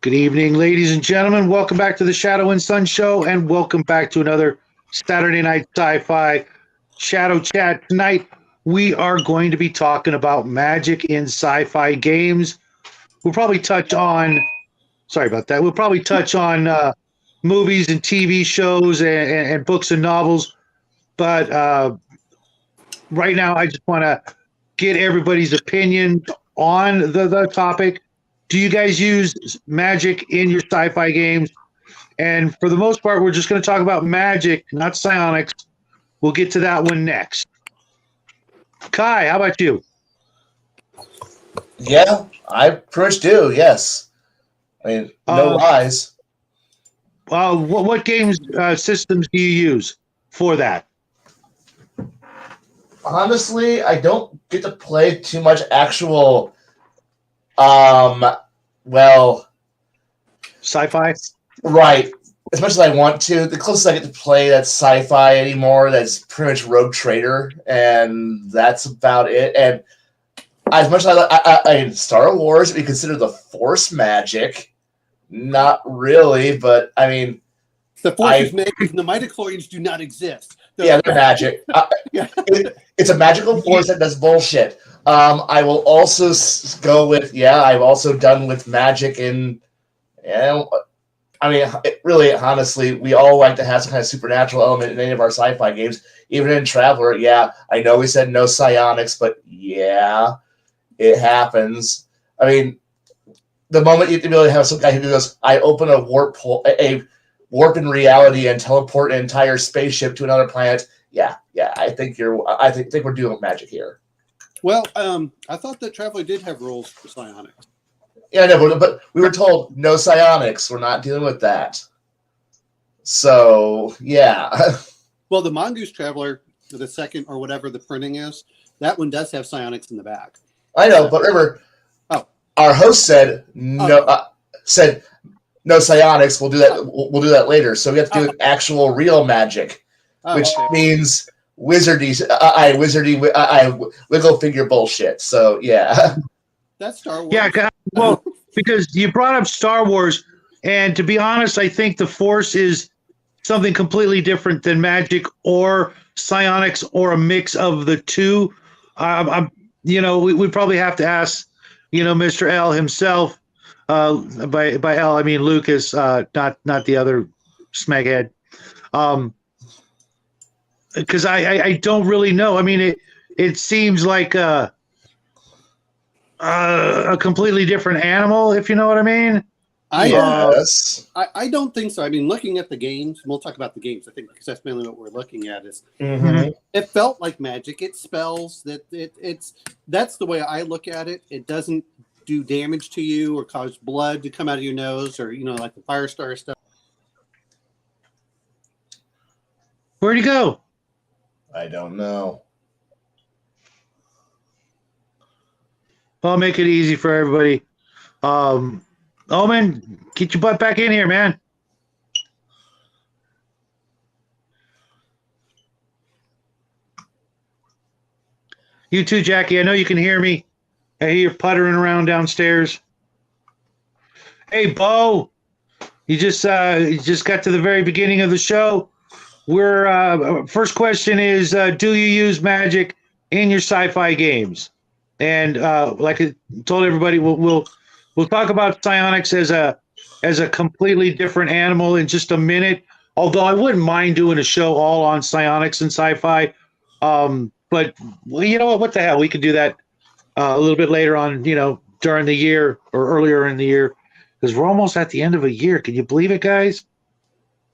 Good evening, ladies and gentlemen. Welcome back to the Shadow and Sun Show, and welcome back to another Saturday Night Sci-Fi Shadow Chat. Tonight, we are going to be talking about magic in sci-fi games. We'll probably touch on, sorry about that, we'll probably touch on movies and TV shows and books and novels. But right now, I just want to get everybody's opinion on the topic. Do you guys use magic in your sci-fi games? And for the most part, we're just going to talk about magic, not psionics. We'll get to that one next. Kai, how about you? Yeah, I pretty much do, yes. I mean, no lies. What games systems do you use for that? Honestly, I don't get to play too much actual sci-fi? Right. As much as I want to, the closest I get to play that's sci-fi anymore, that's pretty much Rogue Trader, and that's about it. And as much as I in Star Wars, we consider the Force magic. Not really, but I mean, the Force is magic, and the midichlorians do not exist. They're magic. It's a magical force that does bullshit. I will also go with I've also done with magic in. I mean, really, honestly, we all like to have some kind of supernatural element in any of our sci-fi games. Even in Traveler, I know we said no psionics, but it happens. I mean, the moment you really have some guy who goes, I open a warp in reality and teleport an entire spaceship to another planet. I think we're doing magic here. Well, I thought that Traveler did have rules for psionics. Yeah, no, but we were told no psionics. We're not dealing with that. So, yeah. Well, the Mongoose Traveler, the second or whatever the printing is, that one does have psionics in the back. I know, but remember, our host said no psionics. We'll do that. We'll do that later. So we have to do actual real magic, which means wizardy, wiggle figure bullshit. So yeah. That's Star Wars. Yeah, well, because you brought up Star Wars, and to be honest, I think the Force is something completely different than magic or psionics or a mix of the two. We probably have to ask, Mr. L himself. By L, I mean Lucas, not the other smeghead. Because I don't really know. I mean, it seems like a completely different animal, if you know what I mean. I don't think so. I mean, looking at the games, and we'll talk about the games, I think, because that's mainly what we're looking at. Is It felt like magic. It spells that that's the way I look at it. It doesn't do damage to you or cause blood to come out of your nose or like the Firestar stuff. Where'd he go? I don't know. I'll make it easy for everybody. Omen, get your butt back in here, man. You too, Jackie. I know you can hear me. I hear you puttering around downstairs. Hey, Bo. You just got to the very beginning of the show. We're first question is, do you use magic in your sci-fi games? And like I told everybody, we'll talk about psionics as a completely different animal in just a minute. Although I wouldn't mind doing a show all on psionics and sci-fi. But you know what the hell? We could do that a little bit later on, during the year or earlier in the year, because we're almost at the end of a year. Can you believe it, guys?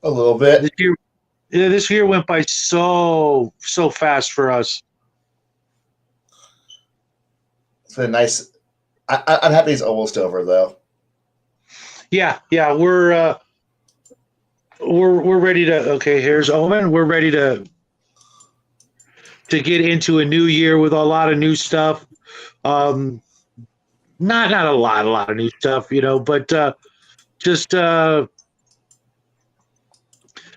A little bit. This year went by so fast for us. It's been nice. I'm happy it's almost over, though. Yeah, we're ready to. Okay, here's Omen. We're ready to get into a new year with a lot of new stuff. Not a lot of new stuff, but just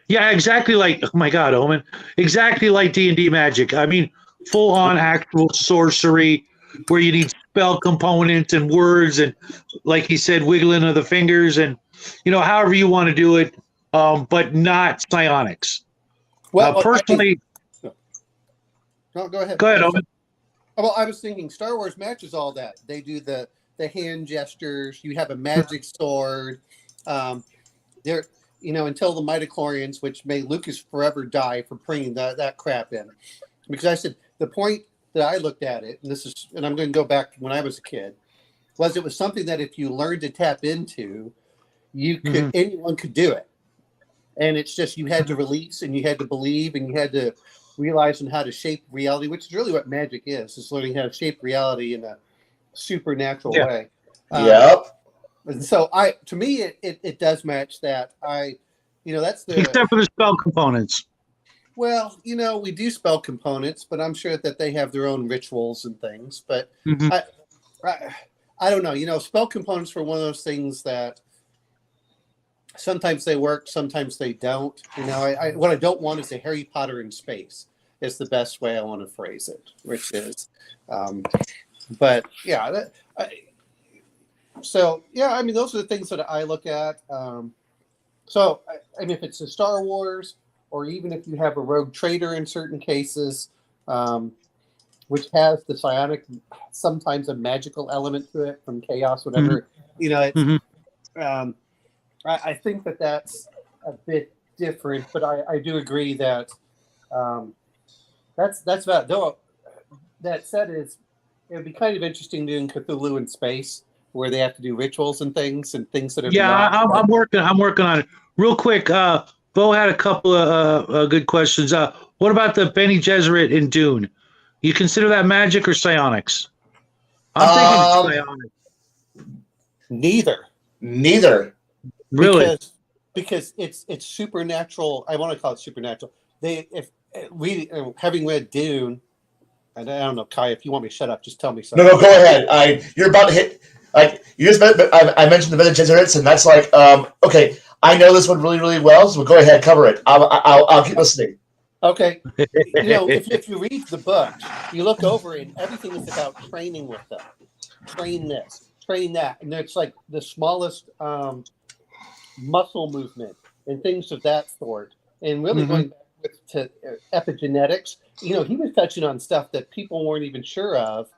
exactly like, oh my God, Omen, exactly like D&D Magic. I mean, full on actual sorcery. where you need spell components and words and, like he said, wiggling of the fingers and, however you want to do it, but not psionics. Well, Personally, no, go ahead. Go ahead, Owen. Well, I was thinking Star Wars matches all that. They do the hand gestures. You have a magic sword. There, until the midichlorians, which may Lucas forever die for bringing that crap in, because I said the point that I looked at it, and I'm going to go back to when I was a kid, was it was something that if you learned to tap into, you could anyone could do it, and it's just you had to release and you had to believe and you had to realize on how to shape reality, which is really what magic is learning how to shape reality in a supernatural way. Yep. And so to me, it does match that. That's the except for the spell components. Well, we do spell components, but I'm sure that they have their own rituals and things. But I don't know. Spell components were one of those things that sometimes they work, sometimes they don't. What I don't want is a Harry Potter in space. Is the best way I want to phrase it, which is, but yeah. Those are the things that I look at. If it's a Star Wars, or even if you have a rogue trader in certain cases, which has the psionic, sometimes a magical element to it from chaos, whatever, I think that that's a bit different, but I do agree that that's about, though. That said, it would be kind of interesting doing Cthulhu in space, where they have to do rituals and things that are. Yeah, I'm working on it. Real quick, Bo had a couple of good questions. What about the Bene Gesserit in Dune? You consider that magic or psionics? I'm thinking psionics. Neither. Really? Because it's supernatural. I want to call it supernatural. Having read Dune, and I don't know, Kai, if you want me to shut up, just tell me something. No, go ahead. You're about to hit. I mentioned the Bene Gesserits, and that's like, okay, I know this one really, really well, so go ahead, cover it. I'll keep listening. Okay. If you read the book, you look over it, and everything is about training with them. Train this, train that. And it's like the smallest muscle movement and things of that sort. And really going back to epigenetics, he was touching on stuff that people weren't even sure of.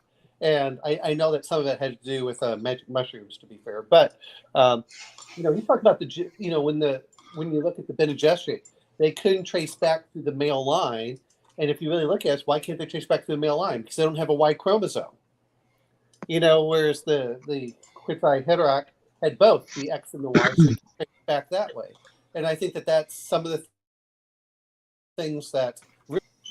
And I know that some of that had to do with magic mushrooms, to be fair. But, he talked about when you look at the Bene Gesserit, they couldn't trace back through the male line. And if you really look at it, why can't they trace back through the male line? Because they don't have a Y chromosome. Whereas the Quetzai Heteroc had both the X and the Y, so they can trace back that way. And I think that that's some of the things that,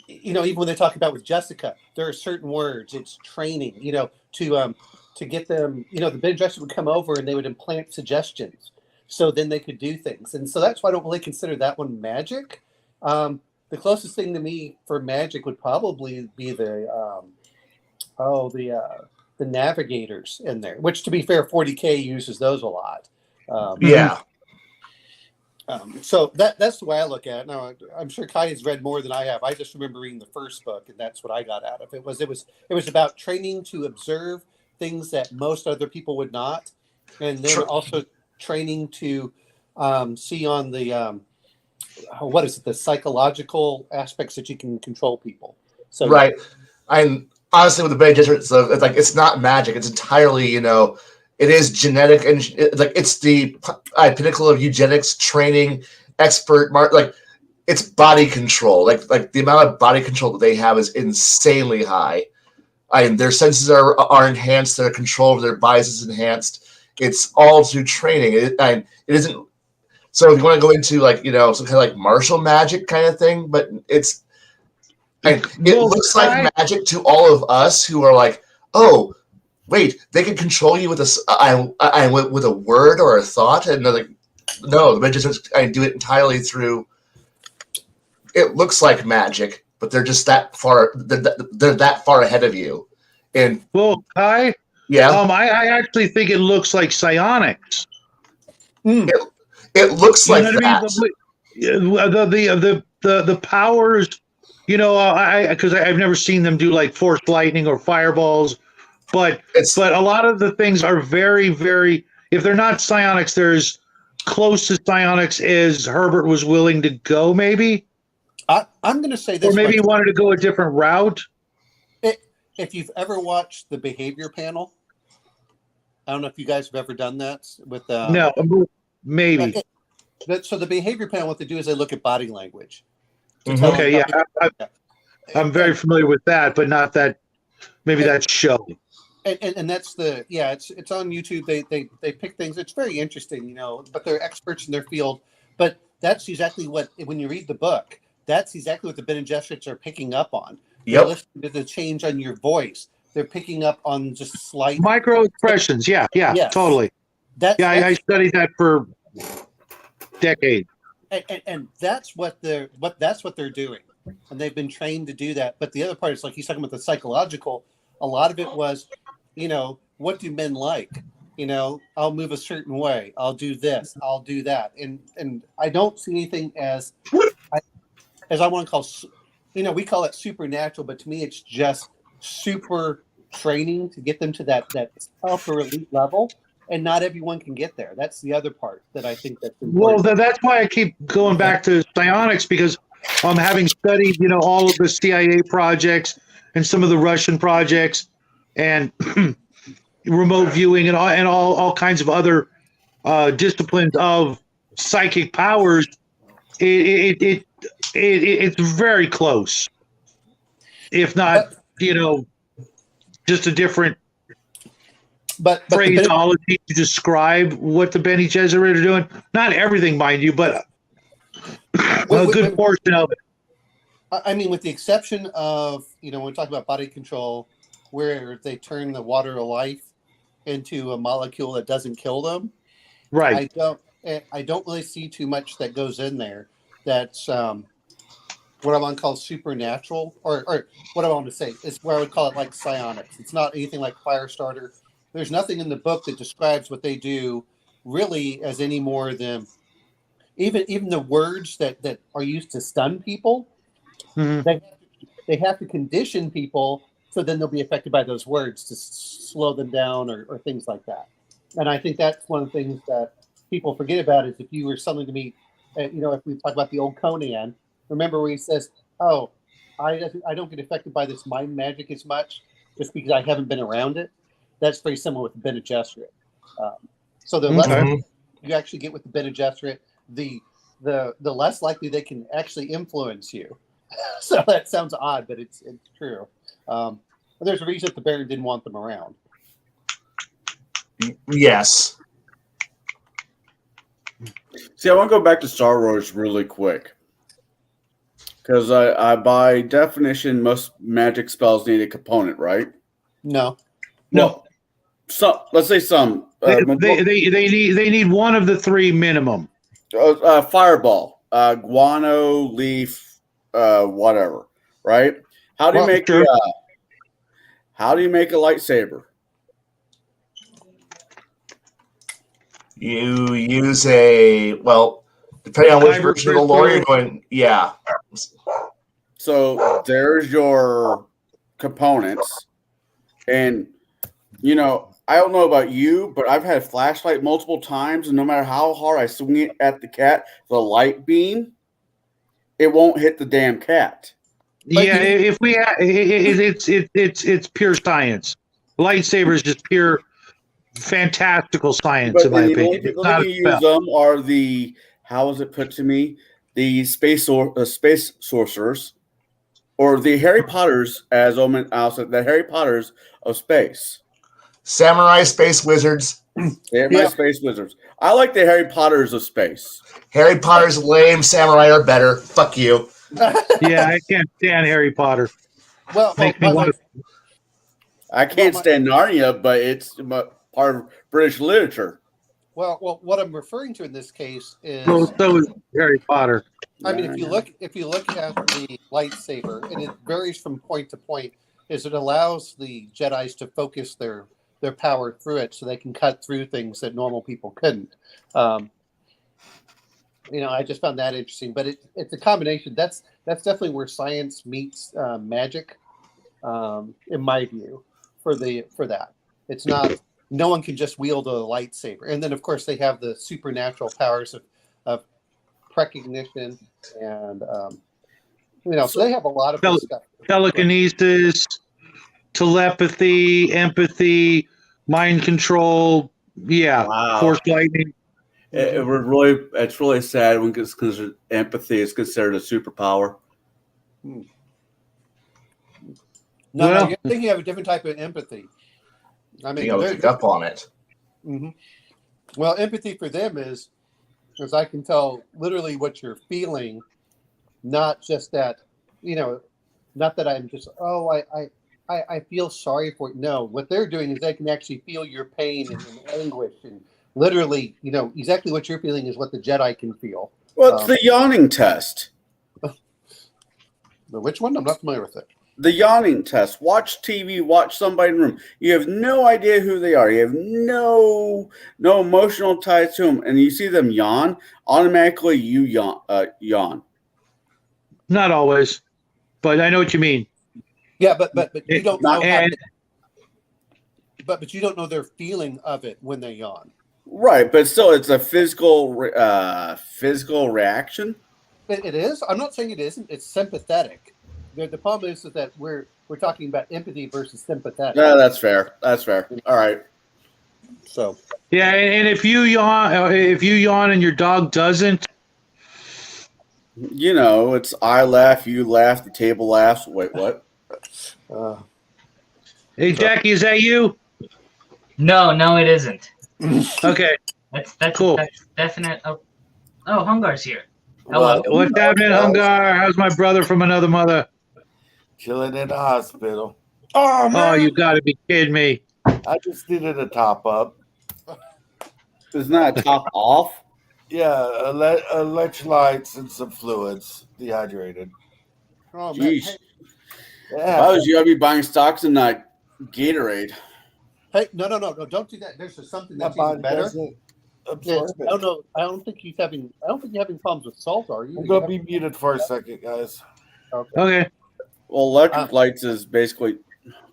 even when they talk about with Jessica, there are certain words, it's training, to get them, the Bene Gesserit would come over and they would implant suggestions. So then they could do things. And so that's why I don't really consider that one magic. The closest thing to me for magic would probably be the navigators in there, which, to be fair, 40K uses those a lot. So that's the way I look at it. Now, I'm sure Kai has read more than I have. I just remember reading the first book, and that's what I got out of it. It was about training to observe things that most other people would not, and then also training to see on the the psychological aspects that you can control people. So right, I'm honestly with the Bene Gesserit, it's not magic. It's entirely it is genetic, and it's the pinnacle of eugenics, training, expert, it's body control. Like the amount of body control that they have is insanely high. Their senses are enhanced. Their control of their bodies is enhanced. It's all through training. It isn't. So if you want to go into some kind of like martial magic kind of thing, but it looks like magic to all of us who are like, oh, wait, they can control you with with a word or a thought, and they're like, no, the magicians do it entirely through. It looks like magic, but they're just that far. They're that far ahead of you. And Kai, yeah, I actually think it looks like psionics. It looks like that. The powers, because I've never seen them do like force lightning or fireballs But a lot of the things are very, very. If they're not psionics, they're as close to psionics as Herbert was willing to go. Maybe. I'm going to say this. Or maybe he wanted to go a different route. If you've ever watched the behavior panel, I don't know if you guys have ever done that with. No, maybe. So the behavior panel, what they do is they look at body language. Okay, yeah, I'm very familiar with that, but not that. Maybe that show. And that's it's on YouTube. They pick things. It's very interesting, but they're experts in their field. But that's exactly what, when you read the book, that's exactly what the Bene Gesserits are picking up on. They're listening to the change on your voice. They're picking up on just slight micro expressions. Yeah, yes. Totally. I studied that for decades. And that's what they're doing, and they've been trained to do that. But the other part is, like he's talking about the psychological. A lot of it was, what do men like? I'll move a certain way. I'll do this. I'll do that. And I don't see anything as I want to call, we call it supernatural, but to me it's just super training to get them to that upper elite level. And not everyone can get there. That's the other part that I think that's important. Well, that's why I keep going back to psionics, because having studied, all of the CIA projects and some of the Russian projects and remote viewing and all kinds of other disciplines of psychic powers, it's very close, if not, just a different but phraseology to describe what the Bene Gesserit are doing. Not everything, mind you, but a good portion of it. I mean, with the exception of, when we talk about body control, where they turn the water of life into a molecule that doesn't kill them. Right. I don't really see too much that goes in there. That's what I want to call supernatural, or what I want to say is where I would call it like psionics. It's not anything like Firestarter. There's nothing in the book that describes what they do really as any more than even the words that are used to stun people. Mm-hmm. They have to condition people so then they'll be affected by those words to slow them down or things like that. And I think that's one of the things that people forget about is if you were suddenly to meet, if we talk about the old Conan, remember where he says, "Oh, I don't get affected by this mind magic as much just because I haven't been around it." That's very similar with the Bene Gesserit. So the less you actually get with the Bene Gesserit, the less likely they can actually influence you. So that sounds odd, but it's true. There's a reason that the Baron didn't want them around. Yes. See, I want to go back to Star Wars really quick. Because I by definition, most magic spells need a component, right? No. So let's say some. They need one of the three minimum. Fireball, guano, leaf, whatever. Right? How do you make a lightsaber? You use depending on which version of the lore you're going, yeah. So there's your components. And, I don't know about you, but I've had a flashlight multiple times, and no matter how hard I swing it at the cat, the light beam, it won't hit the damn cat. If we it's pure science. Lightsaber is just pure fantastical science, in my opinion. The only people that use them are how was it put to me? The space sorcerers, or the Harry Potters, as Omen said, the Harry Potters of space. Samurai space wizards. Space wizards. I like the Harry Potters of space. Harry Potter's lame. Samurai are better. Fuck you. Yeah, I can't stand Harry Potter. I can't stand Narnia, but it's part of British literature. Well, what I'm referring to in this case is so is Harry Potter. I mean, if you look at the lightsaber, and it varies from point to point, is it allows the Jedis to focus their power through it, so they can cut through things that normal people couldn't. I just found that interesting. But it's a combination. That's definitely where science meets magic, in my view. for that. It's not. No one can just wield a lightsaber. And then, of course, they have the supernatural powers of precognition and so they have a lot of good stuff. Telekinesis, telepathy, empathy, mind control. Yeah, Wow. force lightning. It's really sad when it's considered empathy is considered a superpower. No, Well- you're thinking of a different type of empathy. I mean, Being able to pick up on it. Mm-hmm. Well, empathy for them is, as I can tell, literally what you're feeling, not just that, not that I'm just, I feel sorry for it. No, what they're doing is they can actually feel your pain and anguish, and literally, exactly what you're feeling is what the Jedi can feel. Well, it's the yawning test. Which one? I'm not familiar with it. The yawning test. Watch TV, watch somebody in the room. You have no idea who they are. You have no emotional ties to them. And you see them yawn, automatically you yawn. Not always, but I know what you mean. Yeah, but you don't know but you don't know their feeling of it when they yawn. Right, but still it's a physical reaction. It is. I'm not saying it isn't. It's sympathetic. The problem is that we're talking about empathy versus sympathetic. No, that's fair. That's fair. All right. So Yeah, and if you yawn and your dog doesn't, It's I laugh, you laugh, the table laughs. Wait, what? hey Jackie, is that you? No, it isn't. Okay, That's cool. That's definite. Oh, Hungar's here. Hello. What's happening, Hungar? How's my brother from another mother? Chilling in the hospital. Oh, you got to be kidding me! I just needed a top up. Isn't that a top off? Yeah, electrolytes and some fluids. Dehydrated. oh man, Jeez. hey, If I was you, I'd be buying stocks in that Gatorade. no, don't do that. There's something My that's body even better. doesn't Yeah, absorb it. I don't know. I don't think you're having problems with salt, are you? I'm gonna be muted for a second, guys. Okay, Well, electric lights is basically,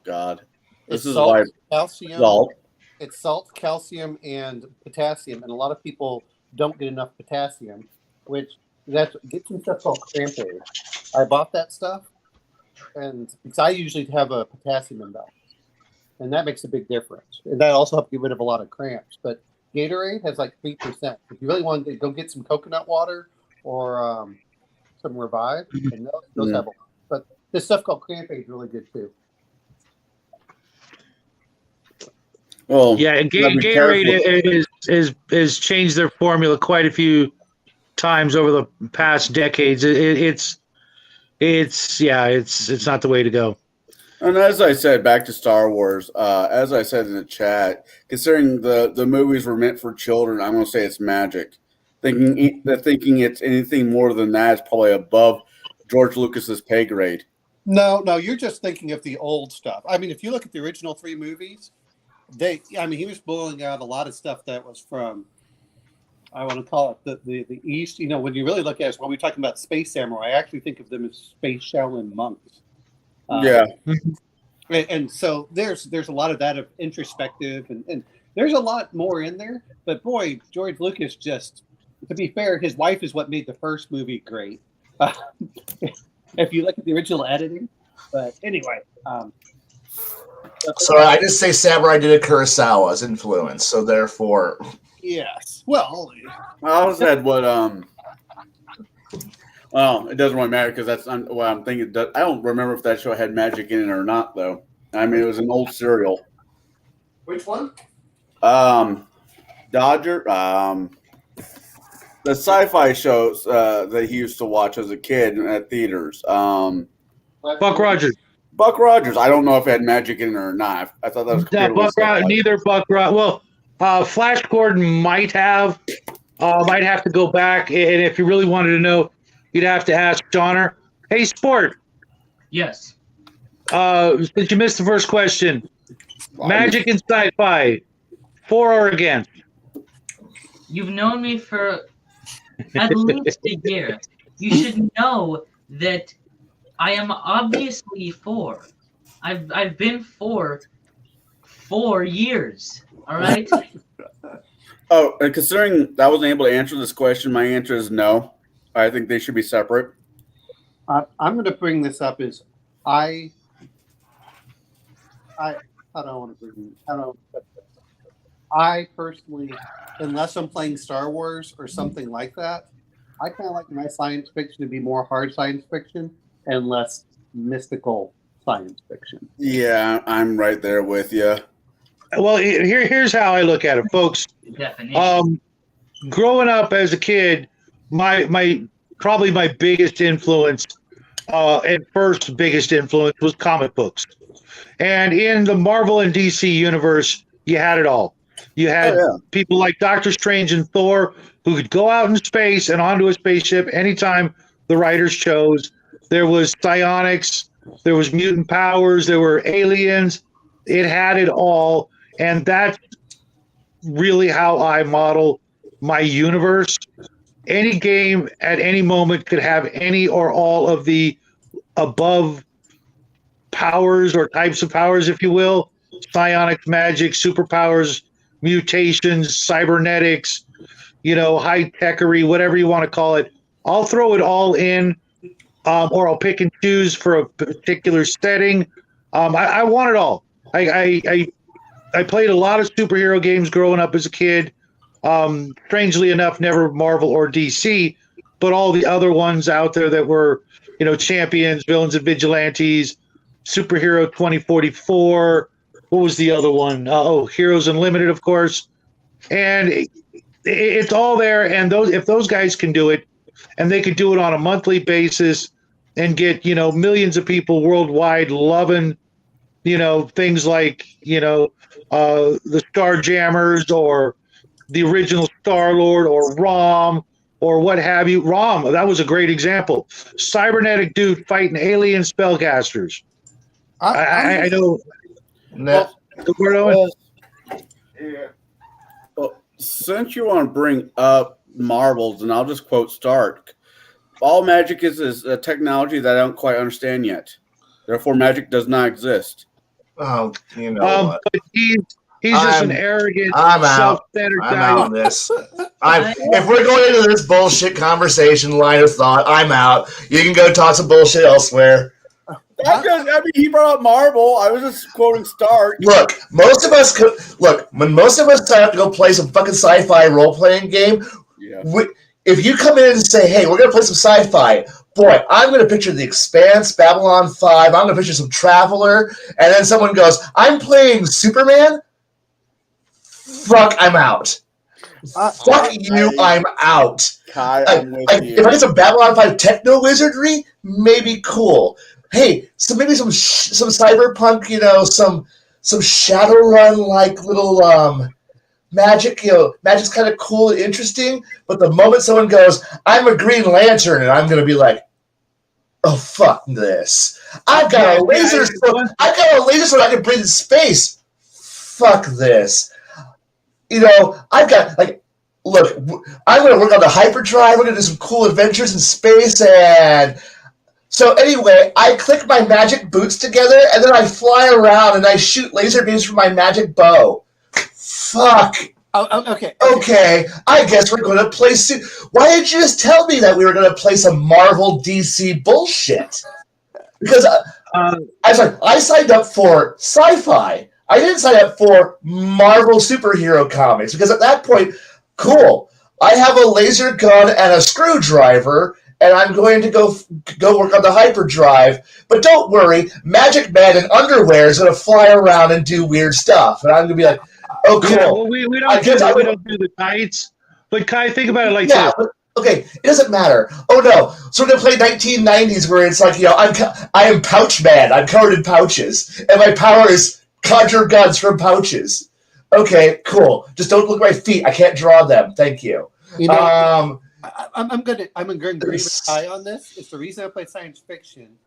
God, It's this is salt, why calcium. salt. It's salt, calcium, and potassium, and a lot of people don't get enough potassium, which get some stuff called crampage. I bought that stuff, and because I usually have a potassium imbalance, and that makes a big difference, and that also helps get rid of a lot of cramps. But Gatorade has like 3%. If you really want to go get some coconut water or some Revive, and those have a lot. But this stuff called crampage is really good too. Well, yeah, and gotta be Gatorade has changed their formula quite a few times over the past decades. It's not the way to go. And as I said, back to Star Wars, as I said in the chat, considering the movies were meant for children, I'm going to say it's magic. Thinking it's anything more than that is probably above George Lucas's pay grade. No, you're just thinking of the old stuff. I mean, if you look at the original 3 movies, he was blowing out a lot of stuff that was from, I want to call it the East. When you really look at it, when we're talking about space samurai, I actually think of them as space Shaolin monks. Yeah. And so there's a lot of that of introspective, and there's a lot more in there. But boy, George Lucas just, to be fair, his wife is what made the first movie great. If you look at the original editing. But anyway. So I just say Samurai did a Kurosawa's influence, so therefore. Yes. Well, I also said what well, it doesn't really matter because that's what I'm thinking. I don't remember if that show had magic in it or not, though. I mean, it was an old serial. which one? Dodger. The sci-fi shows that he used to watch as a kid at theaters. Buck Rogers. Buck Rogers. I don't know if it had magic in it or not. I thought that was Neither Buck Rogers. Well, Flash Gordon might have to go back, and if you really wanted to know, you'd have to ask Donner. Hey, Sport. Yes. Since you missed the first question, magic and sci-fi, for or against? You've known me for at least a year. You should know that I am obviously for. I've been for 4 years. All right. Oh, and considering I wasn't able to answer this question, my answer is no. I think they should be separate. I'm going to bring this up. Is I how do I want to bring? I personally, unless I'm playing Star Wars or something like that, I kind of like my science fiction to be more hard science fiction and less mystical science fiction. Yeah, I'm right there with you. Well, here's how I look at it, folks. Definition. Growing up as a kid, my probably my biggest influence and first biggest influence was comic books. And in the Marvel and DC universe, you had it all. You had people like Doctor Strange and Thor who could go out in space and onto a spaceship anytime the writers chose. There was psionics, there was mutant powers, there were aliens. It had it all. And that's really how I model my universe. Any game at any moment could have any or all of the above powers or types of powers, if you will. Psionics, magic, superpowers, mutations, cybernetics, high-techery, whatever you want to call it. I'll throw it all in, or I'll pick and choose for a particular setting. I want it all. I played a lot of superhero games growing up as a kid. Strangely enough, never Marvel or DC, but all the other ones out there that were, champions, villains, and vigilantes, Superhero 2044. What was the other one? Heroes Unlimited, of course. And it's all there. And if those guys can do it, and they could do it on a monthly basis and get, millions of people worldwide loving, things like, the Starjammers or the original Star-Lord or Rom or what have you. Rom, that was a great example. Cybernetic dude fighting alien spellcasters. I know. No. Well, since you want to bring up Marvels, and I'll just quote Stark, all magic is a technology that I don't quite understand yet. Therefore, magic does not exist. Oh, you know what? But he's just an arrogant, self-centered guy. I'm out on this. If we're going into this bullshit conversation line of thought, I'm out. You can go talk some bullshit elsewhere. He brought up Marvel. I was just quoting Stark. Look, when most of us sign up to go play some fucking sci-fi role-playing game, if you come in and say, hey, we're going to play some sci-fi, boy, I'm going to picture The Expanse, Babylon 5, I'm going to picture some Traveler, and then someone goes, I'm playing Superman? Fuck, I'm out. Fuck you, I'm out. Kai, I'm with you. If I get some Babylon 5 techno-wizardry, maybe cool. Hey, maybe some cyberpunk, some Shadowrun like little magic. Magic's kind of cool and interesting. But the moment someone goes, "I'm a Green Lantern," and I'm gonna be like, "Oh fuck this! I've got a laser sword. I can breathe in space. Fuck this! I've got look. I'm gonna work on the hyperdrive. We're gonna do some cool adventures in space and." So anyway, I click my magic boots together, and then I fly around and I shoot laser beams from my magic bow. Fuck. Oh, okay. Okay, I guess we're going to play... Why didn't you just tell me that we were going to play some Marvel DC bullshit? Because I signed up for sci-fi. I didn't sign up for Marvel superhero comics, because at that point, cool, I have a laser gun and a screwdriver, and I'm going to go work on the hyperdrive. But don't worry, Magic Man in underwear is going to fly around and do weird stuff. And I'm going to be like, oh, cool. Yeah, well, we don't do the tights. But Kai, think about it like this. Okay, it doesn't matter. Oh, no. So we're going to play 1990s where it's like, I am Pouch Man. I'm covered in pouches. And my power is conjure guns from pouches. Okay, cool. Just don't look at my feet. I can't draw them. Thank you. I'm going to agree with Kai on this. It's the reason I play science fiction.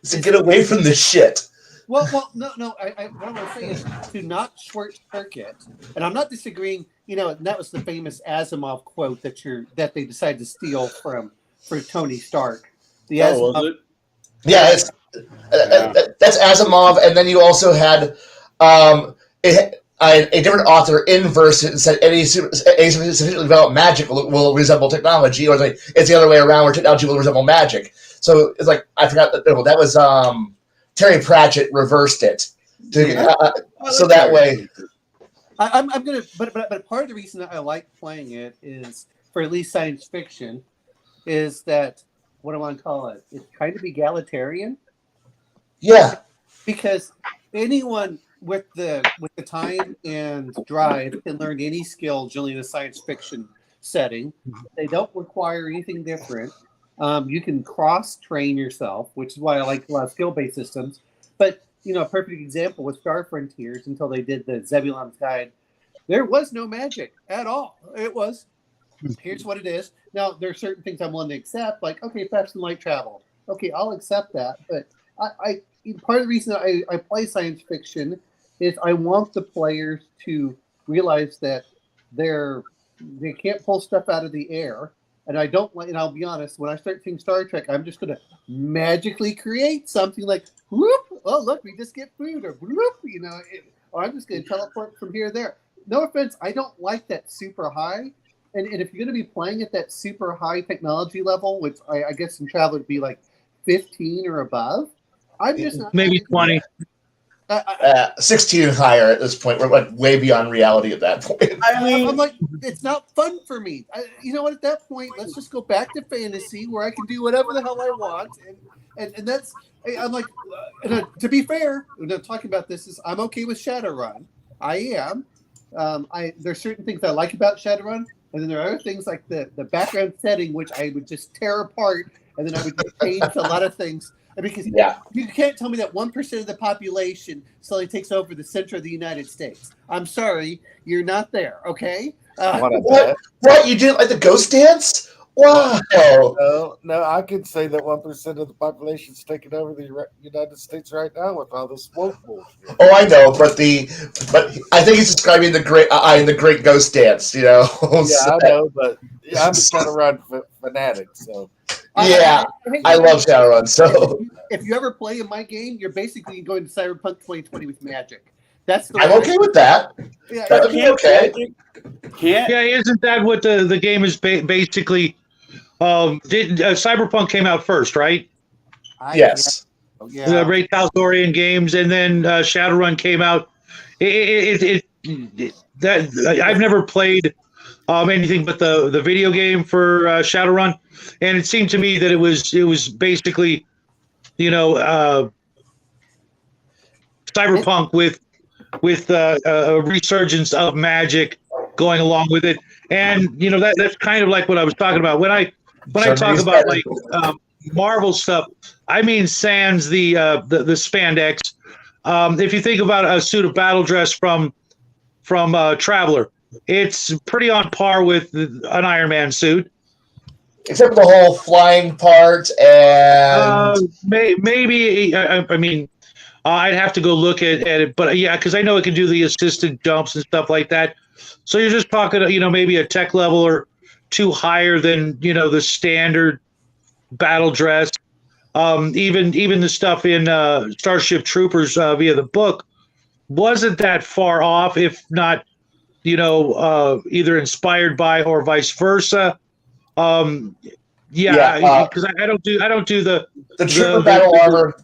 To get away from this shit. Well, no. What I want to say is to not short circuit, and I'm not disagreeing. And that was the famous Asimov quote that they decided to steal for Tony Stark. The Asimov. Was it? Yeah, that's Asimov, and then you also had a different author inverse it and said any sufficiently developed magic will resemble technology, or it's the other way around where technology will resemble magic. So it's like I forgot that was Terry Pratchett reversed it so that way. I'm gonna, but part of the reason that I like playing it is for at least science fiction, is that what do I want to call it? It's kind of egalitarian. Yeah, because anyone with the time and drive can learn any skill generally in a science fiction setting. They don't require anything different. You can cross train yourself, which is why I like a lot of skill based systems. But a perfect example was Star Frontiers until they did the Zebulon's Guide. There was no magic at all. It was, here's what it is. Now, there are certain things I'm willing to accept, like, okay, fast and light travel. Okay, I'll accept that. But I part of the reason I play science fiction is I want the players to realize that they can't pull stuff out of the air. And I don't like, and I'll be honest, when I start seeing Star Trek, I'm just going to magically create something like, whoop, oh, look, we just get food, or whoop, or I'm just going to teleport from here to there. No offense, I don't like that super high. And if you're going to be playing at that super high technology level, which I guess in travel would be like 15 or above, I'm just not. Maybe 20. 16 and higher at this point. We're like way beyond reality at that point. I'm like, it's not fun for me. You know what? At that point, let's just go back to fantasy where I can do whatever the hell I want, and that's. I'm like, to be fair, talking about this is I'm okay with Shadowrun. I am. There's certain things I like about Shadowrun, and then there are other things like the background setting, which I would just tear apart, and then I would just change a lot of things. Because you can't tell me that 1% of the population suddenly takes over the center of the United States. I'm sorry, you're not there, okay? What? You didn't like the ghost dance? Wow. No, I can say that 1% of the population is taking over the United States right now with all the smoke bullshit. Oh, I know, but I think he's describing the great ghost dance. Yeah, I know, but I'm a Shadowrun fanatic, so. Yeah, I love Shadowrun. So if you ever play in my game, you're basically going to Cyberpunk 2020 with magic. That's the I'm okay with that. Yeah, that would be okay. Yeah, isn't that what the game is basically? Cyberpunk came out first, right? Yes. Yeah. The Ray Talsorian games, and then Shadowrun came out. I've never played anything but the video game for Shadowrun, and it seemed to me that it was basically, Cyberpunk with a resurgence of magic going along with it, and that's kind of like what I was talking about when I talk about like Marvel stuff. I mean, sans the spandex. If you think about a suit of battle dress from Traveler, it's pretty on par with an Iron Man suit, except for the whole flying part and maybe. I mean, I'd have to go look at it, but yeah, because I know it can do the assisted jumps and stuff like that. So you're just talking, maybe a tech level or two higher than the standard battle dress. Even the stuff in Starship Troopers via the book wasn't that far off, if not, either inspired by or vice versa. Because I don't do the Trooper battle armor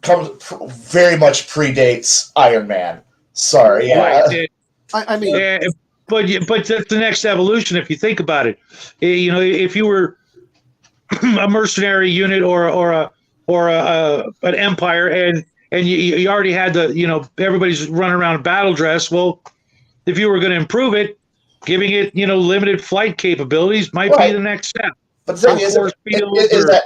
very much predates Iron Man. Sorry, yeah. Right. I mean, but that's the next evolution if you think about it. If you were a mercenary unit or an empire and you already had everybody's running around in battle dress. Well, if you were going to improve it, giving it limited flight capabilities might be the next step. But the thing is that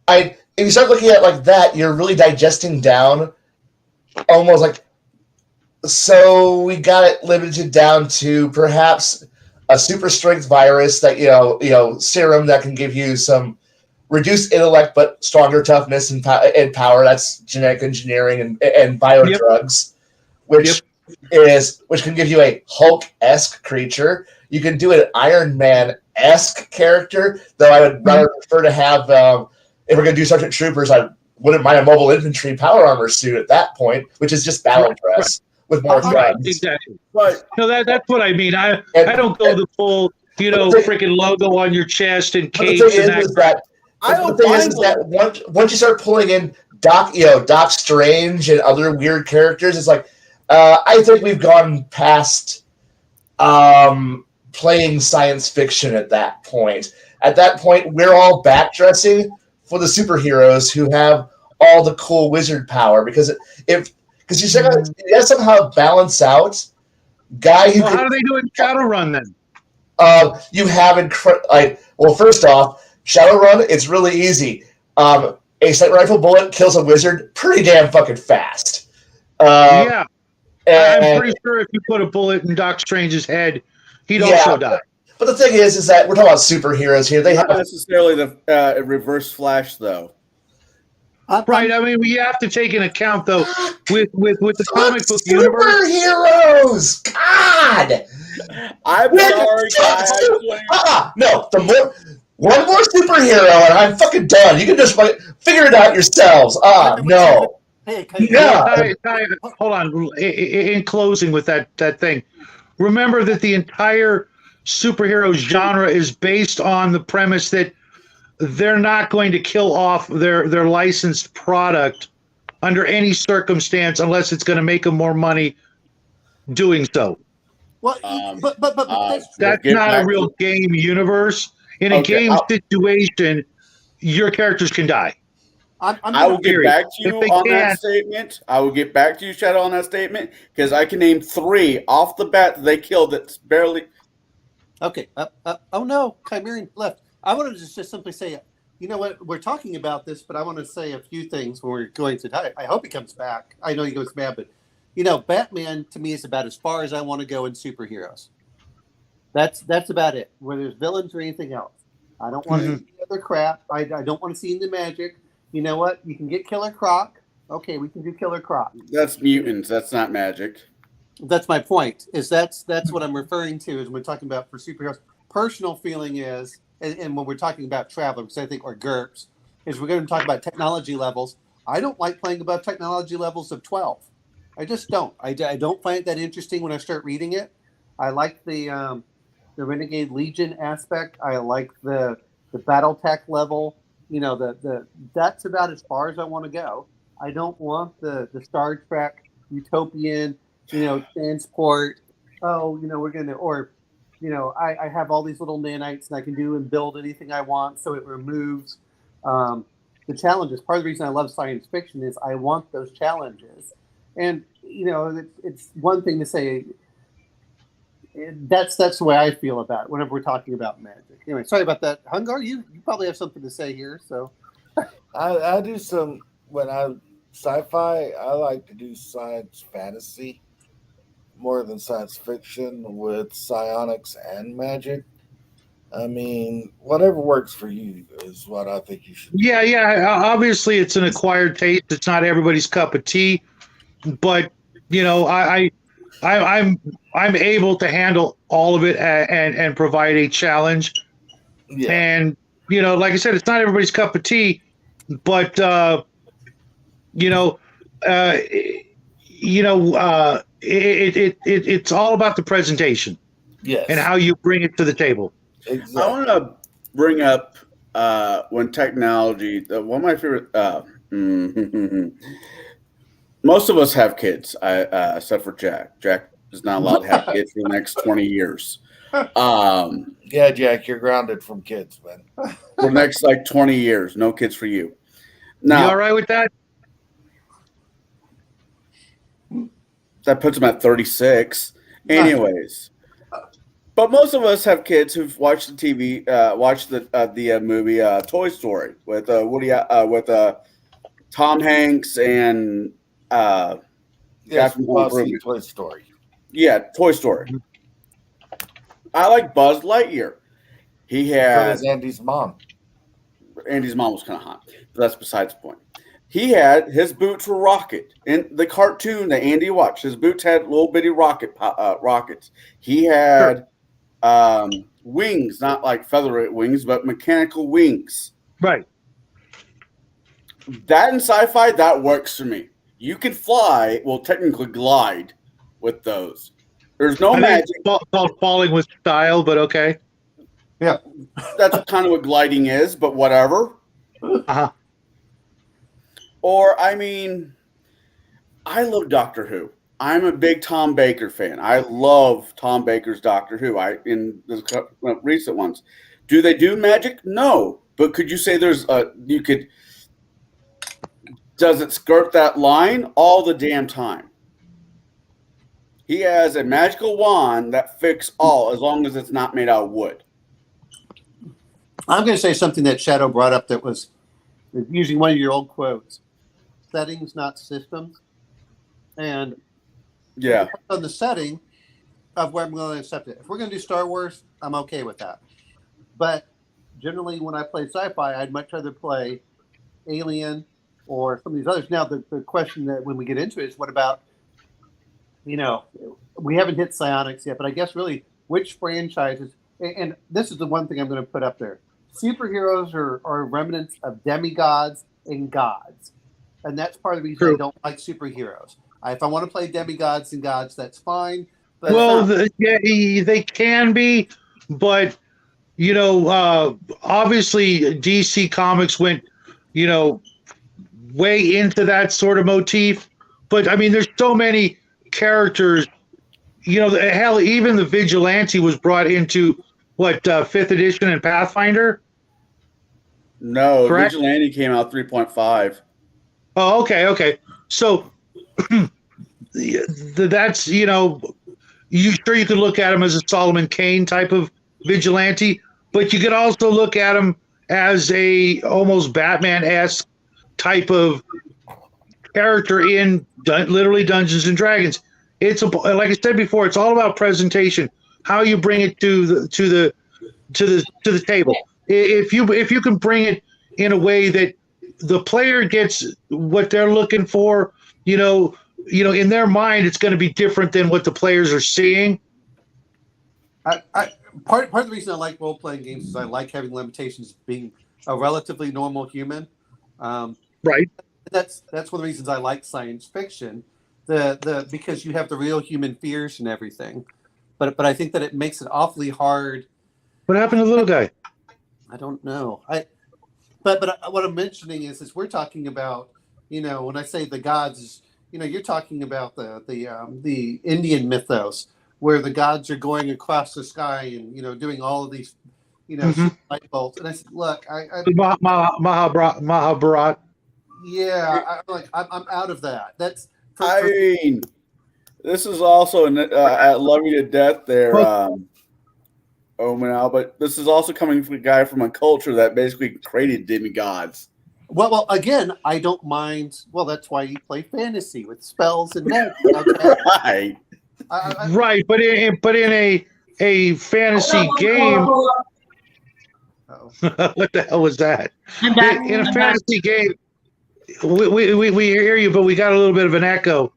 if you start looking at it like that, you're really digesting down almost like. So we got it limited down to perhaps a super strength virus that serum that can give you some reduced intellect but stronger toughness and power. That's genetic engineering and biodrugs, which can give you a Hulk-esque creature. You can do an Iron Man-esque character, though I would rather prefer to have, if we're going to do Sergeant Troopers, I wouldn't mind a mobile infantry power armor suit at that point, which is just battle dress. with more Right, guns. exactly. But No, that's what I mean. I don't go the full, But the thing- freaking logo on your chest and But the capes thing and is that I the don't thing mind is that once you start pulling in Doc Strange and other weird characters, it's like I think we've gone past playing science fiction at that point. At that point, we're all backdressing for the superheroes who have all the cool wizard power because because you gotta somehow balance out guy who Well, can how do they do it in Shadowrun then? you have well, first off, Shadowrun, it's really easy. A sniper rifle bullet kills a wizard pretty damn fucking fast. Yeah, I'm And pretty sure if you put a bullet in Doc Strange's head, he'd Yeah. also die. but the thing is that we're talking about superheroes here. They not have necessarily the reverse flash though. Right. I mean, we have to take into account though with the comic book universe. superheroes. God, I'm sorry, guys. no, one more superhero and I'm fucking done. You can just figure it out yourselves. No. Hey, Yeah. Ty, hold on. In closing with that thing, remember that the entire superhero genre is based on the premise that they're not going to kill off their licensed product under any circumstance unless it's going to make them more money doing so. well, but That's not a real game universe. In a game situation, your characters can die. I will get back to you If they on that can't- statement. I will get back to you, Shadow, on that statement because I can name 3 off the bat that they killed that's barely. Okay. Oh no, Chimerian left. I want to just simply say, you know what? We're talking about this, but I want to say a few things when we're going to. I hope he comes back. I know he goes mad, but Batman to me is about as far as I want to go in superheroes. That's about it. Where there's villains or anything else, I don't want to see other crap. I don't want to see into magic. You know what? You can get Killer Croc. Okay, we can do Killer Croc. That's mutants. That's not magic. That's my point. That's what I'm referring to is when we're talking about for superheroes. Personal feeling is, and when we're talking about travel, because I think we're GURPS, is we're going to talk about technology levels. I don't like playing above technology levels of 12. I just don't. I don't find it that interesting when I start reading it. I like the Renegade Legion aspect. I like the BattleTech level. That's about as far as I want to go. I don't want the Star Trek utopian, transport. We're gonna, or I have all these little nanites and I can do and build anything I want. So it removes the challenges. Part of the reason I love science fiction is I want those challenges. And it's one thing to say. That's the way I feel about it whenever we're talking about magic. Anyway, sorry about that. Hungar, you probably have something to say here. So I do some when I sci-fi. I like to do science fantasy more than science fiction with psionics and magic. I mean, whatever works for you is what I think you should do. Yeah. Obviously, it's an acquired taste. It's not everybody's cup of tea, but I'm able to handle all of it and provide a challenge. Yeah. And like I said, it's not everybody's cup of tea, but it's all about the presentation Yes. and how you bring it to the table. Exactly. I want to bring up when technology. One of my favorite. Most of us have kids, except for Jack. Jack is not allowed to have kids for the next 20 years. Yeah, Jack, you're grounded from kids, man. For the next 20 years, no kids for you. Now, You all right with that? that puts him at 36. Anyways, but most of us have kids who've watched the TV, watched the movie Toy Story with Tom Hanks and Yes, Home mostly Improvement. Toy Story. Yeah, Toy Story. I like Buzz Lightyear. He So had does Andy's mom. Andy's mom was kind of hot, but that's besides the point. He had his boots were rocket in the cartoon that Andy watched. His boots had little bitty rockets. He had wings, not like feather wings, but mechanical wings. Right. That in sci-fi, that works for me. You can fly, well, technically glide with those. There's no I think magic. it's called falling with style, but okay. Yeah. That's kind of what gliding is, but whatever. Uh-huh. Or, I mean, I love Doctor Who. I'm a big Tom Baker fan. I love Tom Baker's Doctor Who. In the recent ones. Do they do magic? No. But could you say does it skirt that line all the damn time? He has a magical wand that fixes all as long as it's not made out of wood. I'm going to say something that Shadow brought up that was using one of your old quotes. Settings, not systems. And Yeah. on the setting of where I'm going to accept it. If we're going to do Star Wars, I'm okay with that. But generally, when I play sci-fi, I'd much rather play Alien or some of these others. Now, the question that when we get into it is, what about, we haven't hit psionics yet, but I guess really which franchises, and this is the one thing I'm going to put up there. Superheroes are remnants of demigods and gods. And that's part of the reason I don't like superheroes. If I want to play demigods and gods, that's fine. But they can be, but obviously DC Comics went, way into that sort of motif. But I mean, there's so many characters. Hell, even the Vigilante was brought into what 5th edition and Pathfinder. No, correct? Vigilante came out 3.5. Oh, okay. So that's you could look at him as a Solomon Kane type of vigilante, but you could also look at him as a almost Batman-esque type of character in literally Dungeons and Dragons. It's like I said before, it's all about presentation, how you bring it to the table. If you can bring it in a way that the player gets what they're looking for, in their mind, it's going to be different than what the players are seeing. Part of the reason I like role-playing games is I like having limitations of being a relatively normal human. Right. That's one of the reasons I like science fiction, because you have the real human fears and everything. But I think that it makes it awfully hard. What happened to the little guy? I don't know. But what I'm mentioning is we're talking about, when I say the gods, you're talking about the Indian mythos where the gods are going across the sky and doing all of these light bolts. And I said, look, Mahabharat. Yeah, I'm out of that. That's this is also I love you to death there. But this is also coming from a guy from a culture that basically created demigods. Well, again, I don't mind. Well, that's why you play fantasy with spells and magic. Okay? Right. Right, but in a fantasy game. What the hell was that? In a fantasy game, we hear you, but we got a little bit of an echo.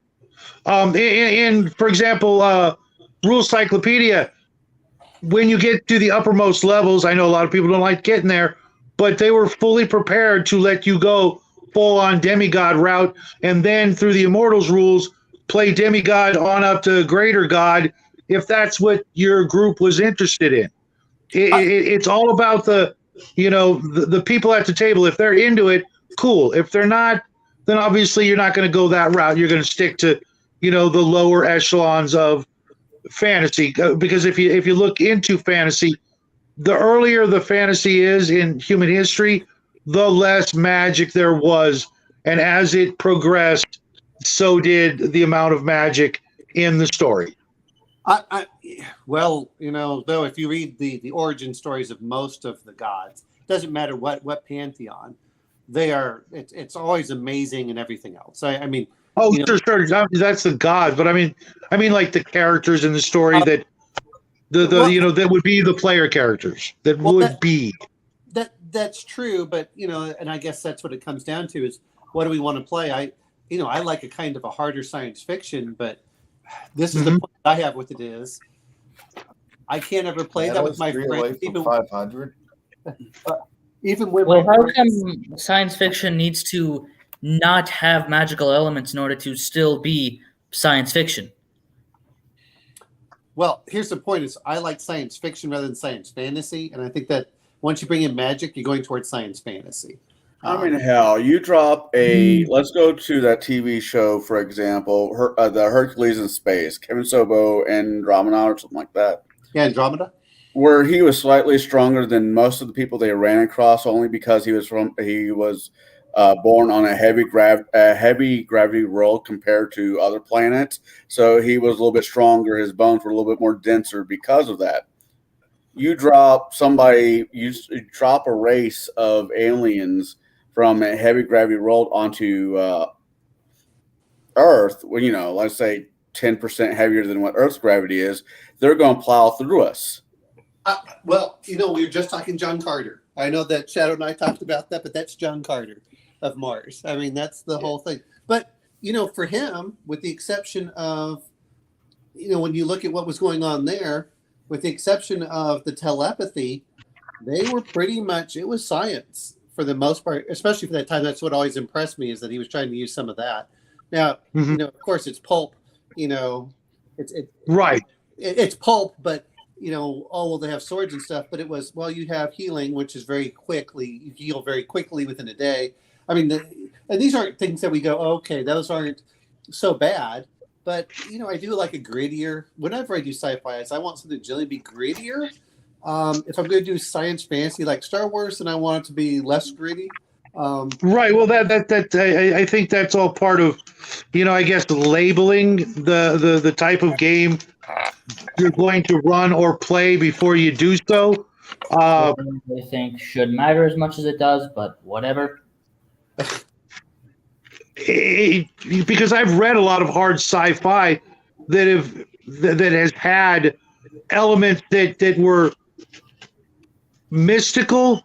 For example, Rule Cyclopedia. When you get to the uppermost levels, I know a lot of people don't like getting there, but they were fully prepared to let you go full on demigod route, and then through the Immortals rules, play demigod on up to greater god if that's what your group was interested in. It's all about the people at the table. If they're into it, cool. If they're not, then obviously you're not going to go that route. You're going to stick to the lower echelons of fantasy, because if you look into fantasy, the earlier the fantasy is in human history, the less magic there was, and as it progressed, so did the amount of magic in the story. Though if you read the origin stories of most of the gods, it doesn't matter what pantheon they are, it's always amazing and everything else. Sure. That's the gods, but I mean, like the characters in the story that that would be the player characters That's true, but and I guess that's what it comes down to is what do we want to play? I like a kind of a harder science fiction, but this is the point I have with it is I can't ever play that with my friends. Even 500. Even with how come science fiction needs to not have magical elements in order to still be science fiction? Well, here's the point: is I like science fiction rather than science fantasy, and I think that once you bring in magic, you're going towards science fantasy. I mean, hell, you drop a. Let's go to that TV show, for example, the Hercules in Space, Kevin Sorbo and Andromeda or something like that. Yeah, Andromeda. Where he was slightly stronger than most of the people they ran across, only because he was born on a heavy gravity world compared to other planets. So he was a little bit stronger. His bones were a little bit more denser because of that. You drop a race of aliens from a heavy gravity world onto Earth, well, let's say 10% heavier than what Earth's gravity is, they're going to plow through us. Well, we were just talking John Carter. I know that Shadow and I talked about that, but that's John Carter of Mars. I mean, that's the whole thing. But, for him, with the exception of, when you look at what was going on there, with the exception of the telepathy, they were pretty much, it was science for the most part, especially for that time. That's what always impressed me, is that he was trying to use some of that. Now, of course, it's pulp, Right. It's pulp, but well, they have swords and stuff, but it was, well, you have healing, which is very quickly, you heal very quickly within a day. I mean, and these aren't things that we go, okay, those aren't so bad, but, I do like a grittier, whenever I do sci-fi, I want something to generally be grittier. If I'm going to do science fantasy like Star Wars, then I want it to be less gritty. Right. Well, I think that's all part of, I guess, labeling the type of game you're going to run or play before you do so. I think should matter as much as it does, but whatever. Because I've read a lot of hard sci-fi that has had elements that were mystical,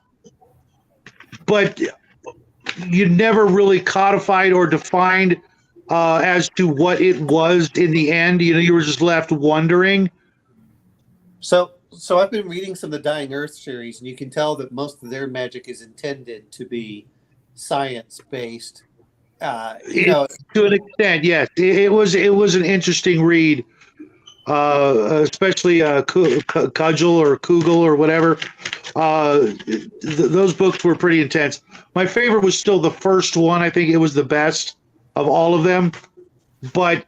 but you never really codified or defined as to what it was in the end. You were just left wondering. So I've been reading some of the Dying Earth series, and you can tell that most of their magic is intended to be science-based. To an extent, yes. It was an interesting read, especially Cudgel or Kugel or whatever. Those books were pretty intense. My favorite was still the first one. I think it was the best of all of them, but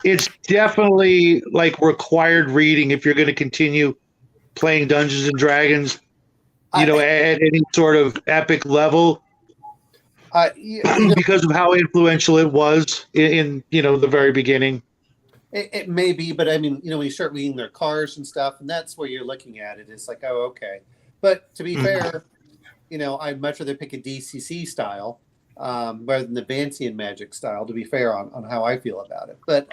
it's definitely like required reading if you're going to continue playing Dungeons and Dragons, at any sort of epic level, because of how influential it was in the very beginning. It may be, but I mean, when you start reading their cars and stuff, and that's where you're looking at it. It's like, oh, okay. But to be fair, I'd much rather pick a DCC style rather than the Vancian magic style, to be fair on how I feel about it. But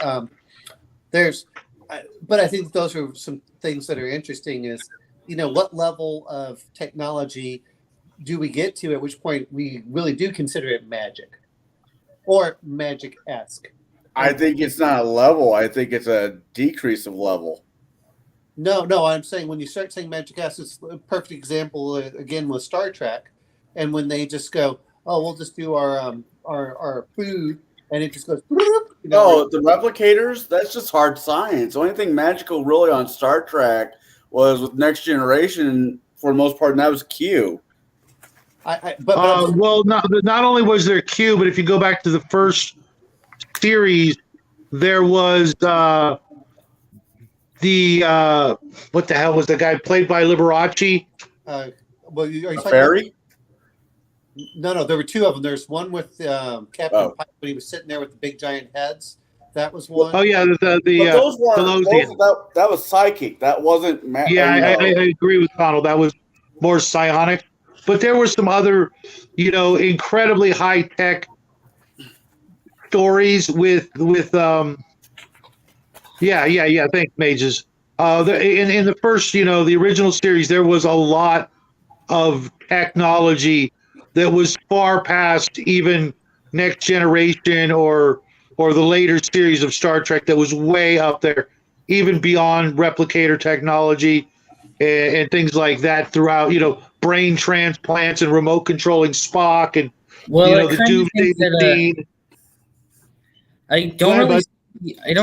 but I think those are some things that are interesting is, what level of technology do we get to, at which point we really do consider it magic or magic-esque? I think it's not a level. I think it's a decrease of level. No, I'm saying when you start saying magic-esque, it's a perfect example, again, with Star Trek. And when they just go, oh, we'll just do our food, and it just goes. No, the replicators, that's just hard science. The only thing magical really on Star Trek was with Next Generation, for the most part, and that was Q. Well, not only was there Q, but if you go back to the first series, there was the what the hell was the guy played by Liberace? Are you talking Fairy? No, there were two of them. There's one with Captain Pike when he was sitting there with the big giant heads. That was one. Oh yeah, that was psychic. That wasn't. I agree with Connell. That was more psionic. But there were some other, incredibly high tech stories with thanks, Mages. In the first, the original series, there was a lot of technology that was far past even Next Generation or the later series of Star Trek, that was way up there, even beyond replicator technology and things like that throughout, brain transplants and remote controlling Spock and, the Doomsday Machine. I don't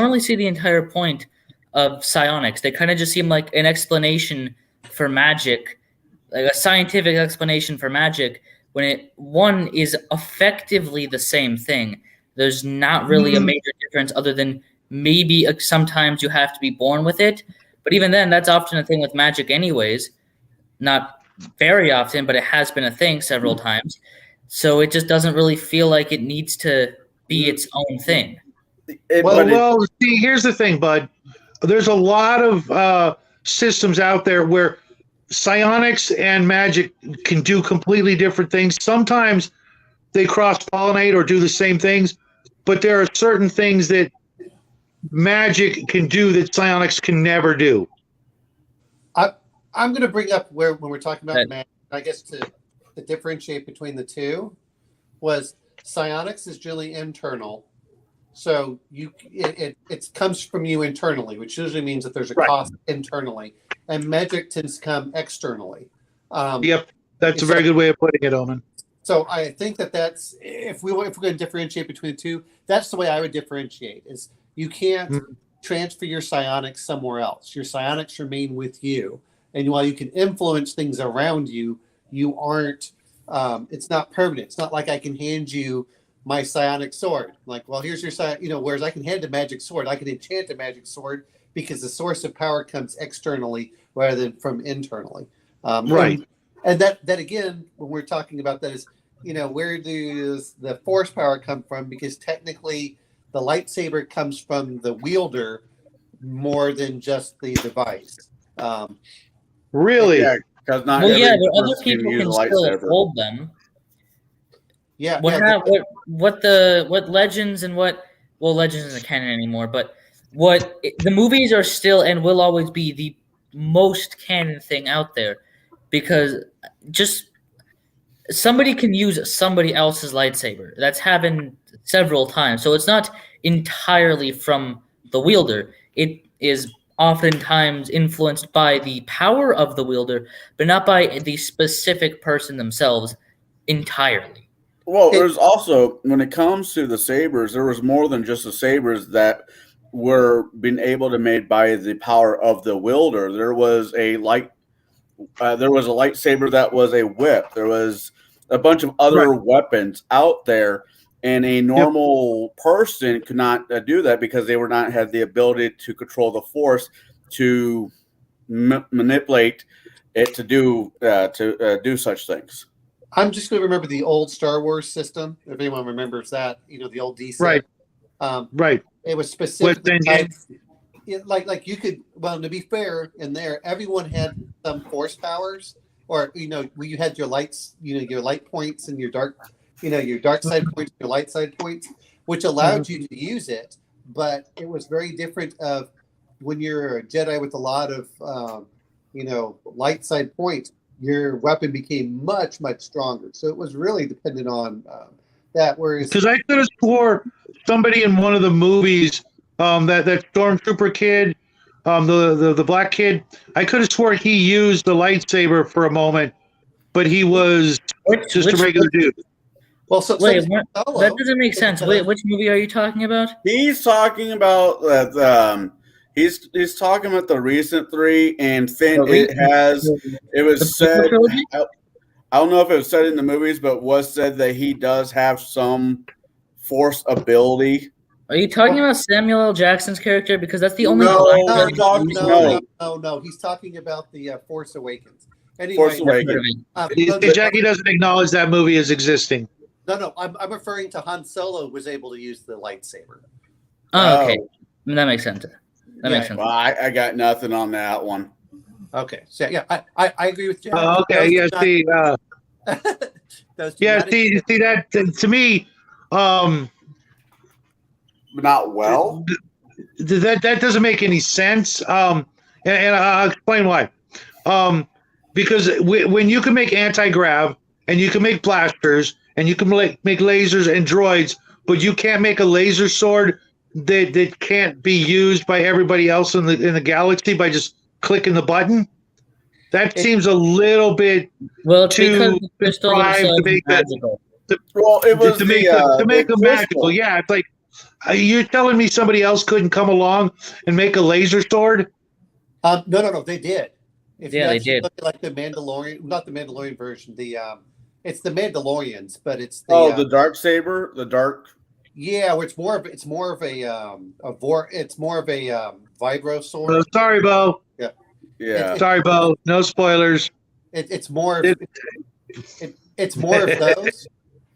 really see the entire point of psionics. They kind of just seem like an explanation for magic, like a scientific explanation for magic, when one is effectively the same thing. There's not really a major difference other than maybe sometimes you have to be born with it. But even then, that's often a thing with magic anyways. Not very often, but it has been a thing several times. So it just doesn't really feel like it needs to be its own thing. Well, see, here's the thing, bud. There's a lot of systems out there where psionics and magic can do completely different things. Sometimes they cross-pollinate or do the same things, but there are certain things that magic can do that psionics can never do. I'm going to bring up when we're talking about magic, I guess to differentiate between the two, was psionics is generally internal. So it comes from you internally, which usually means that there's a cost internally, and magic tends to come externally. Yep, that's a very good way of putting it, Omen. So I think that's if we're going to differentiate between the two, that's the way I would differentiate. Is you can't transfer your psionics somewhere else. Your psionics remain with you, and while you can influence things around you, you aren't. It's not permanent. It's not like I can hand you my psionic sword. Like, well, here's your whereas I can hand a magic sword, I can enchant a magic sword because the source of power comes externally rather than from internally. Right. And that again, when we're talking about that is, where does the force power come from? Because technically the lightsaber comes from the wielder more than just the device. Really? Yeah, because not but other people can still hold them. Yeah. What Legends and Legends isn't canon anymore, but the movies are still and will always be the most canon thing out there, because just somebody can use somebody else's lightsaber. That's happened several times. So it's not entirely from the wielder. It is oftentimes influenced by the power of the wielder, but not by the specific person themselves entirely. Well, there's also, when it comes to the sabers, there was more than just the sabers that were being able to made by the power of the wielder. There was a lightsaber that was a whip. There was a bunch of other weapons out there, and a normal person could not do that because they were not had the ability to control the force to manipulate it to do such things. I'm just going to remember the old Star Wars system. If anyone remembers that, the old DC. Right. Right. It was specifically like you could. Well, to be fair, in there, everyone had some force powers, or where you had your lights, your light points and your dark, your dark side points, your light side points, which allowed you to use it. But it was very different of when you're a Jedi with a lot of, light side points. Your weapon became much, much stronger. So it was really dependent on that. Whereas, because I could have swore somebody in one of the movies, that stormtrooper kid, the black kid, I could have swore he used the lightsaber for a moment, but he was just a regular dude. Well, that doesn't make sense. Wait, which movie are you talking about? He's talking about that. He's talking about the recent 3, and Finn. It was said. I don't know if it was said in the movies, but was said that he does have some force ability. Are you talking about Samuel L. Jackson's character? Because that's the only. No. He's talking about the Force Awakens. Anyway, Force Awakens. Jackie doesn't acknowledge that movie as existing. No. I'm referring to Han Solo was able to use the lightsaber. Oh, okay. That makes sense. Makes sense. Well, I got nothing on that one. Okay. So yeah, I agree with you. Okay. Yeah. See. See that to me. Not well. That doesn't make any sense. And I'll explain why. Because when you can make anti-grav and you can make blasters and you can make lasers and droids, but you can't make a laser sword that can't be used by everybody else in the galaxy by just clicking the button. That seems a little bit too deprived to make that. Well, it was to make them magical. Yeah, it's like You're telling me somebody else couldn't come along and make a laser sword? No, they did. If Yeah, you they actually did. look at like the Mandalorian, not the Mandalorian version, it's the Mandalorians, but it's the the dark saber, the dark. yeah, where it's more of a vibro sword. Oh, sorry, Bo. Yeah. Sorry, Bo. No spoilers. It's more of it's more of those.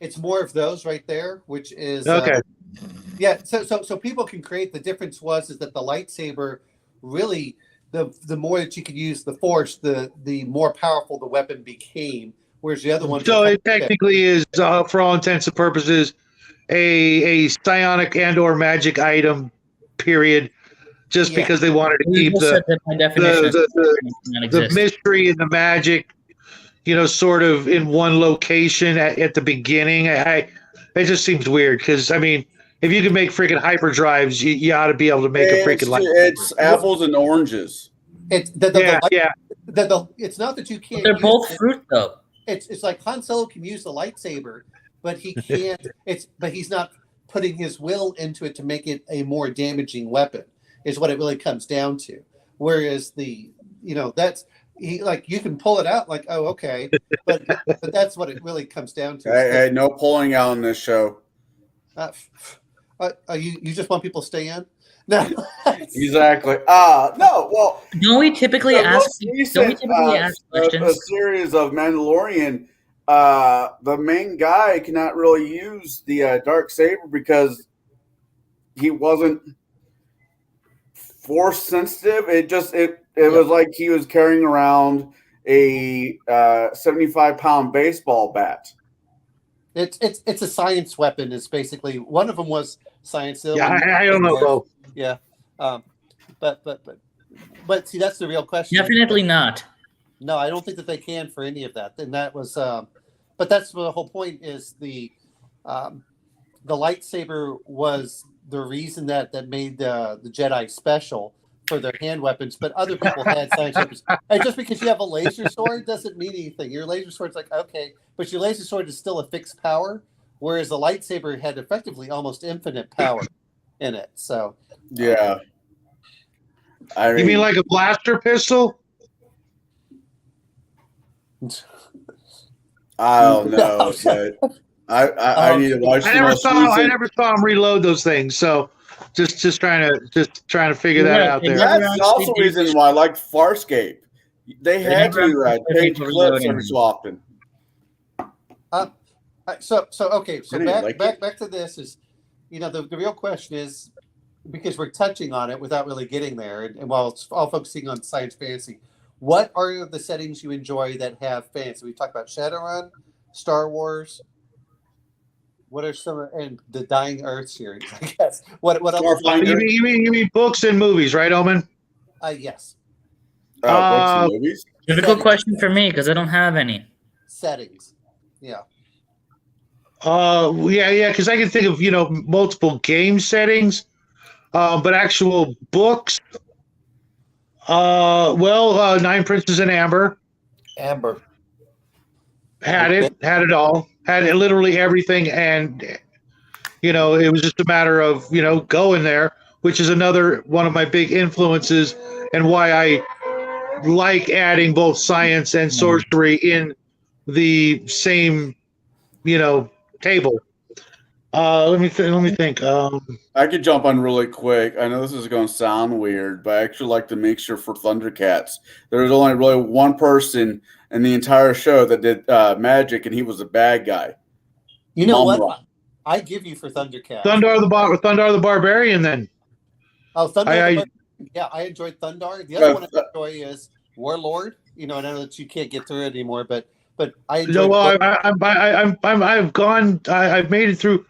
It's more of those right there, which is Okay. yeah. So people can create. The difference is that the lightsaber really the more that you could use the force, the more powerful the weapon became. Whereas the other one, So it technically is, for all intents and purposes, a psionic and/or magic item. Period. Just Yeah. because they wanted to You keep just said that by definition, the mystery and the magic, sort of in one location at the beginning. It just seems weird because I mean, if you can make freaking hyperdrives, you ought to be able to make a freaking light. It's apples and oranges. It's Yeah. it's not that you can't. They're use both it. fruit, though. It's like Han Solo can use the lightsaber, but he can't. But he's not putting his will into it to make it a more damaging weapon. Is what it really comes down to. Whereas that's you can pull it out like, oh, okay, but that's what it really comes down to. Hey, no pulling out on this show. You just want people to stay in? No. Exactly. No. Well, Don't we typically ask? Don't we typically ask a questions? series of Mandalorian. The main guy cannot really use the dark saber because he wasn't force sensitive. It was like he was carrying around a 75-pound baseball bat. It's a science weapon. It's basically one of them was science. Yeah, I don't know, Bo. Yeah, but see, that's the real question. Definitely not. No, I don't think that they can for any of that. And that was, but that's the whole point. Is the lightsaber was the reason that made the Jedi special for their hand weapons, but other people had science weapons. And just because you have a laser sword doesn't mean anything. Your laser sword's like, okay, but your laser sword is still a fixed power, whereas the lightsaber had effectively almost infinite power in it. So yeah. You mean like a blaster pistol? I don't know, but I need to watch. I never saw him reload those things, so just trying to figure that out there. That's also the reason why I like Farscape. They had to change clips every so often. So back to this is, the real question is, because we're touching on it without really getting there, and while it's all focusing on science fantasy, what are the settings you enjoy that have fantasy? We talked about Shadowrun, Star Wars. What are some and the Dying Earth series? I guess. What else? You mean books and movies, right, Omen? Yes. Books and movies. Difficult question for me because I don't have any settings. Yeah. Yeah, because I can think of multiple game settings, but actual books. Nine Princes and Amber. Had it all. Had it literally everything, and it was just a matter of going there, which is another one of my big influences and why I like adding both science and sorcery in the same table. Let me think. I could jump on really quick. I know this is going to sound weird, but I actually like the mixture for Thundercats. There was only really one person in the entire show that did magic, and he was a bad guy. You know what? I give you for Thundercats. Thundar the Barbarian, then. Oh, Thundar. Yeah, I enjoyed Thundar. The other one I enjoy is Warlord. I know that you can't get through it anymore, but I enjoy. I've made it through.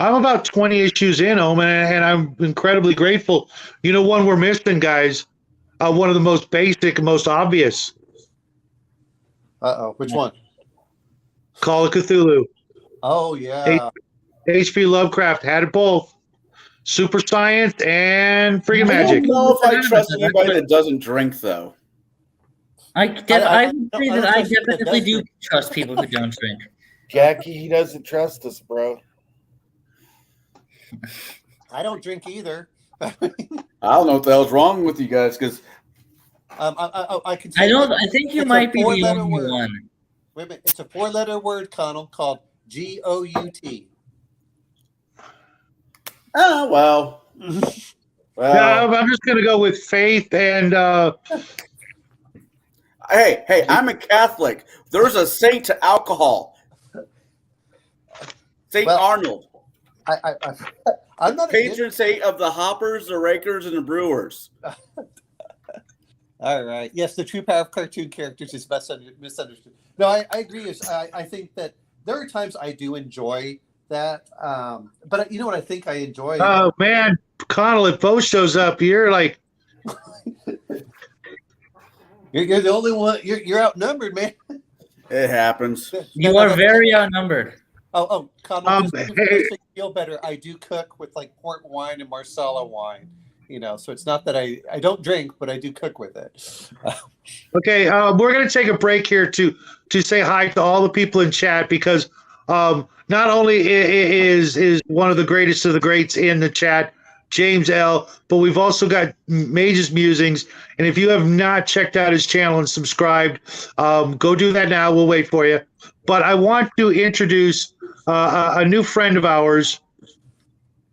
I'm about 20 issues in, Omen, and I'm incredibly grateful. One we're missing, guys. One of the most basic and most obvious. Which one? Call of Cthulhu. Oh, yeah. H.P. Lovecraft had it both. Super science and freaking magic. I don't know if I trust anybody that doesn't drink, though. I would say that I definitely do trust people who don't drink. Jackie, he doesn't trust us, bro. I don't drink either. I don't know what the hell's wrong with you guys because I can. I don't. I think you It's might a be the four-letter only word. one. Wait a minute. It's a 4-letter word, Connell, called GOUT. oh well. Well, Yeah, I'm just gonna go with faith and hey, I'm a Catholic. There's a saint to alcohol. Saint Well, Arnold, I'm not patron saint of the hoppers, the rakers, and the brewers. All right. Yes, the true power of cartoon characters is misunderstood. No, I agree. I think that there are times I do enjoy that. But you know what I think I enjoy? oh man, Connell, if Bo shows up, you're like, You're the only one. You're outnumbered, man. It happens. You are very outnumbered. Oh, Connell, just to hey. make you feel better, I do cook with like port wine and Marsala wine. So it's not that I don't drink, but I do cook with it. okay, we're gonna take a break here to say hi to all the people in chat because not only is one of the greatest of the greats in the chat, James L., but we've also got Magiç's Musings. And if you have not checked out his channel and subscribed, go do that now. We'll wait for you. But I want to introduce a new friend of ours.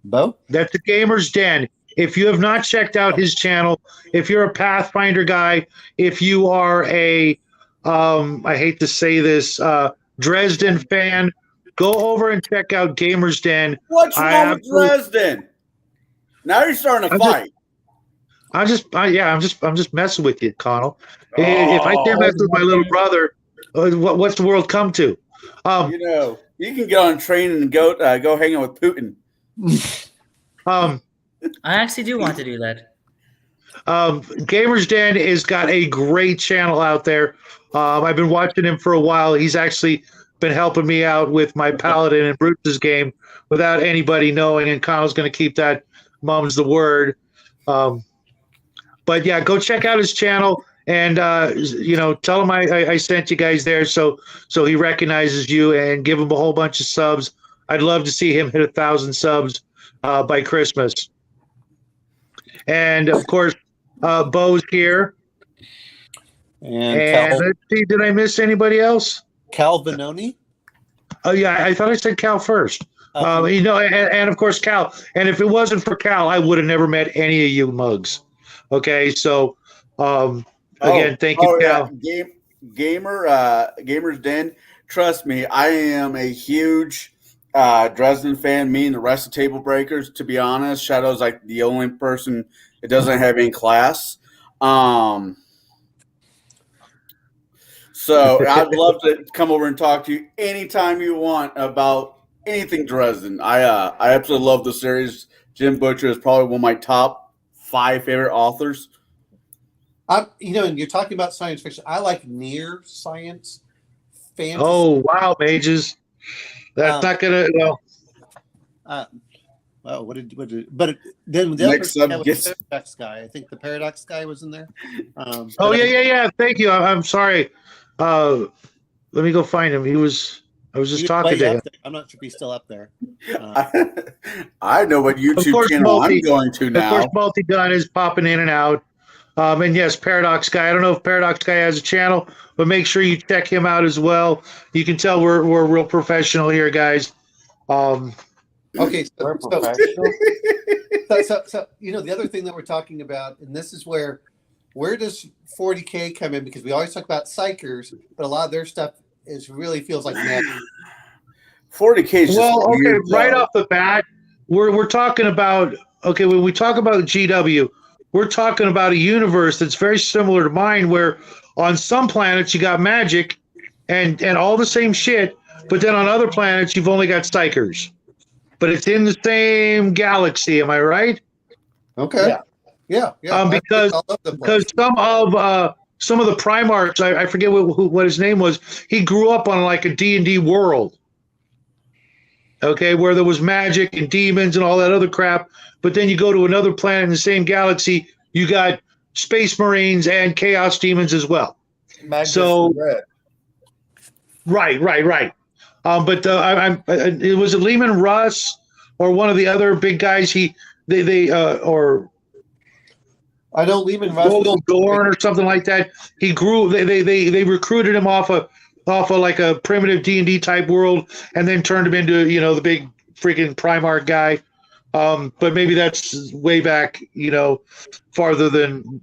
Bo? That's the Gamer's Den. If you have not checked out his channel, if you're a Pathfinder guy, if you are a, I hate to say this, Dresden fan, go over and check out Gamer's Den. What's wrong with Dresden? Now you're starting to fight. I'm just messing with you, Connell. If I can't mess with my little brother, what's the world come to? You can get on a train and go hang out with Putin. I actually do want to do that. Gamer's Den has got a great channel out there. I've been watching him for a while. He's actually been helping me out with my Paladin and Bruce's game without anybody knowing, and Connell's going to keep that mum's the word. But yeah, go check out his channel and tell him I sent you guys there so he recognizes you and give him a whole bunch of subs. I'd love to see him hit 1,000 subs by Christmas. And of course, Bo's here. And let's see, did I miss anybody else? Cal Vanoni? Oh yeah, I thought I said Cal first. And of course Cal. And if it wasn't for Cal, I would have never met any of you mugs. Okay, so again, thank you, Cal. Yeah. Gamer's Den. Trust me, I am a huge Dresden fan. Me and the rest of Table Breakers. To be honest, Shadow's like the only person that doesn't have any class. So I'd love to come over and talk to you anytime you want about anything Dresden. I absolutely love the series. Jim Butcher is probably one of my top 5 favorite authors. And you're talking about science fiction. I like near science fantasy. Oh wow, Mages. That's not gonna well, but then the Next other up was the Paradox guy. I think the Paradox guy was in there. Yeah. Thank you. I'm sorry. Let me go find him. I was just talking to him. I'm not sure if he's still up there. I know what YouTube channel I'm going to now. Of course, Multi-Gun is popping in and out. And yes, Paradox Guy. I don't know if Paradox Guy has a channel, but make sure you check him out as well. You can tell we're real professional here, guys. Okay, so the other thing that we're talking about, and this is where does 40K come in? Because we always talk about psychers, but a lot of their stuff really feels like magic. 40K is just weird, right off the bat, we're talking about when we talk about GW, we're talking about a universe that's very similar to mine, where on some planets you got magic and all the same shit, but then on other planets you've only got psychers. But it's in the same galaxy, am I right? Okay. Yeah. Because some of the Primarchs, I forget what his name was. He grew up on like a D&D world, okay, where there was magic and demons and all that other crap. But then you go to another planet in the same galaxy, you got Space Marines and Chaos Demons as well. Right. But it was Lehman Russ or one of the other big guys. Or I know Lehman Russ. Vogel Dorn or something like that. He grew. They recruited him off of like a primitive D&D type world, and then turned him into the big freaking Primarch guy. But maybe that's way back, farther than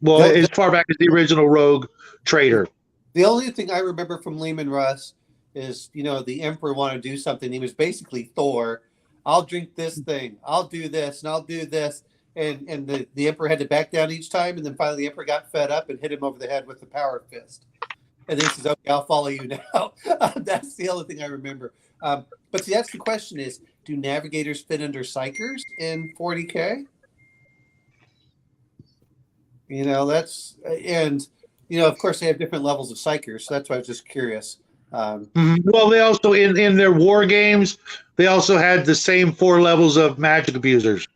well, as far back as the original Rogue Trader. The only thing I remember from Lehman Russ is, the Emperor wanted to do something. He was basically Thor. I'll drink this thing. I'll do this, and I'll do this. And the Emperor had to back down each time. And then finally the Emperor got fed up and hit him over the head with the power fist. And then he says, okay, I'll follow you now. That's the only thing I remember. But see, that's the question is, do navigators fit under psychers in 40K? Of course they have different levels of psychers. So that's why I was just curious. Well, they also in their war games, they also had the same 4 levels of magic abusers.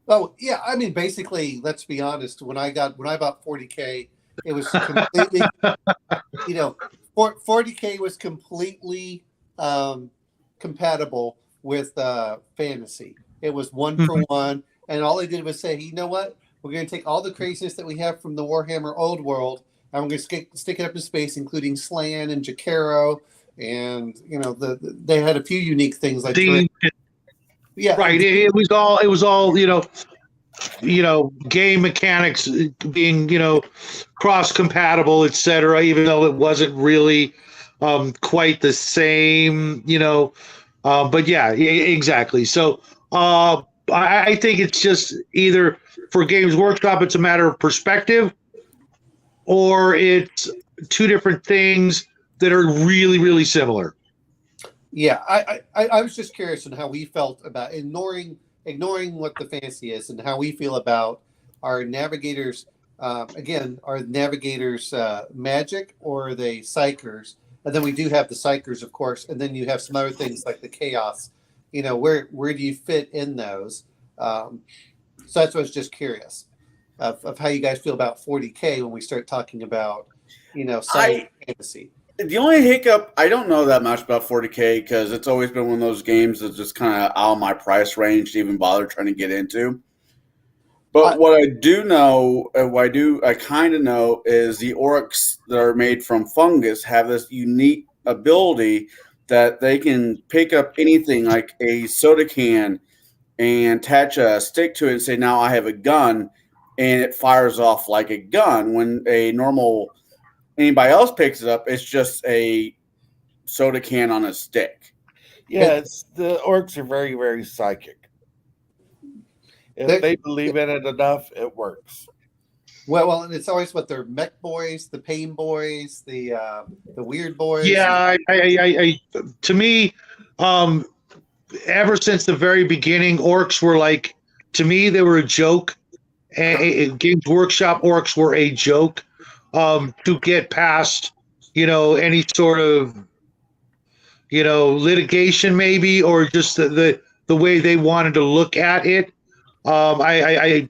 Oh yeah, I mean, basically, let's be honest. When I bought 40K, it was completely, 40K was completely compatible with fantasy. It was 1 for 1, and all they did was say, you know what, we're going to take all the craziness that we have from the Warhammer Old World, and we're going to stick it up in space, including Slan and Jakaro, and they had a few unique things like yeah, right. It was all game mechanics being cross compatible, etc. Even though it wasn't really quite the same, but yeah, exactly. So I think it's just either for Games Workshop, it's a matter of perspective, or it's 2 different things that are really, really similar. Yeah, I was just curious on how we felt about ignoring what the fantasy is and how we feel about our navigators. Again, are navigators magic or are they psychers? And then we do have the psychers, of course, and then you have some other things like the chaos. Where do you fit in those? So that's what I was just curious of how you guys feel about 40K when we start talking about fantasy. The only hiccup, I don't know that much about 40K because it's always been one of those games that's just kind of out of my price range to even bother trying to get into. But what I do know, I kind of know, is the orcs that are made from fungus have this unique ability that they can pick up anything like a soda can and attach a stick to it and say, now I have a gun, and it fires off like a gun. When anybody else picks it up, it's just a soda can on a stick. Yeah, the orcs are very, very psychic. If they believe in it enough, it works. Well, and it's always what they're mech boys, the pain boys, the weird boys. Yeah, I to me, ever since the very beginning, orcs were like, to me, they were a joke. Games Workshop orcs were a joke. To get past, any sort of, litigation maybe, or just the way they wanted to look at it. I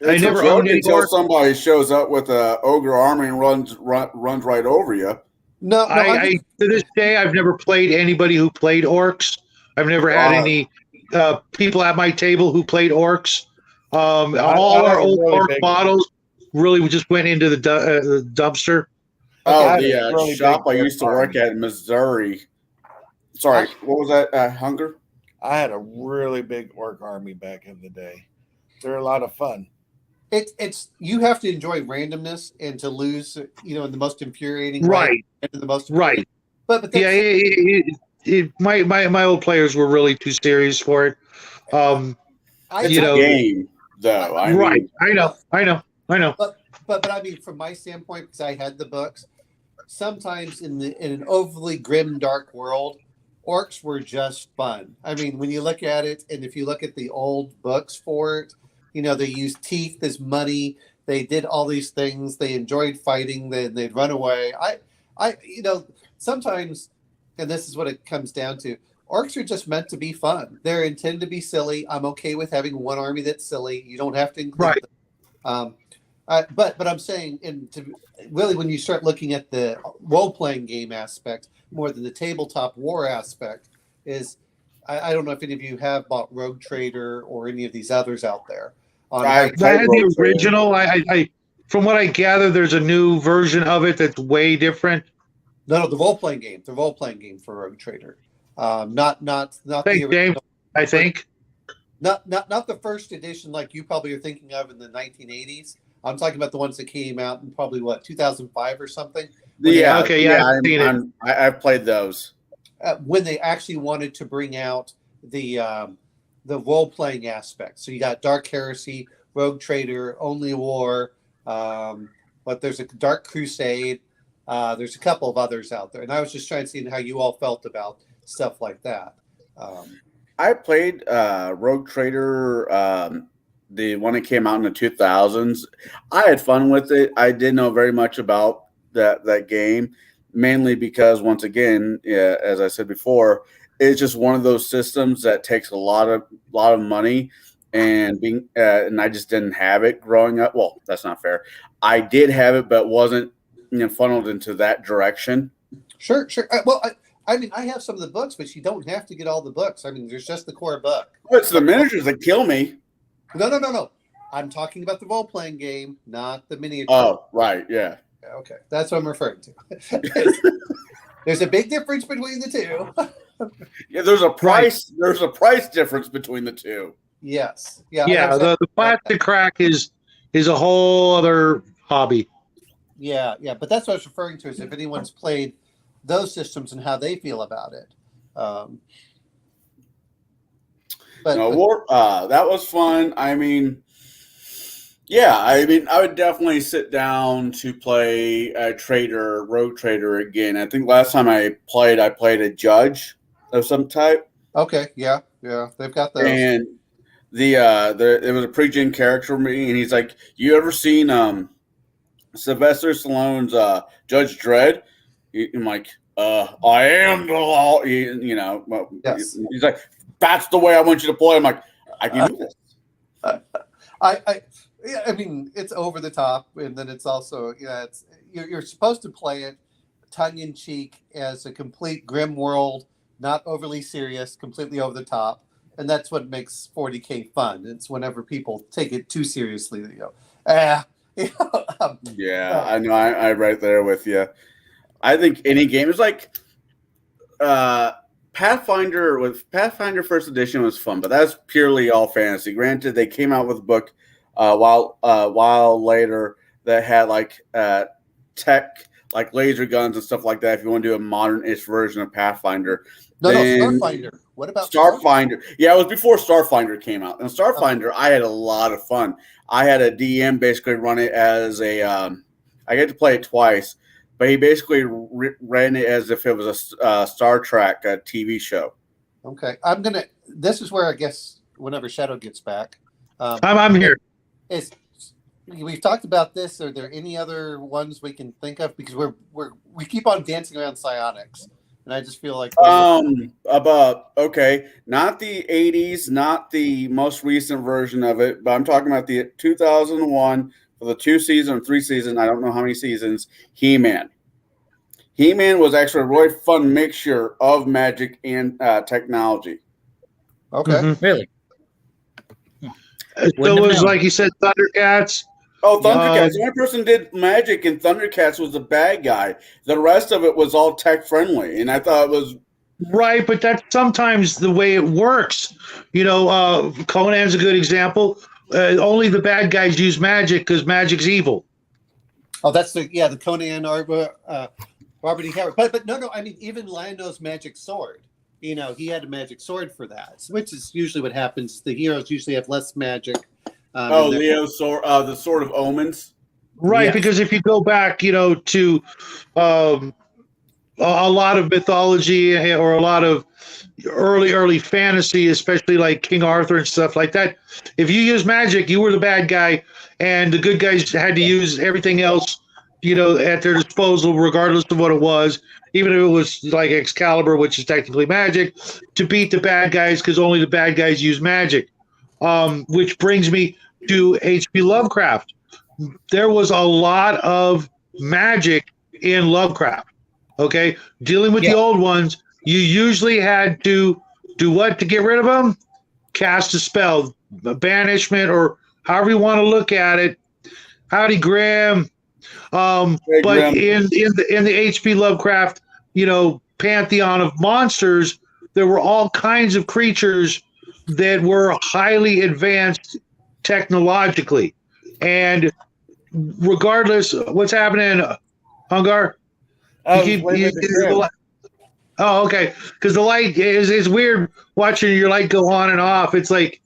never owned any until orcs. somebody shows up with an ogre army and runs right over you. No, to this day, I've never played anybody who played orcs. I've never had any people at my table who played orcs. All our old orc models really just went into the dumpster. Oh, the shop I used to work at in Missouri. Sorry, what was that? Hunger? I had a really big orc army back in the day. They're a lot of fun. It's you have to enjoy randomness and to lose, in the most infuriating way. Right. And in the most Right. But yeah, my old players were really too serious for it. It's a game, though. I know. But I mean, from my standpoint, because I had the books, sometimes in an overly grim, dark world, orcs were just fun. I mean, when you look at it, and if you look at the old books for it, they used teeth as money. They did all these things. They enjoyed fighting. They'd run away. Sometimes, and this is what it comes down to, orcs are just meant to be fun. They're intended to be silly. I'm okay with having one army that's silly. You don't have to include them. But I'm saying, really, when you start looking at the role-playing game aspect more than the tabletop war aspect, is I don't know if any of you have bought Rogue Trader or any of these others out there. I I had the original. I from what I gather, there's a new version of it that's way different. No, the role playing game. The role playing game for Rogue Trader. Not the Thanks, James. original. I think. Not the first edition like you probably are thinking of in the 1980s. I'm talking about the ones that came out in probably 2005 or something. Yeah, Okay, yeah, I've seen it. I've played those. When they actually wanted to bring out the role playing aspect. So you got Dark Heresy, Rogue Trader, Only War, but there's a Dark Crusade. There's a couple of others out there, and I was just trying to see how you all felt about stuff like that. I played Rogue Trader, the one that came out in the 2000s. I had fun with it. I didn't know very much about that game, mainly because, once again, as I said before, it's just one of those systems that takes a lot of money, and and I just didn't have it growing up. Well, that's not fair. I did have it, but wasn't funneled into that direction. Sure. I mean, I have some of the books, but you don't have to get all the books. I mean, there's just the core book. Well, it's the miniatures that kill me. No. I'm talking about the role-playing game, not the miniature. Oh, right, yeah. Okay, that's what I'm referring to. There's a big difference between the two. Yeah, there's a price. Right. There's a price difference between the two. Yes. Yeah. Yeah. The plastic crack is a whole other hobby. Yeah. But that's what I was referring to. Is if anyone's played those systems and how they feel about it. That was fun. I mean, yeah, I would definitely sit down to play a Rogue Trader again. I think last time I played a judge of some type. Okay, yeah, they've got those. And there was a pre-gen character for me, and he's like, "You ever seen Sylvester Stallone's Judge Dredd?" I'm like, I am the law. Yes. He's like, "That's the way I want you to play." I'm like, I can do this. I mean, it's over the top, and then it's also, you're supposed to play it tongue in cheek as a complete grim world, not overly serious, completely over the top, and that's what makes 40K fun. It's whenever people take it too seriously, they go, Yeah, I know. I'm right there with you. I think any game is like Pathfinder. With Pathfinder First Edition was fun, but that's purely all fantasy. Granted, they came out with a book while later that had like tech, like laser guns and stuff like that. If you want to do a modern-ish version of Pathfinder, no, Starfinder. What about Starfinder? Yeah, it was before Starfinder came out. And Starfinder, I had a lot of fun. I had a DM basically run it as a. I get to play it twice. But he basically ran it as if it was a Star Trek TV show. Okay, this is where I guess whenever Shadow gets back, I'm here. We've talked about this. Are there any other ones we can think of? Because we keep on dancing around psionics, and I just feel like not the 80s, not the most recent version of it, but I'm talking about the 2001. For the 3 seasons, I don't know how many seasons, He-Man. He-Man was actually a really fun mixture of magic and technology. Okay. Mm-hmm. Really? So it was like you said, Thundercats. Oh, Thundercats. One person did magic, and Thundercats was the bad guy. The rest of it was all tech-friendly, and I thought it was... Right, but that's sometimes the way it works. Conan's a good example. Only the bad guys use magic because magic's evil. Oh, that's the Conan Robert E. Howard. But no. I mean, even Lando's magic sword. He had a magic sword for that, which is usually what happens. The heroes usually have less magic. Leo's sword, the Sword of Omens. Right, Yes. because if you go back, to a lot of mythology or a lot of early fantasy, especially like King Arthur and stuff like that. If you use magic, you were the bad guy, and the good guys had to use everything else, at their disposal, regardless of what it was, even if it was like Excalibur, which is technically magic, to beat the bad guys because only the bad guys use magic. Which brings me to H.P. Lovecraft. There was a lot of magic in Lovecraft. Okay, dealing with the old ones. You usually had to Do what to get rid of them? Cast a spell, banishment, or however you want to look at it. Howdy, Graham. But Graham. in the H.P. Lovecraft, pantheon of monsters, there were all kinds of creatures that were highly advanced technologically, and regardless, what's happening, Hungar? Oh, okay. Because the light is weird watching your light go on and off. It's like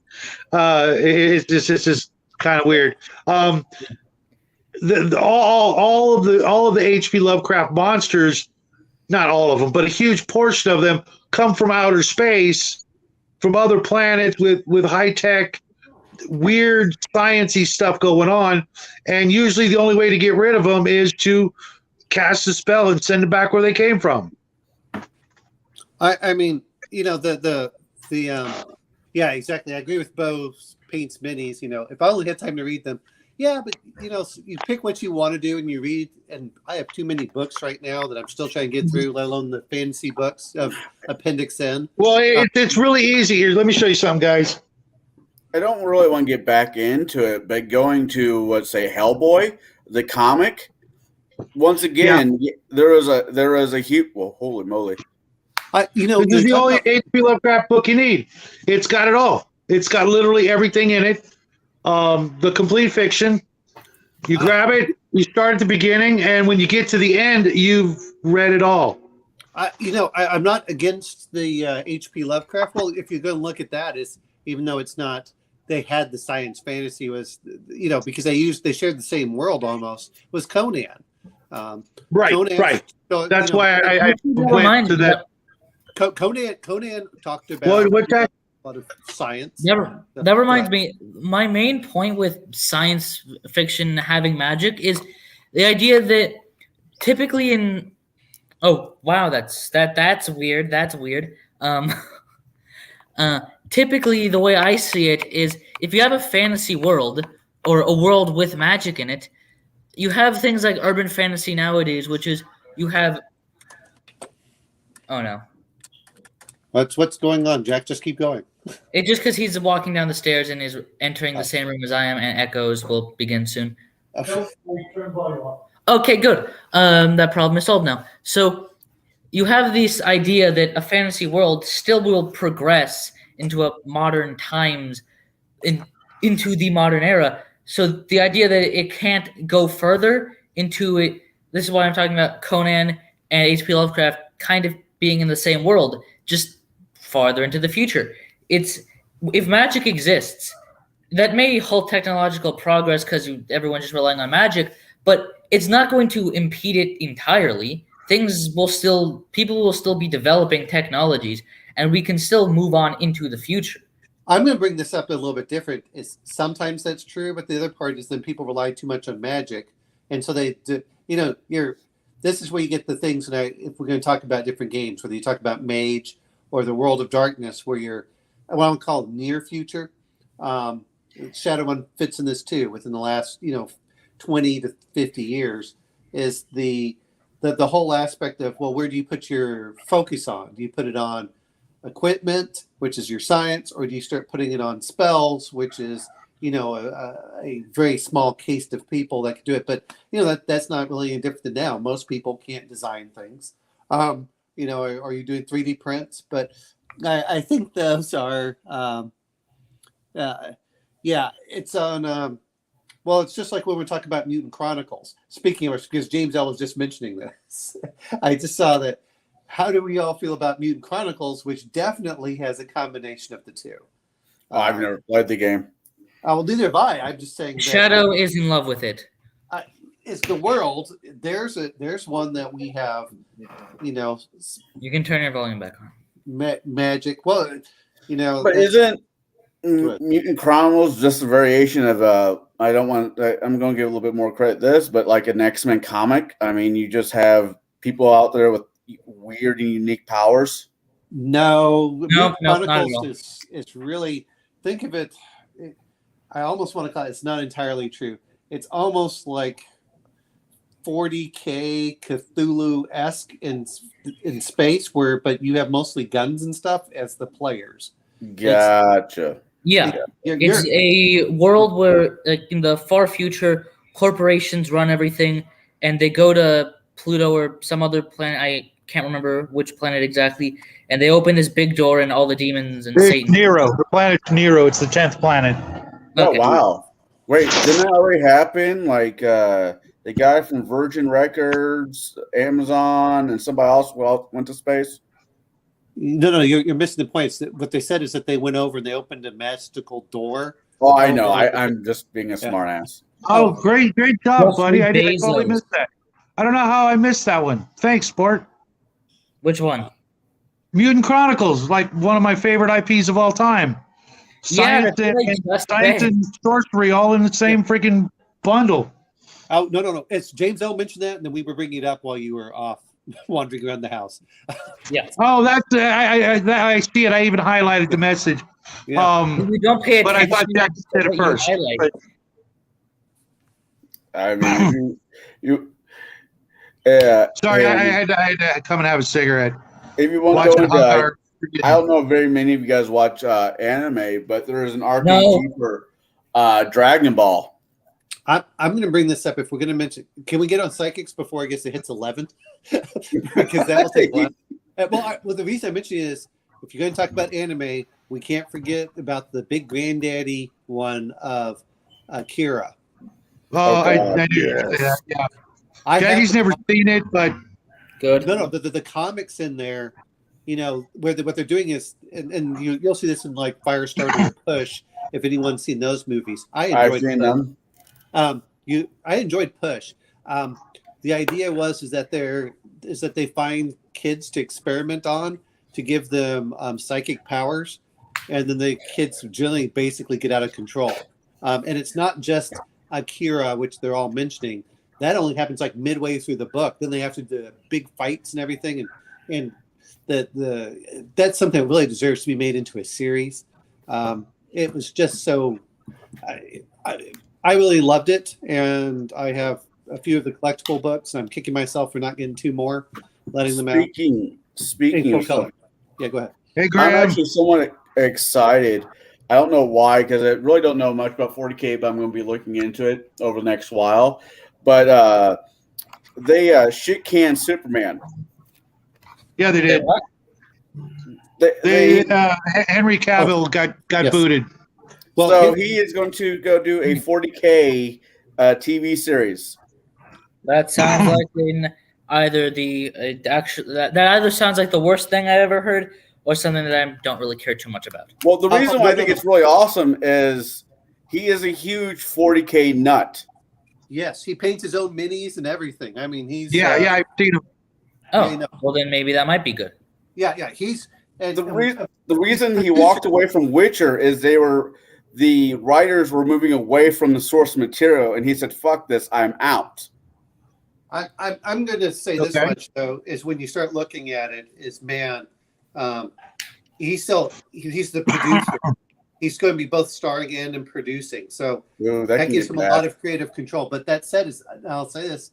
it's just kind of weird. All of the H.P. Lovecraft monsters, not all of them, but a huge portion of them come from outer space, from other planets with high tech, weird sciencey stuff going on, and usually the only way to get rid of them is to cast a spell and send them back where they came from. I mean, yeah, exactly. I agree with Bo's Paints minis. If I only had time to read them, yeah, but you pick what you want to do and you read. And I have too many books right now that I'm still trying to get through, let alone the fantasy books of Appendix N. Well, it's really easy here. Let me show you something, guys. I don't really want to get back into it, but going to Hellboy, the comic, once again, there is a huge. Well, holy moly! This is the only H.P. Lovecraft book you need. It's got it all. It's got literally everything in it. The complete fiction. You grab it, you start at the beginning, and when you get to the end, you've read it all. I'm not against the H.P. Lovecraft. Well, if you're going to look at that, even though it's not, they had the science fantasy because they shared the same world almost, was Conan. Right. Conan, right. So, that's why I went to that. Conan talked about What that? a lot of science. That reminds me, my main point with science fiction having magic is the idea that typically in that's weird. That's weird. Typically the way I see it is if you have a fantasy world or a world with magic in it, you have things like urban fantasy nowadays, which is you have What's going on, Jack? Just keep going. It's just because he's walking down the stairs and is entering the same room as I am, and echoes will begin soon. Okay, good. That problem is solved now. So you have this idea that a fantasy world still will progress into a modern times, into the modern era. So the idea that it can't go further into it. This is why I'm talking about Conan and H.P. Lovecraft kind of being in the same world, just farther into the future. If magic exists, that may halt technological progress because everyone's just relying on magic, but it's not going to impede it entirely. People will still be developing technologies, and we can still move on into the future. I'm going to bring this up a little bit different. Sometimes that's true, but the other part is then people rely too much on magic, and so they do. This is where you get the things that if we're going to talk about different games, whether you talk about Mage or the World of Darkness, where you're what I would call near future. Shadowrun fits in this too. Within the last 20 to 50 years, is the whole aspect of where do you put your focus on? Do you put it on equipment, which is your science, or do you start putting it on spells, which is a very small case of people that can do it? But that's not really any different than now. Most people can't design things. Are you doing 3D prints? But I think those are it's on it's just like when we talk about Mutant Chronicles. Speaking of which, because James L was just mentioning this, I just saw that. How do we all feel about Mutant Chronicles, which definitely has a combination of the two? I've never played the game. Well, neither have I. I'm just saying. Shadow is in love with it. It's the world. There's one that we have. You can turn your volume back on. Magic. Well, But isn't Mutant Chronicles just a variation of I'm going to give a little bit more credit to this, but like an X-Men comic. I mean, you just have people out there with weird and unique powers. No, Chronicles is really, think of it. I almost want to call it. It's not entirely true. It's almost like 40K Cthulhu-esque in space, but you have mostly guns and stuff as the players. Gotcha. Yeah, You're- it's a world where, like, in the far future, corporations run everything, and they go to Pluto or some other planet. I can't remember which planet exactly. And they open this big door, and all the demons and It's Satan. Nero. The planet's Nero. It's the 10th planet. Oh Okay. wow! Wait, didn't that already happen? Like the guy from Virgin Records, Amazon, and somebody else went to space. No, you're missing the point. What they said is that they went over and they opened a mystical door. Oh, I know. I'm just being a smartass. Oh, great job, Jeffrey buddy. I totally Bezos. missed that. I don't know how I missed that one. Thanks, Sport. Which one? Mutant Chronicles, like one of my favorite IPs of all time. Yeah, Science, and, that's and, science and sorcery all in the same freaking bundle. Oh, no. It's James L. mentioned that, and then we were bringing it up while you were off wandering around the house. Yeah. Oh, that's I see it. I even highlighted the message. Yeah. You don't pay attention. But I thought Jack said it to what you first. highlight. I mean, you. Sorry, and I had to come and have a cigarette. if you want Watch to it go into, on I don't know if very many of you guys watch anime, but there is an RPG for Dragon Ball. I'm going to bring this up. If we're going to mention, can we get on psychics before I guess it hits 11? Because that will take a while. Well, the reason I mention it is if you're going to talk about anime, we can't forget about the big granddaddy one of Akira. Oh, I God, knew yes. that. Yeah. I Daddy's have- never seen it, but Good. No, the comics in there, where what they're doing is, and you'll see this in like Firestarter or Push, if anyone's seen those movies. I've seen them. I enjoyed Push. The idea is that they find kids to experiment on to give them psychic powers, and then the kids generally basically get out of control. And it's not just Akira, which they're all mentioning. That only happens like midway through the book. Then they have to do big fights and everything, and that's something that really deserves to be made into a series. It was just so. I really loved it, and I have a few of the collectible books. And I'm kicking myself for not getting two more, letting them out. Speaking In full of color. Yeah, go ahead. hey, I'm Graham. actually somewhat excited. I don't know why, because I really don't know much about 40K, but I'm going to be looking into it over the next while. But they shit canned Superman. Yeah, they did. They Henry Cavill got Yes. booted. Well, so he is going to go do a 40K TV series. That sounds like either that either sounds like the worst thing I ever heard, or something that I don't really care too much about. Well, the reason why I think no. it's really awesome is he is a huge 40K nut. yes, he paints his own minis and everything. I mean, he's Yeah, I've seen him. Oh, Yeah, no. well then maybe that might be good. yeah. He's and The reason he walked away from Witcher is the writers were moving away from the source material, and he said, "Fuck this, I'm out." I'm going to say this Okay. much though: is when you start looking at it, he's the producer. He's going to be both starring and producing, so Ooh, that can gives get him a bad. lot of creative control. But that said, I'll say this: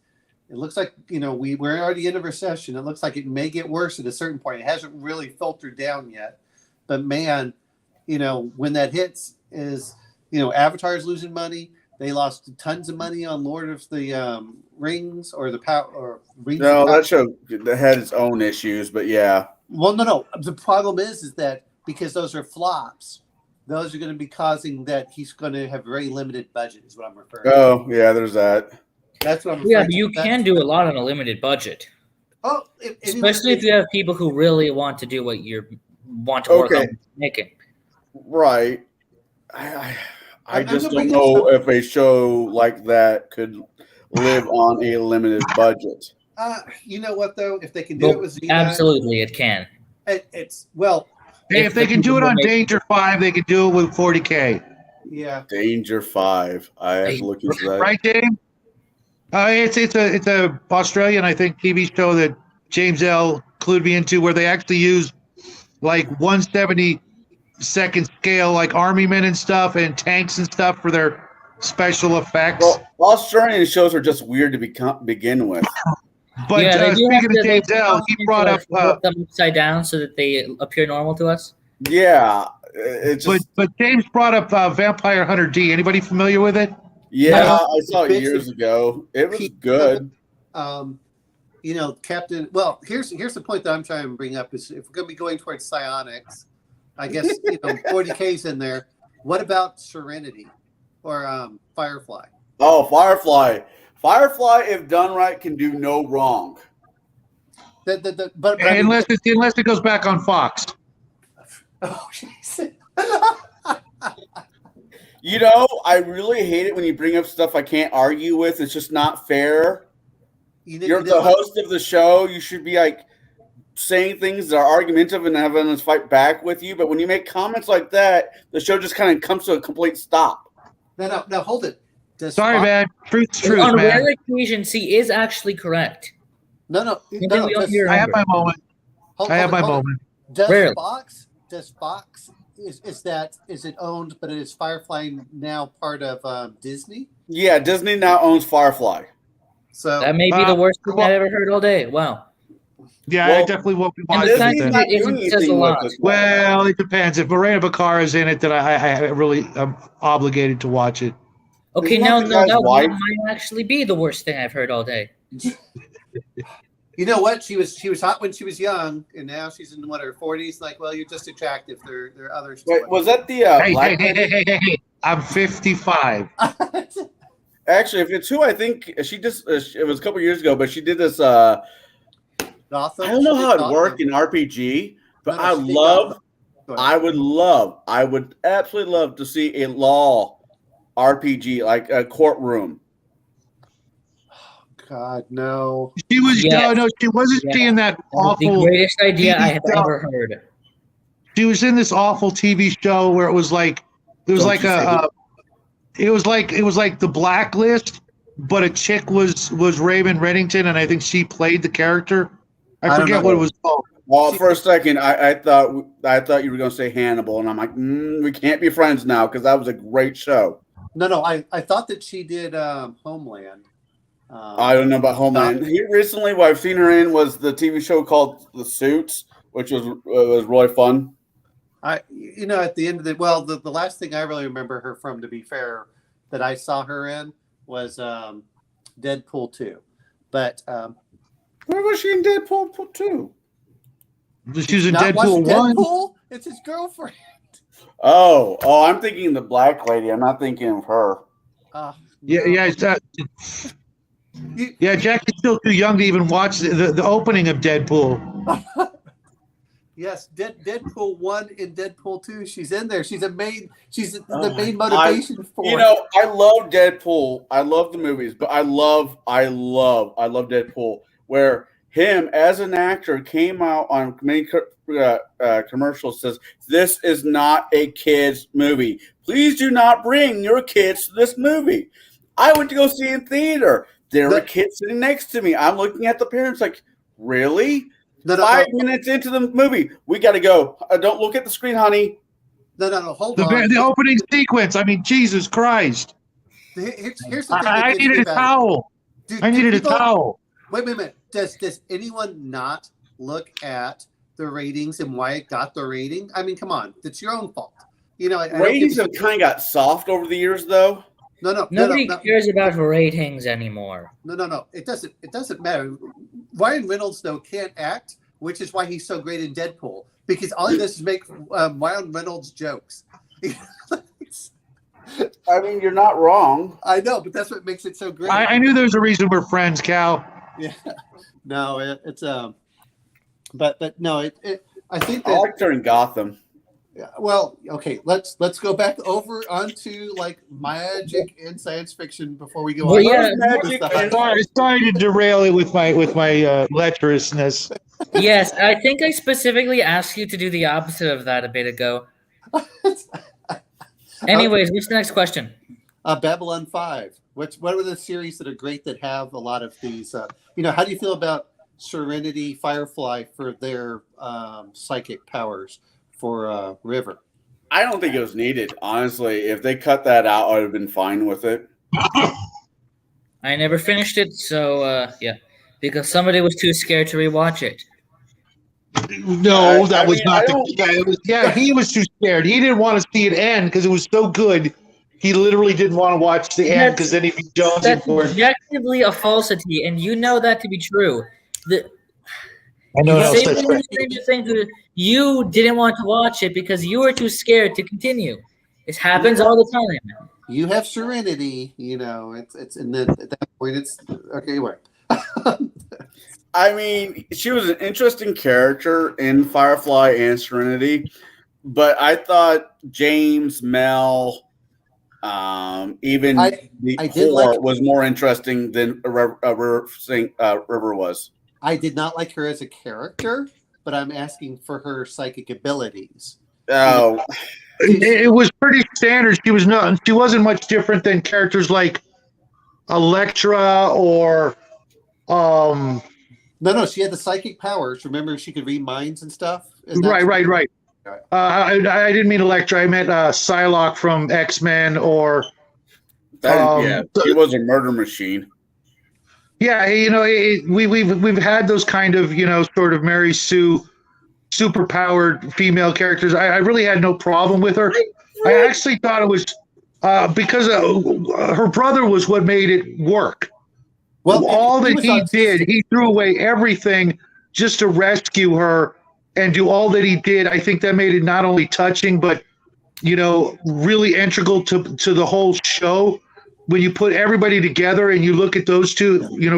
it looks like we're already in a recession. It looks like it may get worse at a certain point. It hasn't really filtered down yet, but man, when that hits, Avatar's losing money. They lost tons of money on Lord of the Rings or the Power or Rings. No, of Power. that show had its own issues, but yeah. Well, no. The problem is that because those are flops, those are going to be causing that he's going to have very limited budget. Is what I'm referring to. Oh, yeah, there's that. That's what I'm. Yeah, referring but to. you can do a lot on a limited budget, Oh, especially if you have people who really want to do what you want to work Okay. on making. Right. I I'm just gonna don't bring know this if a show like that could live on a limited budget. You know what though? If they can do it with Z, Absolutely, it can. it's well, Hey, if they can do it on Danger 5, they can do it with 40K. yeah. Danger 5. I have to look into that. Right, Dave? It's a Australian, I think, TV show that James L. clued me into, where they actually use like 1/72nd scale, like army men and stuff, and tanks and stuff for their special effects. Well, Australian shows are just weird to begin with. But yeah, they do have speaking of to- James L, he brought up. flip them upside down so that they appear normal to us. Yeah, it just. But James brought up Vampire Hunter D. Anybody familiar with it? Yeah, I saw it years ago. It was good. You know, Captain. Well, here's the point that I'm trying to bring up is if we're going to be going towards psionics, I guess 40K's in there. What about Serenity or Firefly? Oh, Firefly. Firefly, if done right, can do no wrong. But Unless it goes back on Fox. Oh, jeez. You know, I really hate it when you bring up stuff I can't argue with. It's just not fair. You're the host of the show. You should be like saying things that are argumentative and having us fight back with you. But when you make comments like that, the show just kind of comes to a complete stop. No, hold it. Sorry, man. Truth's truth, On man. rare occasions, he is actually correct. No. I have my moment. I have my moment. Does Fox is it owned, but is Firefly now part of Disney? Yeah, Disney now owns Firefly. So That may be the worst thing I've ever heard all day. Wow. Yeah, Well, I definitely won't be And watching the fact it. that then. it isn't says a lot. Well, it depends. If Morena Baccara is in it, then I really am obligated to watch it. Okay, Isn't now that the guy's that wife? might actually be the worst thing I've heard all day. you know what? She was hot when she was young, and now she's in her 40s. Like, well, you're just attractive. There are others. Wait, was that the Hey, black hey. I'm 55. Actually, if it's who I think she just it was a couple years ago, but she did this. Gotham? I don't know She did how it Gotham. worked in RPG, but No, I she did love. Gotham. Go ahead. I would absolutely love to see a law RPG like a courtroom. God, no. She was Yes. no, she wasn't. Yes. She in that That was the awful. greatest idea I have TV show. ever heard. She was in this awful TV show where it was like Don't you say it was like The Blacklist, but a chick was Raven Reddington, and I think she played the character. I don't forget know. what it was called. Well, for a second, I thought you were going to say Hannibal, and I'm like, we can't be friends now because that was a great show. No. I thought that she did Homeland. I don't know about Homeland. Recently, what I've seen her in was the TV show called The Suits, which was really fun. At the end of the last thing I really remember her from, to be fair, that I saw her in was Deadpool 2. But Where was she in Deadpool 2? She was in not watch Deadpool 1. Deadpool? It's his girlfriend. Oh, I'm thinking the black lady. I'm not thinking of her. Yeah. Yeah, Jackie's still too young to even watch the opening of Deadpool. Yes, Deadpool 1 and Deadpool 2. She's in there. She's the main motivation for it. I love Deadpool. I love the movies, but I love Deadpool, where him as an actor came out on many commercials, says, "This is not a kid's movie. Please do not bring your kids to this movie." I went to go see it in theater. There were kids sitting next to me. I'm looking at the parents like, really? No, 5 minutes into the movie, we got to go. Don't look at the screen, honey. No, hold on. The opening sequence. I mean, Jesus Christ. Here's the thing. I needed a towel. I needed a towel. Wait a minute. Does anyone not look at the ratings and why it got the rating? I mean, come on. It's your own fault. Ratings have kind of got soft over the years, though. Nobody cares about ratings anymore. No. It doesn't matter. Ryan Reynolds, though, can't act, which is why he's so great in Deadpool, because all he does is make Ryan Reynolds jokes. I mean, you're not wrong. I know, but that's what makes it so great. I knew there was a reason we're friends, Cal. Yeah. No, it's but no, I think that I like her in Gotham. well, okay, let's go back over onto like magic and science fiction before we go Well, on. yeah, Sorry to derail it with my lecherousness. Yes, I think I specifically asked you to do the opposite of that a bit ago. Anyways, what's the next question? Babylon 5. What are the series that are great that have a lot of these? How do you feel about Serenity, Firefly for their psychic powers for River? I don't think it was needed, honestly. If they cut that out, I would have been fine with it. I never finished it, so yeah, because somebody was too scared to rewatch it. No, that was mean, not the guy. He was too scared. He didn't want to see it end because it was so good. He literally didn't want to watch the end because then he'd be jonesing That's for it. objectively a falsity, and you know that to be true. I know You what say else one thing to think that you didn't want to watch it because you were too scared to continue. This happens all the time. You have serenity, you know. It's and then at that point, it's okay. Anyway. I mean, she was an interesting character in Firefly and Serenity, but I thought James, Mel, even I did like was more interesting than River was. I did not like her as a character, but I'm asking for her psychic abilities. Oh, it was pretty standard. She wasn't much different than characters like Elektra or No, she had the psychic powers. Remember, she could read minds and stuff. Right. I didn't mean Elektra. I meant Psylocke from X-Men or she was a murder machine. Yeah, you know, we've had those kind of, you know, sort of Mary Sue superpowered female characters. I really had no problem with her. I actually thought it was because her brother was what made it work. Well, all that he did, he threw away everything just to rescue her and do all that he did. I think that made it not only touching, but, you know, really integral to the whole show. When you put everybody together and you look at those two, you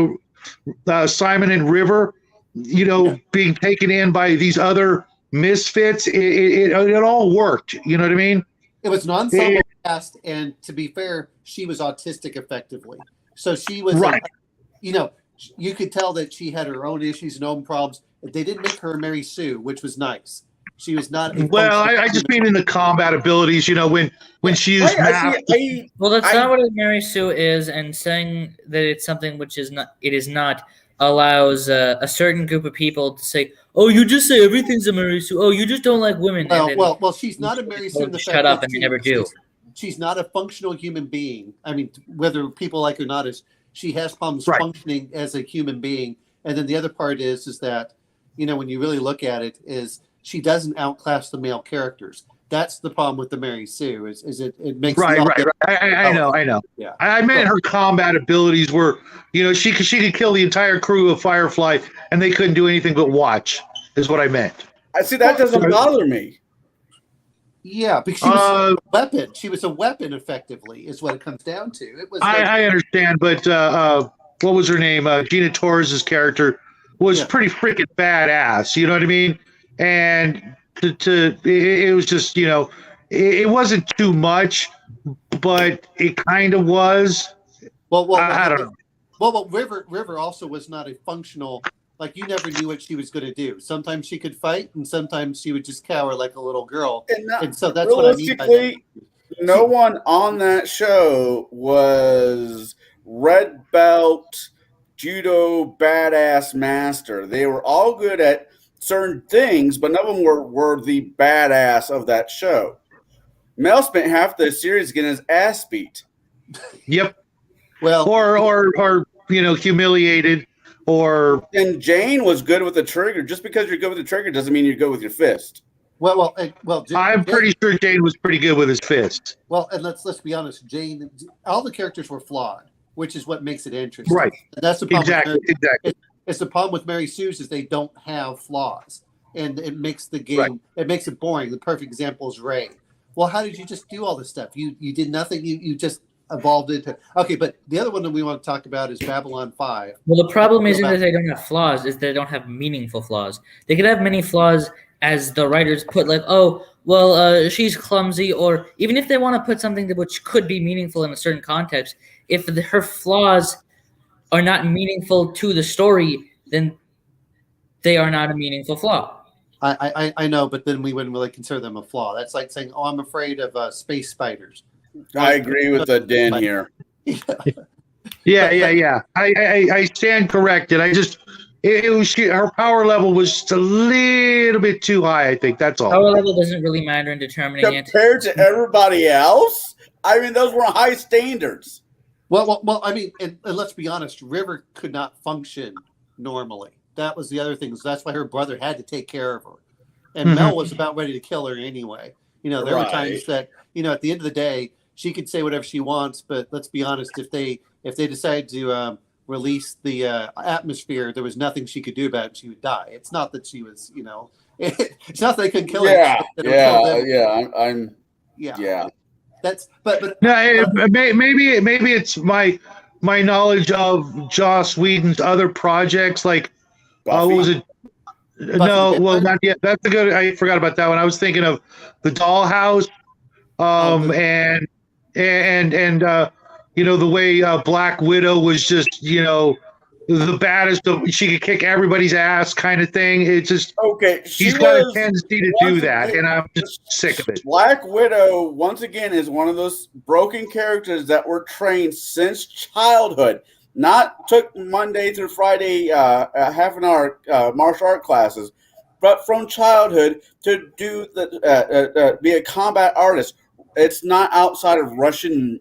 know, Simon and River, you know, being taken in by these other misfits, it all worked. You know what I mean? It was an ensemble cast, and to be fair, she was autistic effectively. So she was, right. You know, you could tell that she had her own issues and own problems. They didn't make her Mary Sue, which was nice. She was not. Well, I just mean in the combat abilities, you know, when she used well, that's not what a Mary Sue is, and saying that it's something which is not, it is not, allows a certain group of people to say, "Oh, you just say everything's a Mary Sue. Oh, you just don't like women." Well, she's not a Mary Sue. Shut up, and they never do. She's not a functional human being. I mean, whether people like her or not, is she has problems functioning as a human being. And then the other part is that, you know, when you really look at it, is she doesn't outclass the male characters. That's the problem with the Mary Sue. Is it makes right. I know. Yeah. I meant her combat abilities were, you know, she could kill the entire crew of Firefly and they couldn't do anything but watch. Is what I meant. I see that doesn't bother me. Yeah, because she was a weapon. She was a weapon, effectively, is what it comes down to. It was. I understand, but what was her name? Gina Torres's character was pretty freaking badass. You know what I mean? And it was just, you know, it wasn't too much, but it kind of was. Well, I don't know. Well, River also was not a functional. Like, you never knew what she was going to do. Sometimes she could fight, and sometimes she would just cower like a little girl. And so that's what I mean by that. No one on that show was red belt, judo, badass master. They were all good at certain things, but none of them were the badass of that show. Mel spent half the series getting his ass beat. Yep. Well, or you know, humiliated. And Jane was good with the trigger. Just because you're good with the trigger doesn't mean you're good with your fist. Well. I'm pretty sure Jane was pretty good with his fist. Well, and let's be honest. Jane, all the characters were flawed, which is what makes it interesting. Right. And that's the problem. Exactly. It's the problem with Mary Sue's is they don't have flaws, and it makes the game. Right. It makes it boring. The perfect example is Ray. Well, how did you just do all this stuff? You did nothing. You just evolved into. Okay, but the other one that we want to talk about is Babylon 5. Well, the problem isn't that they don't have flaws; is they don't have meaningful flaws. They could have many flaws, as the writers put, like, oh, well, she's clumsy, or even if they want to put something which could be meaningful in a certain context, if her flaws are not meaningful to the story, then they are not a meaningful flaw. I know, but then we wouldn't really consider them a flaw. That's like saying, "Oh, I'm afraid of space spiders." I agree with the Den here. Yeah. I stand corrected. I just, her power level was just a little bit too high. I think that's all. Power level doesn't really matter in determining it. Compared to everybody else, I mean, those were high standards. Well. I mean, and let's be honest. River could not function normally. That was the other thing. So that's why her brother had to take care of her, and Mel was about ready to kill her anyway. There were times that at the end of the day, she could say whatever she wants, but let's be honest. If they decide to release the atmosphere, there was nothing she could do about it. She would die. It's not that she was, it's not that they couldn't kill her. Yeah. That's but no, maybe it's my knowledge of Joss Whedon's other projects, like what was it? No, well, not yet. That's a good. I forgot about that one. I was thinking of the Dollhouse, and the way Black Widow was just the baddest. She could kick everybody's ass, kind of thing. It's just okay. He's got a tendency to do that, and I'm just sick of it. Black Widow, once again, is one of those broken characters that were trained since childhood. Not took Monday through Friday half an hour martial art classes, but from childhood to do be a combat artist. It's not outside of Russia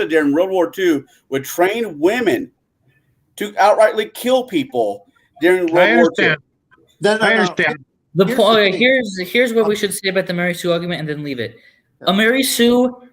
during World War II would train women to outrightly kill people during World War II. I understand. The point here's what we should say about the Mary Sue argument, and then leave it. A Mary Sue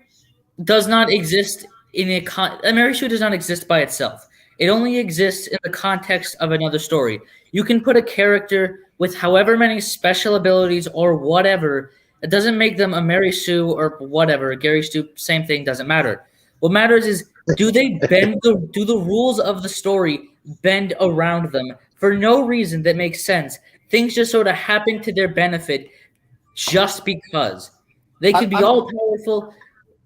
does not exist a Mary Sue does not exist by itself. It only exists in the context of another story. You can put a character with however many special abilities or whatever. It doesn't make them a Mary Sue or whatever. Gary Stu, same thing, doesn't matter. What matters is do the rules of the story bend around them for no reason that makes sense? Things just sort of happen to their benefit just because. They could be all powerful,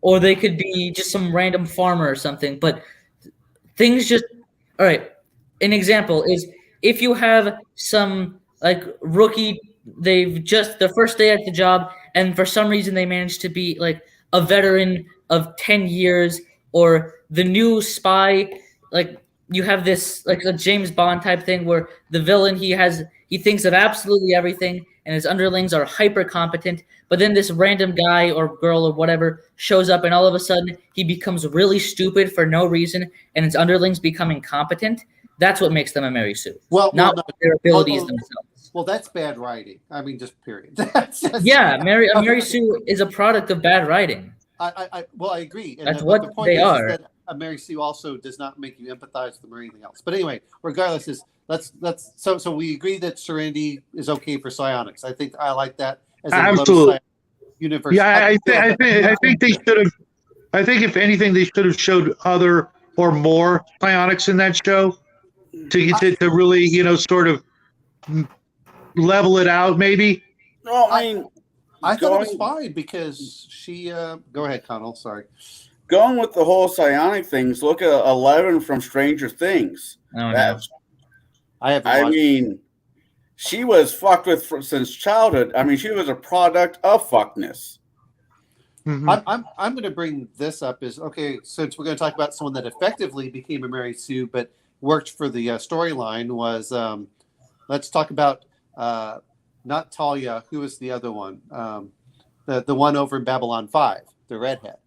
or they could be just some random farmer or something. But things just all right. An example is if you have some like rookie, they've just their first day at the job, and for some reason they managed to be like a veteran of 10 years, or the new spy, like you have this like a James Bond type thing where the villain he thinks of absolutely everything and his underlings are hyper competent, but then this random guy or girl or whatever shows up and all of a sudden he becomes really stupid for no reason and his underlings become incompetent. That's what makes them a Mary Sue. Not their abilities themselves. Well, that's bad writing. I mean, just period. Mary Sue is a product of bad writing. I agree. And that's what the point they are. Is that a Mary Sue also does not make you empathize with them or anything else. But anyway, regardless, so we agree that Serenity is okay for psionics. I think I like that as a absolutely universe. Yeah, I think they should have. I think if anything, they should have showed other or more psionics in that show to really sort of level it out. Maybe. No, I mean. I thought it was fine because she. Go ahead, Connell. Sorry. Going with the whole psionic things, look at 11 from Stranger Things. I mean, she was fucked with since childhood. I mean, she was a product of fuckness. Mm-hmm. I'm going to bring this up is okay. Since we're going to talk about someone that effectively became a Mary Sue but worked for the storyline was, let's talk about not Talia. Who was the other one? The one over in Babylon 5, the redhead.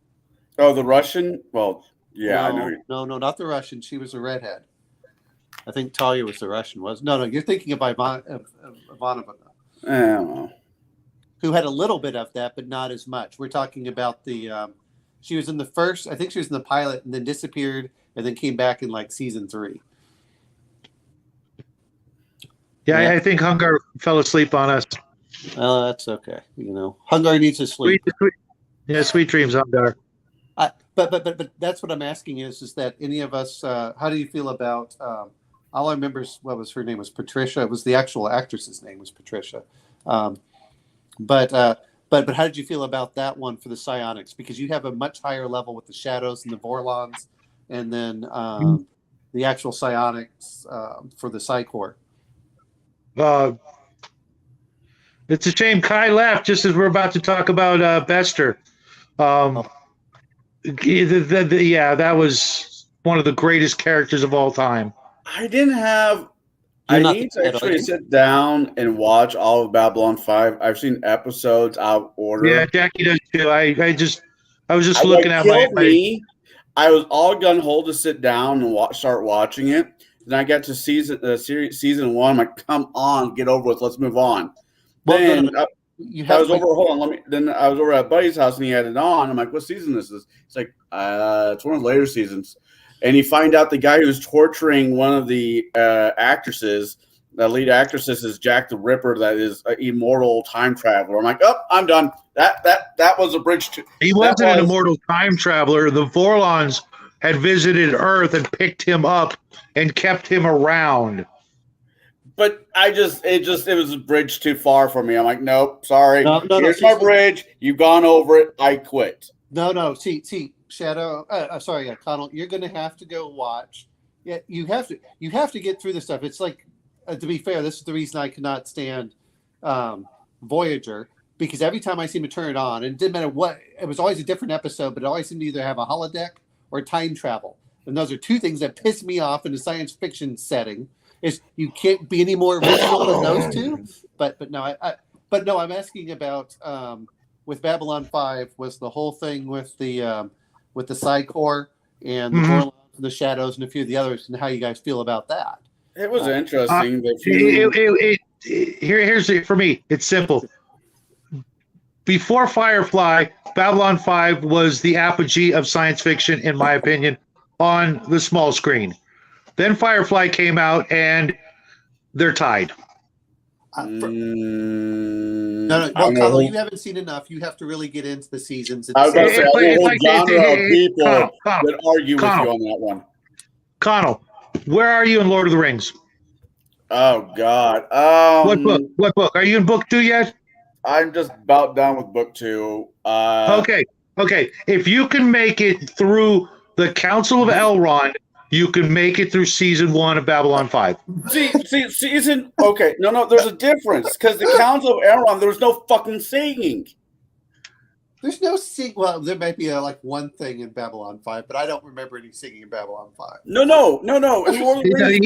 Oh, the Russian? Well, yeah, no, I know. No, not the Russian. She was a redhead. I think Talia was the Russian. No, you're thinking of Ivanova. I don't know. Who had a little bit of that, but not as much. We're talking about the. She was in the first. I think she was in the pilot, and then disappeared, and then came back in like season 3. Yeah, I think Hungar fell asleep on us. Oh, that's okay. Hungar needs to sleep. Sweet dreams, Hungar. But that's what I'm asking is that any of us? How do you feel about? All I remember is what was her name was Patricia. It was the actual actress's name was Patricia. But how did you feel about that one for the psionics? Because you have a much higher level with the shadows and the Vorlons, and then the actual psionics for the Psi Corps. It's a shame Kai left just as we're about to talk about Bester. That was one of the greatest characters of all time. I didn't have I not need the to Jedi. actually sit down and watch all of Babylon 5. I've seen episodes out of order. Yeah, Jackie does too. I was just What looking at killed my me. I was all gun ho to sit down and start watching it. Then I got to season 1. I'm like, come on, get over with. Let's move on. Well, Then You I have was over. Hold on, Then I was over at Buddy's house and he had it on. I'm like, what season is this? He's like, it's one of the later seasons. And you find out the guy who's torturing one of the actresses, the lead actresses, is Jack the Ripper. That is an immortal time traveler. I'm like, oh, I'm done. That was a bridge to. He wasn't an immortal time traveler. The Vorlons had visited Earth and picked him up and kept him around. But it was a bridge too far for me. I'm like, nope, sorry. Here's my bridge. You've gone over it. I quit. No. See, Shadow. Sorry, Connell. You're going to have to go watch. Yeah, you have to get through this stuff. It's like, to be fair, this is the reason I could not stand Voyager, because every time I seem to turn it on, and it didn't matter what, it was always a different episode, but it always seemed to either have a holodeck or time travel. And those are two things that piss me off in a science fiction setting. Is you can't be any more original than those two. But no, I'm asking about with Babylon 5 was the whole thing with the Psi Corps and the Vorlons and the Shadows and a few of the others, and how you guys feel about that. It was interesting. Here's it for me. It's simple. Before Firefly, Babylon 5 was the apogee of science fiction, in my opinion, on the small screen. Then Firefly came out, and they're tied. No, Connell, you haven't seen enough. You have to really get into the seasons. I was about to say, I know a genre of people Connell, that argue with you on that one. Connell, where are you in Lord of the Rings? Oh, God. What book? Are you in book 2 yet? I'm just about done with book 2. Okay. If you can make it through the Council of Elrond, you can make it through season 1 of Babylon 5. See, season. Okay, no, there's a difference because the Council of Elrond, there was no fucking singing. There's no sing. Well, there might be like one thing in Babylon 5, but I don't remember any singing in Babylon 5. No. He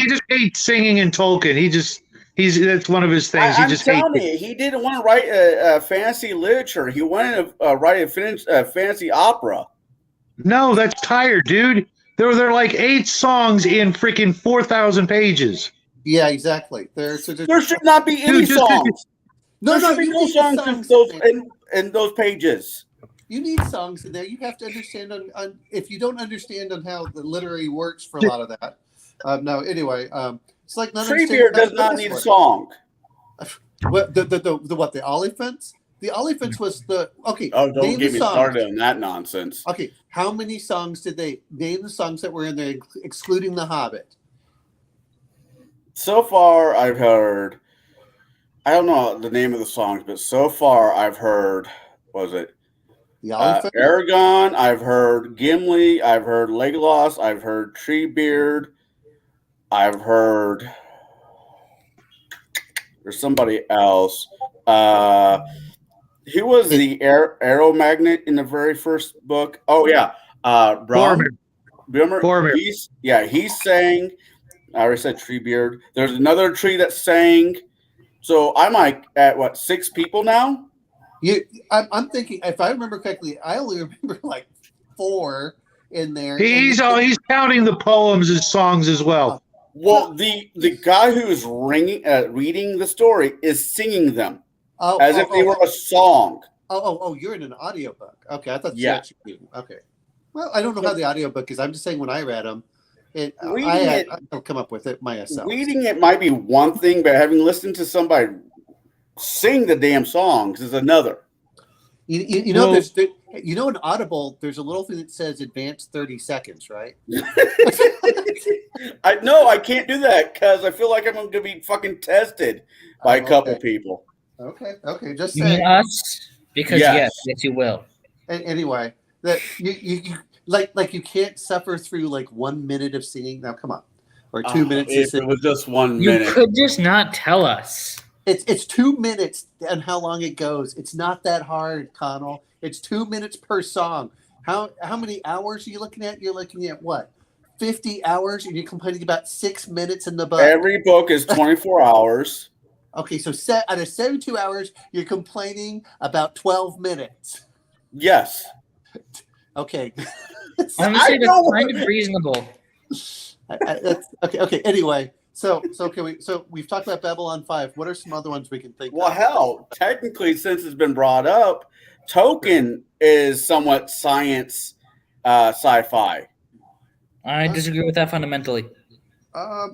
just hates singing in Tolkien. That's one of his things. I'm telling you, he didn't want to write a fantasy literature. He wanted to write a fantasy opera. No, that's tired, dude. There are like 8 songs in freaking 4,000 pages. Yeah, exactly. There should not be any songs. There should be no songs in those pages. You need songs in there. You have to understand on if you don't understand on how the literary works for a lot of that. No, anyway, it's like Treebeard does not need a song. What the Oliphants? The Oliphants was the okay. Oh, don't get me started on that nonsense. Okay, how many songs did they name? The songs that were in there, excluding The Hobbit. So far, I've heard. I don't know the name of the songs, but so far I've heard. Was it the Oliphant? Aragon? I've heard Gimli. I've heard Legolas. I've heard Treebeard. I've heard. There's somebody else. Who was the arrow magnet in the very first book? Oh yeah, Boromir. He sang. I already said Treebeard. There's another tree that sang. So I'm like at what 6 people now? I'm thinking if I remember correctly, I only remember like 4 in there. He's counting the poems as songs as well. Well, the guy who is reading the story is singing them. As if they were a song. You're in an audiobook. Okay, I thought that's what you mean. Okay. Well, I don't know how the audiobook is. I'm just saying when I read them, I'll come up with it myself. Reading it might be one thing, but having listened to somebody sing the damn songs is another. You know, in Audible, there's a little thing that says advanced 30 seconds, right? I can't do that because I feel like I'm going to be fucking tested by a couple people. Okay. Just you mean us? Because yes, you will. Anyway, that you like you can't suffer through like 1 minute of singing. Now, come on, or 2 minutes. If it was just 1 minute, you could just not tell us. It's 2 minutes and how long it goes. It's not that hard, Connell. It's 2 minutes per song. How many hours are you looking at? You're looking at what? 50 hours and you're complaining about 6 minutes in the book. Every book is 24 hours. Okay, so out of 72 hours, you're complaining about 12 minutes. Yes. Okay. Honestly, that's kind of reasonable. Okay. Anyway, so we've talked about Babylon 5. What are some other ones we can think Well, of? hell, technically, since it's been brought up, Tolkien is somewhat science sci-fi. I disagree with that fundamentally.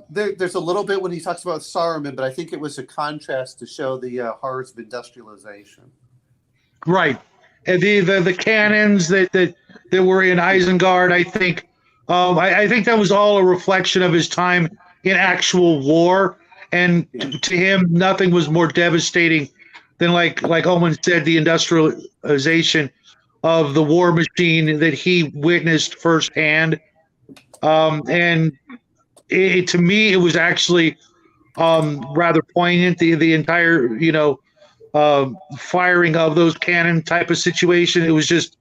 There's a little bit when he talks about Saruman, but I think it was a contrast to show the horrors of industrialization. Right. And the cannons that were in Isengard, I think I think that was all a reflection of his time in actual war. And to him, nothing was more devastating than like Owen said, the industrialization of the war machine that he witnessed firsthand. And to me, it was actually rather poignant. The entire, firing of those cannon type of situation. It was just,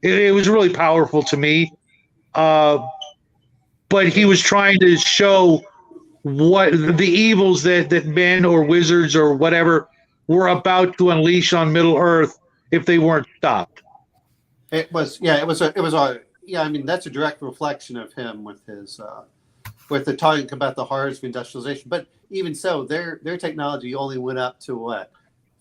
it was really powerful to me. But he was trying to show what the evils that men or wizards or whatever were about to unleash on Middle Earth if they weren't stopped. I mean, that's a direct reflection of him with his with the talking about the horrors of industrialization. But even so, their technology only went up to what?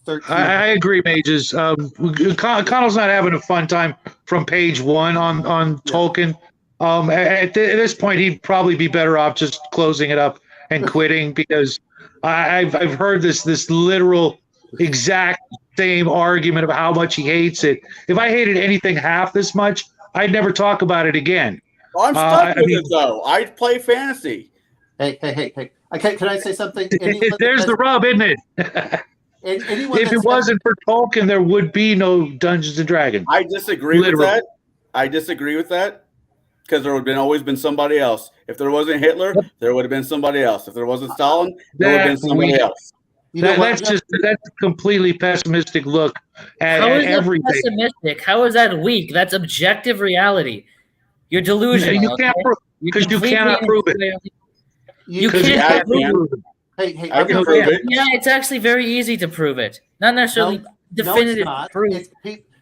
13. I agree, Mages. Connell's not having a fun time from page 1 on Tolkien. At this point, he'd probably be better off just closing it up and quitting, because I've heard this literal exact same argument about how much he hates it. If I hated anything half this much, I'd never talk about it again. Well, I'm stuck with it, though. I play fantasy. Hey. Can I say something? There's the rub, isn't it? If it wasn't for Tolkien, there would be no Dungeons and Dragons. I disagree with that. Because there would have always been somebody else. If there wasn't Hitler, there would have been somebody else. If there wasn't Stalin, there would have been somebody else. That's a completely pessimistic look at everything. How is that pessimistic? How is that weak? That's objective reality. You're delusional. You can't because you cannot prove it. You can't prove it. Hey, I can prove it. Yeah, it's actually very easy to prove it. Not necessarily definitive proof.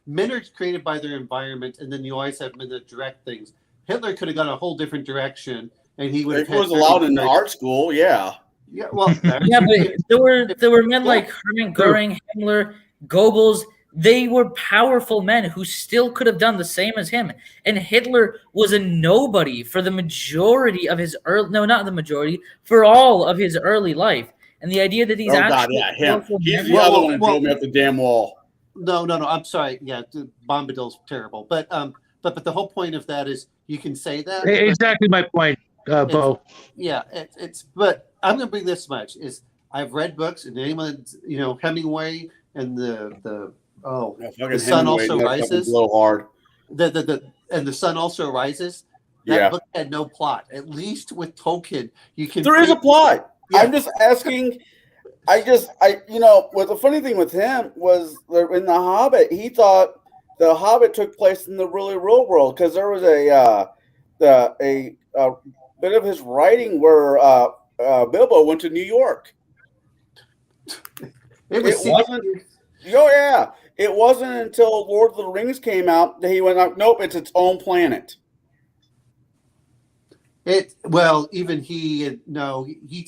Men are created by their environment, and then you always have men that direct things. Hitler could have gone a whole different direction, and he would have. If it was allowed in the art school, yeah. Yeah, well, yeah, but there were men like Hermann Goering, Himmler, Goebbels. They were powerful men who still could have done the same as him. And Hitler was a nobody for the majority of his not the majority, for all of his early life. And the idea that he's him. He's the other one who drove me up the damn wall. No, I'm sorry. Yeah, Bombadil's terrible. But the whole point of that is you can say that. Exactly my point, Bo. Yeah, but I'm going to bring this much is I've read books, and anyone, Hemingway and the sun also rises. Blow hard. The sun also rises. That book had no plot. At least with Tolkien, you can. There is a plot. Yeah. I'm just asking. What the funny thing with him was in The Hobbit, he thought The Hobbit took place in the really real world, because there was a bit of his writing where Bilbo went to New York. It wasn't. Oh yeah. It wasn't until Lord of the Rings came out that he went out. Nope, it's its own planet. He's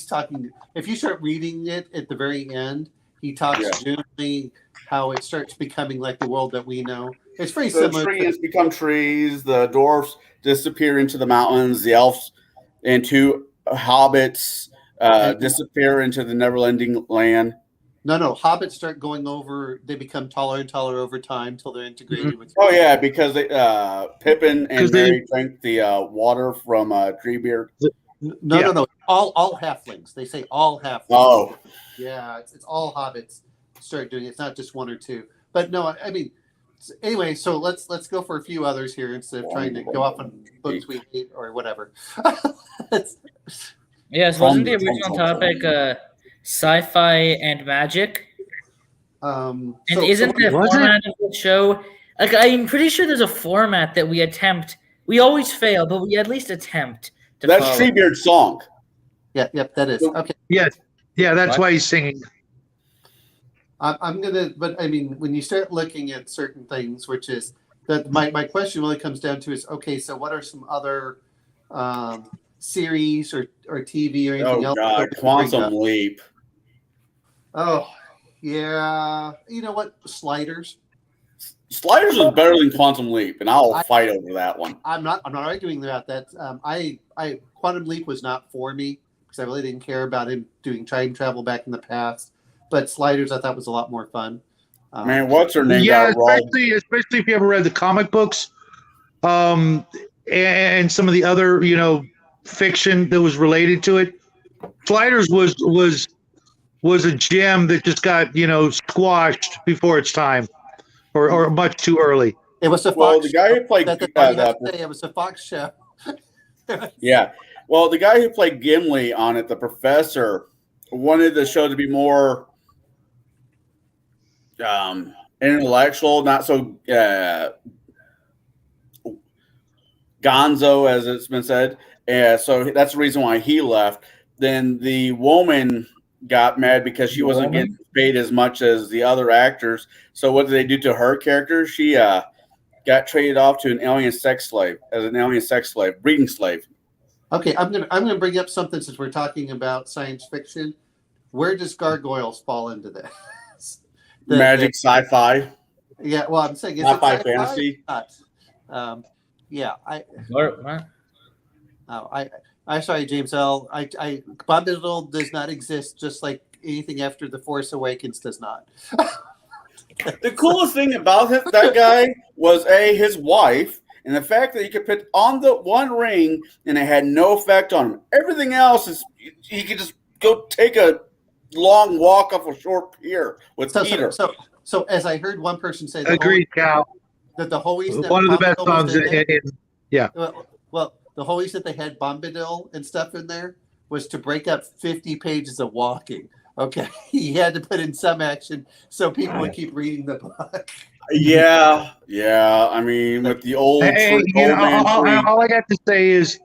talking. If you start reading it at the very end, he talks generally how it starts becoming like the world that we know. It's very similar. The trees become trees. The dwarfs disappear into the mountains. The elves and 2 hobbits disappear into the never-ending land. No. Hobbits start going over. They become taller and taller over time till they're integrated with. Oh yeah, because Pippin and Merry drank the water from Treebeard. No. All halflings. They say all halflings. Oh, yeah. It's all hobbits start doing it. It's not just 1 or 2. But no, I mean, anyway. So let's go for a few others here instead of trying to go off on books we hate or whatever. Yes, wasn't the original topic sci-fi and magic? Isn't the format of the show? Like, I'm pretty sure there's a format that we attempt. We always fail, but we at least attempt That's follow. Treebeard's song. Yeah, yep, that is okay. Yes. Yeah, that's What? why he's singing. I'm gonna, but I mean, when you start looking at certain things, which is that my question really comes down to is okay. So, what are some other series or TV or anything Oh else? God, that we can bring Quantum up? Leap. Oh, yeah. You know what? Sliders. Sliders was better than Quantum Leap, and I'll fight over that one. I'm not arguing about that. I Quantum Leap was not for me because I really didn't care about him doing time travel back in the past. But Sliders, I thought was a lot more fun. Man, what's her name? Yeah, got rolled. especially if you ever read the comic books, and some of the other, fiction that was related to it. Sliders was a gem that just got, squashed before its time, or much too early. It was a Fox. Well, the guy who played it was a Fox show. yeah. Well, the guy who played Gimli on it, the professor, wanted the show to be more intellectual, not so gonzo, as it's been said. So that's the reason why he left. Then the woman got mad because she wasn't getting paid as much as the other actors. So what did they do to her character? She got traded off to an alien sex slave, breeding slave. Okay, I'm gonna bring up something since we're talking about science fiction. Where does gargoyles fall into this? Magic sci-fi. Yeah, well, I'm saying Sci-fi fantasy. Yeah, What? I'm sorry, James L. Bombadil does not exist, just like anything after The Force Awakens does not. The coolest thing about that guy was his wife, and the fact that he could put on the one ring and it had no effect on him. Everything else is he could just go take a long walk off a short pier with Peter. So as I heard one person say, Agreed, Cal. that the whole reason One of the best songs yeah. Well, the whole reason that they had Bombadil and stuff in there was to break up 50 pages of walking. Okay, he had to put in some action so people would keep reading the book. Yeah. I mean, with the old, all I got to say is,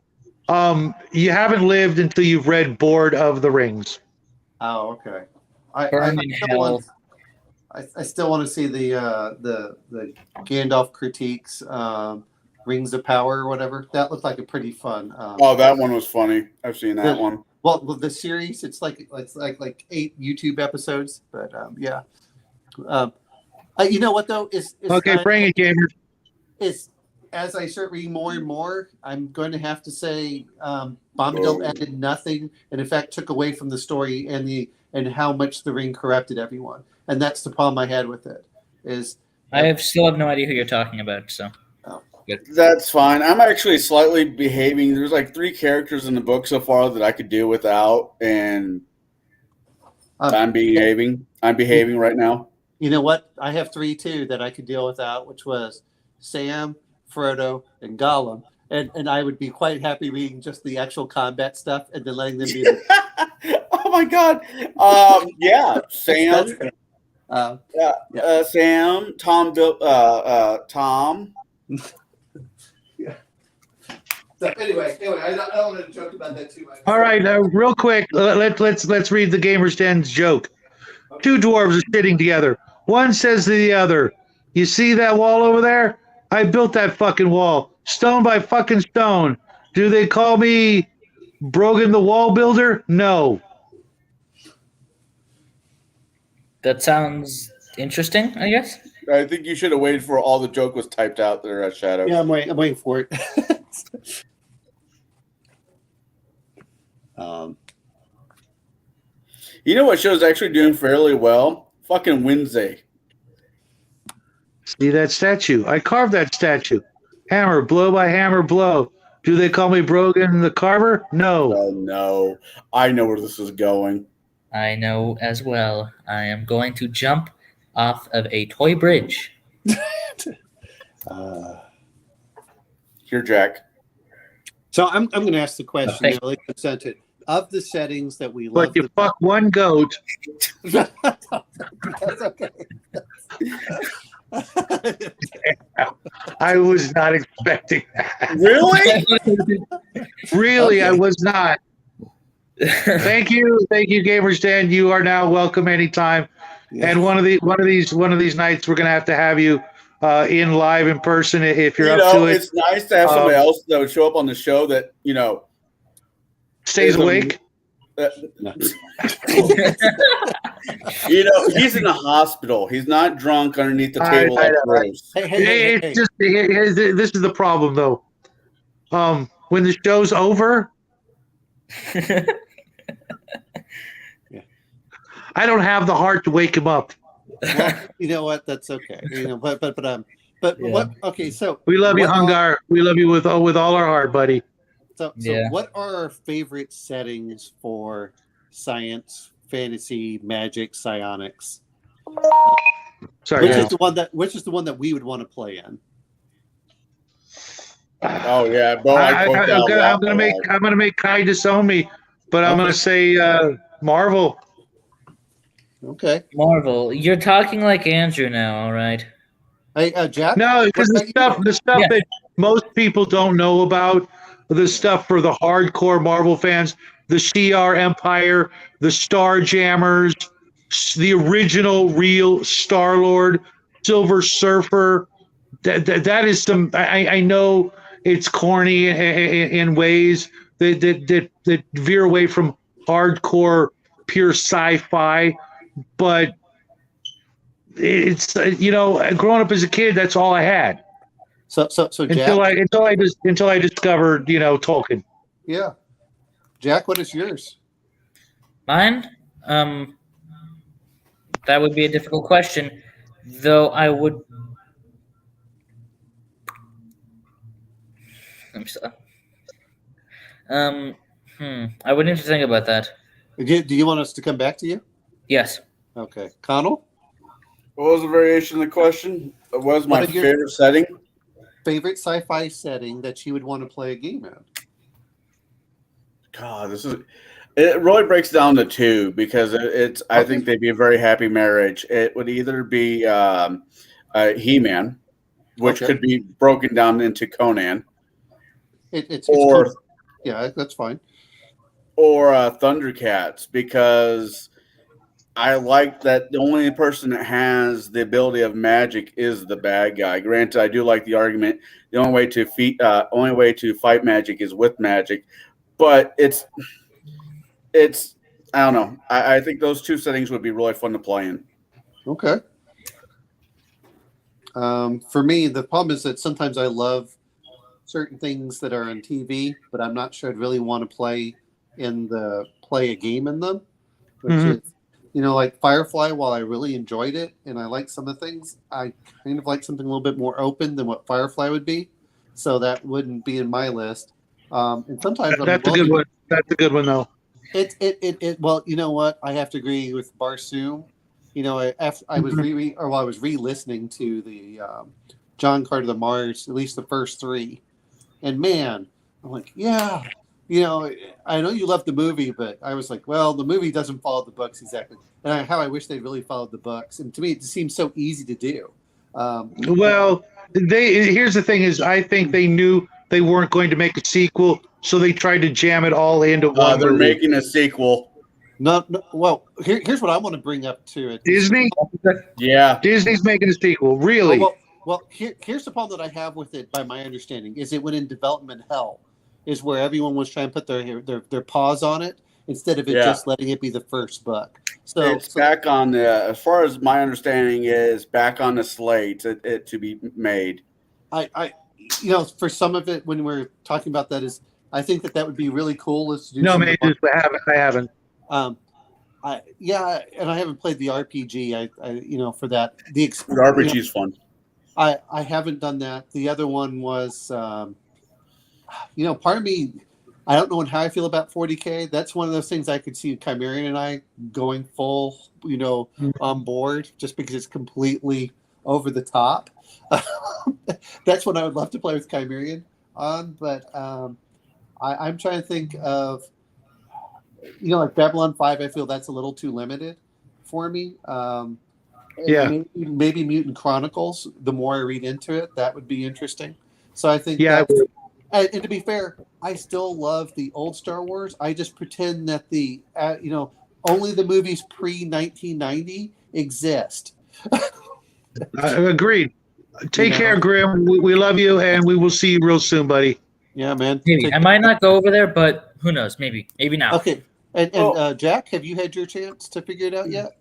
you haven't lived until you've read Board of the Rings. Oh, okay. I still want to see the Gandalf critiques, Rings of Power or whatever. That looked like a pretty fun. that one was funny. I've seen that one. Well, the series, it's like 8 YouTube episodes, but yeah. You know what though is okay, bring it, gamers. Is as I start reading more and more, I'm going to have to say Bombadil added nothing, and in fact took away from the story and how much the ring corrupted everyone. And that's the problem I had with it. Still have no idea who you're talking about. So that's fine. I'm actually slightly behaving. There's like 3 characters in the book so far that I could do without, and I'm behaving. I'm behaving right now. You know what? I have 3 too that I could deal without, which was Sam, Frodo, and Gollum. And I would be quite happy reading just the actual combat stuff and then letting them be. Oh my God! Yeah, Sam. Sam, Tom. Tom. Yeah. So anyway, I don't want to joke about that too much. All right, real quick, let's read the Gamer's Den's joke. 2 dwarves are sitting together. One says to the other, "You see that wall over there? I built that fucking wall, stone by fucking stone. Do they call me Brogan the Wall Builder? No." that sounds interesting, I guess. I think you should have waited for all the joke was typed out there at Shadow. Yeah, I'm waiting for it. You know what show's actually doing fairly well? Fucking Wednesday. See that statue? I carved that statue. Hammer, blow by hammer, blow. Do they call me Brogan the Carver? No. Oh, no. I know where this is going. I know as well. I am going to jump off of a toy bridge. Here, Jack. So I'm going to ask the question. Okay. Like presented, of the settings that we love. But you fuck one goat. That's okay. I was not expecting that. Really? Really, I Okay. was not. Thank you, Gamers Den. You are now welcome anytime. And one of these nights, we're gonna have you in live in person if you're up to it. It's nice to have somebody else that would show up on the show that Stays is awake. He's in the hospital. He's not drunk underneath the table like Bruce. Hey. It's just this is the problem though. When the show's over, I don't have the heart to wake him up. Well, you know what? That's okay. But what? Okay, so We love you, what Hungar. We love you with all our heart, buddy. So what are our favorite settings for science, fantasy, magic, psionics? Sorry, which guys. is the one that we would want to play in? Oh yeah, I'm gonna make Kai disown me, but I'm gonna say Marvel. Okay, Marvel. You're talking like Andrew now, all right? Hey, Jack. No, because the stuff that most people don't know about, the stuff for the hardcore Marvel fans, the Shi'ar Empire, the Starjammers, the original real Star-Lord, Silver Surfer. That is some. I know it's corny in ways that veer away from hardcore pure sci-fi, but it's growing up as a kid, that's all I had. So Jack, until I discovered Tolkien. Yeah, Jack, what is yours? Mine? That would be a difficult question, though. I would. I'm sorry. I would need to think about that. Do you want us to come back to you? Yes. Okay, Connell. What was the variation of the question? What was my What are your favorite setting? Favorite sci-fi setting that you would want to play a game in? God, it really breaks down to two because I think they'd be a very happy marriage. It would either be He-Man, which could be broken down into Conan, It's or cool. Yeah, that's fine. Or Thundercats, because I like that the only person that has the ability of magic is the bad guy. Granted, I do like the argument the only way to fight magic is with magic, but it's I don't know. I think those two settings would be really fun to play in. Okay. For me, the problem is that sometimes I love certain things that are on TV, but I'm not sure I'd really want to play a game in them. Which is, like Firefly. While I really enjoyed it and I like some of the things, I kind of like something a little bit more open than what Firefly would be. So that wouldn't be in my list. And sometimes that's a good one. That's a good one, though. Well, you know what? I have to agree with Barsoom. I was re-listening to the John Carter of Mars, at least the first three, and man, I'm like, yeah, I know you love the movie, but I was like, well, the movie doesn't follow the books exactly, and how I wish they really followed the books. And to me, it just seems so easy to do. Well, here's the thing: is I think they knew they weren't going to make a sequel, so they tried to jam it all into one. They're making a sequel. No, well, here's what I want to bring up to it. Disney? Yeah. Disney's making a sequel. Really? Well, here's the problem that I have with it, by my understanding, is it went in development hell, is where everyone was trying to put their paws on it instead of it just letting it be the first book. So it's back on as far as my understanding is, back on the slate to be made. I for some of it, when we're talking about that, is I think that would be really cool. Is to do no, maybe I haven't. And I haven't played the RPG. I for that the RPG is fun. I haven't done that. The other one was, part of me, I don't know how I feel about 40K. That's one of those things I could see Chimerian and I going full, on board, just because it's completely over the top. That's what I would love to play with Chimerian on. But I'm trying to think of, like Babylon 5. I feel that's a little too limited for me. Yeah. Maybe Mutant Chronicles. The more I read into it, that would be interesting. So I think Yeah, that. And to be fair, I still love the old Star Wars. I just pretend that only the movies pre 1990 exist. Agreed. Take know? care, Grim. We love you, and we will see you real soon, buddy. Yeah, man. Maybe I might not go over there, but who knows? Maybe now. Okay. And Jack, have you had your chance to figure it out yet?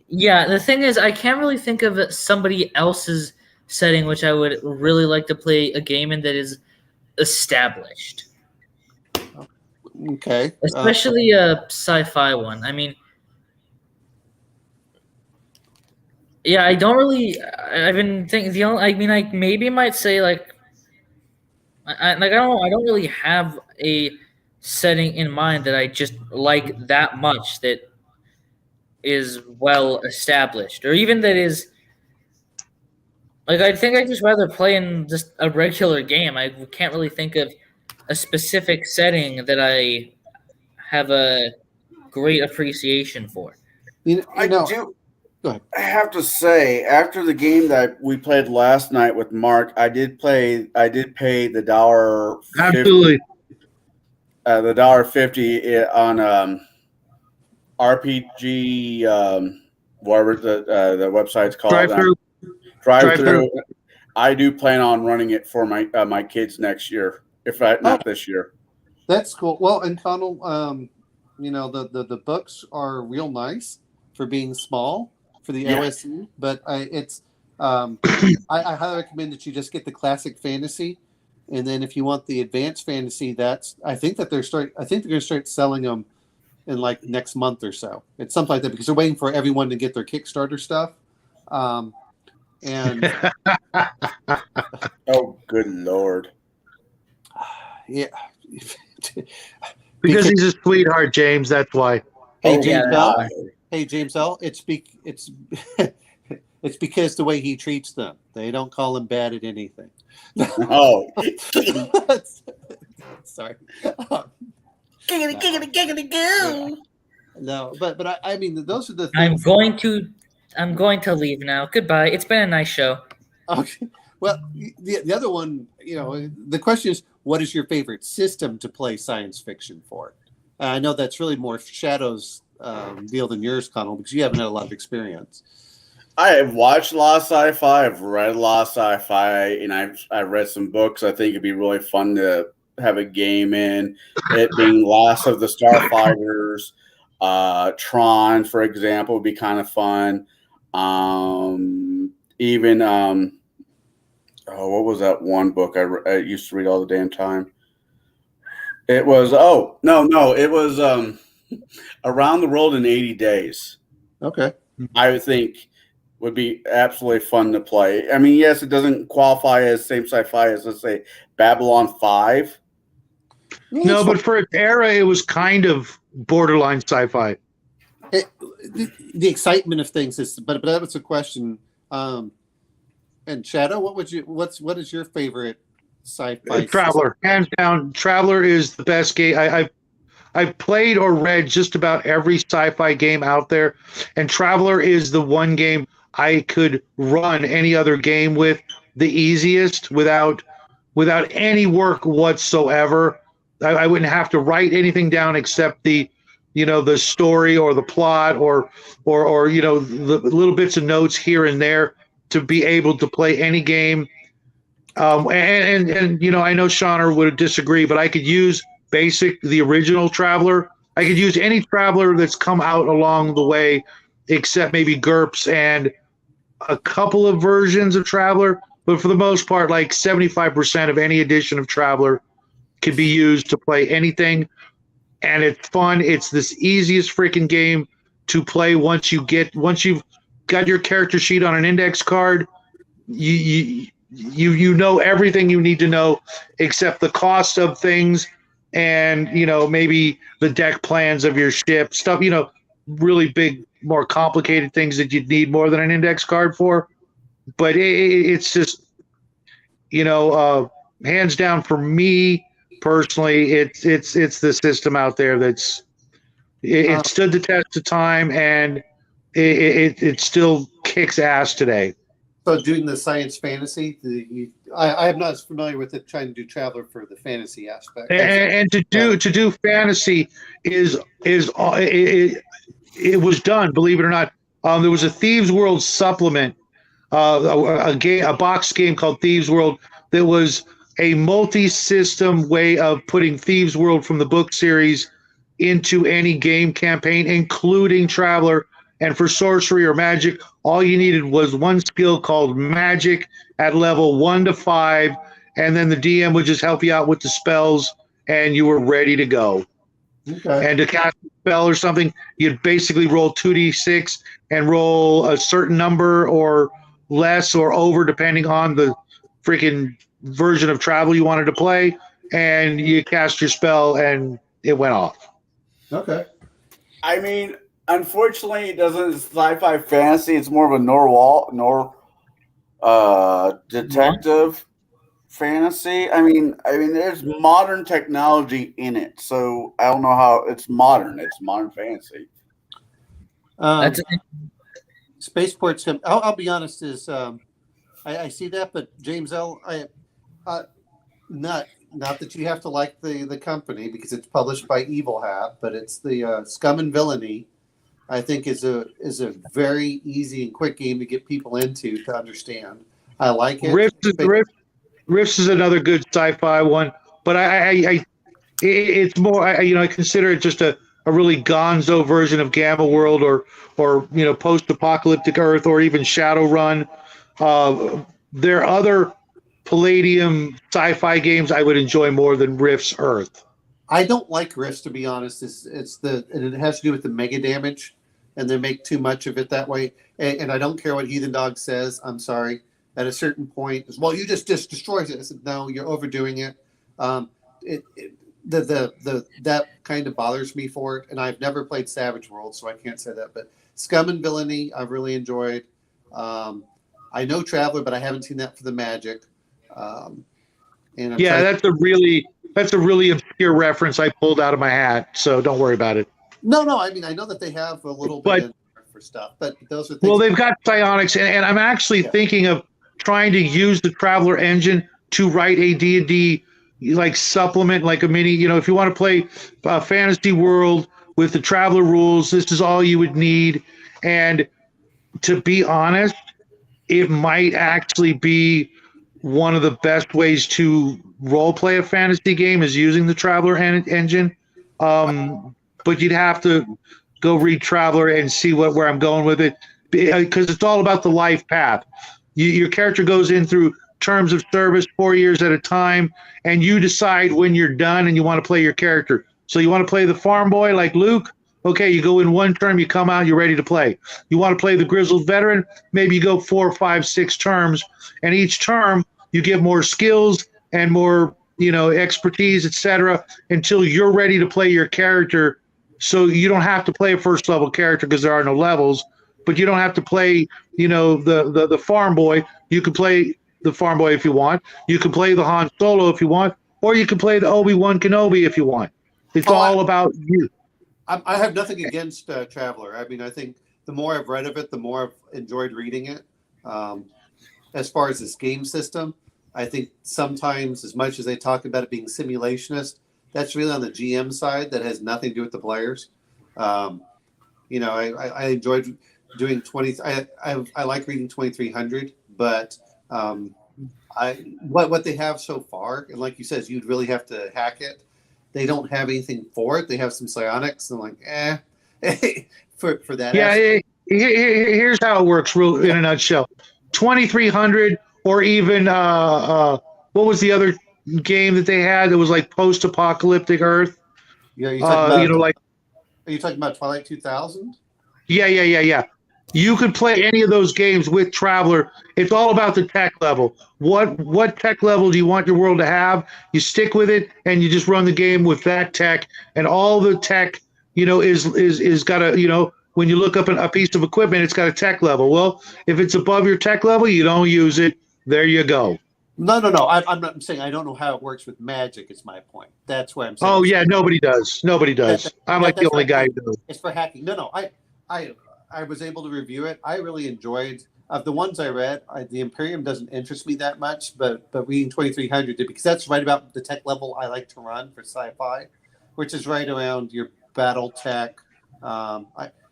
Yeah. The thing is, I can't really think of somebody else's setting which I would really like to play a game in that is established. Okay. Especially a sci-fi one. I mean, yeah, I don't really. I've been thinking the only. I mean, I maybe might say like, I don't really have a setting in mind that I just like that much that is well established, or even that is like I think I just rather play in just a regular game. I can't really think of a specific setting that I have a great appreciation for. I Go ahead. I have to say, after the game that we played last night with Mark, I did pay the $1.50. Absolutely. The $1.50 on RPG, whatever the website's called. Drive through. I do plan on running it for my kids next year, if not this year. That's cool. Well, and Connell, the books are real nice for being small for the OSE, but I highly recommend that you just get the classic fantasy, and then if you want the advanced fantasy, I think they're going to start selling them in like next month or so. It's something like that because they're waiting for everyone to get their Kickstarter stuff. And oh, good Lord. Yeah. Because he's a sweetheart, James. That's why. Hey, James L. Hey, James L. It's because the way he treats them. They don't call him bad at anything. Oh. Sorry. Giggity go. No, but I mean, those are the things. I'm going to leave now. Goodbye. It's been a nice show. Okay. Well, the other one, the question is, what is your favorite system to play science fiction for? I know that's really more Shadow's deal than yours, Connell, because you haven't had a lot of experience. I have watched a lot of sci-fi. I've read a lot of sci-fi, and I've read some books. I think it'd be really fun to have a game in. It being Last of the Starfighters, Tron, for example, would be kind of fun. Even what was that one book I used to read all the damn time? It was it was Around the World in 80 Days. Okay. I would think would be absolutely fun to play. I mean, yes, it doesn't qualify as same sci-fi as, let's say, Babylon 5. No, but for its era, it was kind of borderline sci-fi. The excitement of things is, but that was a question. And Shadow, what is your favorite sci-fi? Traveler, hands down. Traveler is the best game. I've played or read just about every sci-fi game out there, and Traveler is the one game I could run any other game with the easiest without any work whatsoever. I wouldn't have to write anything down except the story or the plot or the little bits of notes here and there to be able to play any game. And I know Shauner would disagree, but I could use the original Traveler. I could use any Traveler that's come out along the way, except maybe GURPS and a couple of versions of Traveler. But for the most part, like 75% of any edition of Traveler could be used to play anything. And it's fun. It's this easiest freaking game to play once you've got your character sheet on an index card. You know everything you need to know except the cost of things and maybe the deck plans of your ship stuff. Really big, more complicated things that you'd need more than an index card for. But it's just hands down for me personally, it's the system out there that's stood the test of time, and it still kicks ass today. So doing the science fantasy, I am not as familiar with it. Trying to do Traveler for the fantasy aspect, And to do fantasy it was done. Believe it or not, there was a Thieves World supplement, a box game called Thieves World that was a multi-system way of putting Thieves World from the book series into any game campaign, including Traveler. And for sorcery or magic, all you needed was one skill called Magic at level 1 to 5, and then the DM would just help you out with the spells, and you were ready to go. Okay. And to cast a spell or something, you'd basically roll 2d6 and roll a certain number or less or over, depending on the freaking version of Travel you wanted to play, and you cast your spell, and it went off. Okay. I mean, unfortunately, it doesn't. It's sci-fi fantasy. It's more of a noir detective fantasy. I mean, there's modern technology in it, so I don't know how it's modern. It's modern fantasy. That's Spaceport's. I'll be honest. I see that, but James L. Not that you have to like the company because it's published by Evil Hat, but it's the Scum and Villainy. I think is a very easy and quick game to get people into to understand. I like it. Rifts is another good sci-fi one, but it's more. I consider it just a really gonzo version of Gamma World or post-apocalyptic Earth or even Shadowrun. There are other Palladium sci-fi games I would enjoy more than Rift's Earth. I don't like Rifts, to be honest. And it has to do with the mega damage, and they make too much of it that way. And I don't care what Heathen Dog says. I'm sorry. At a certain point, well, you just destroys it. I said, no, you're overdoing it. That kind of bothers me for it. And I've never played Savage World, so I can't say that. But Scum and Villainy, I've really enjoyed. I know Traveler, but I haven't seen that for the Magic. That's a really obscure reference I pulled out of my hat, so don't worry about it. No. I mean, I know that they have a little bit in there for stuff, but those are things. Well, they've got psionics, and I'm actually thinking of trying to use the Traveler engine to write a D&D like supplement, like a mini. If you want to play Fantasy World with the Traveler rules, this is all you would need. And to be honest, it might actually be one of the best ways to role play a fantasy game is using the Traveler engine. But you'd have to go read Traveler and see where I'm going with it, because it's all about the life path. Your character goes in through terms of service 4 years at a time, and you decide when you're done and you want to play your character. So you want to play the farm boy like Luke? Okay, you go in one term, you come out, you're ready to play. You want to play the grizzled veteran? Maybe you go 4, 5, 6 terms, and each term you get more skills and more, expertise, etc., until you're ready to play your character. So you don't have to play a first level character because there are no levels, but you don't have to play, the farm boy. You can play the farm boy if you want. You can play the Han Solo if you want, or you can play the Obi-Wan Kenobi if you want. It's all about you. I have nothing against Traveler. I mean, I think the more I've read of it, the more I've enjoyed reading it. As far as this game system, I think sometimes, as much as they talk about it being simulationist, that's really on the GM side. That has nothing to do with the players. I enjoyed doing 20. I like reading 2300, but what they have so far, and like you said, you'd really have to hack it. They don't have anything for it. They have some psionics, and for that. Yeah, here's how it works, real in a nutshell. 2300, or even what was the other game that they had that was like post-apocalyptic Earth? Yeah, you're talking about, are you talking about Twilight 2000? Yeah. You could play any of those games with Traveler. It's all about the tech level. What tech level do you want your world to have? You stick with it, and you just run the game with that tech. And all the tech, is got a, when you look up a piece of equipment, it's got a tech level. Well, if it's above your tech level, you don't use it. There you go. No. I'm saying I don't know how it works with magic. Is my point. That's where I'm saying. Oh yeah, nobody does. I'm like the only guy who does. It's for hacking. No. I I was able to review it. I really enjoyed of the ones I read. The Imperium doesn't interest me that much, but reading 2300 did, because that's right about the tech level I like to run for sci-fi, which is right around your battle tech.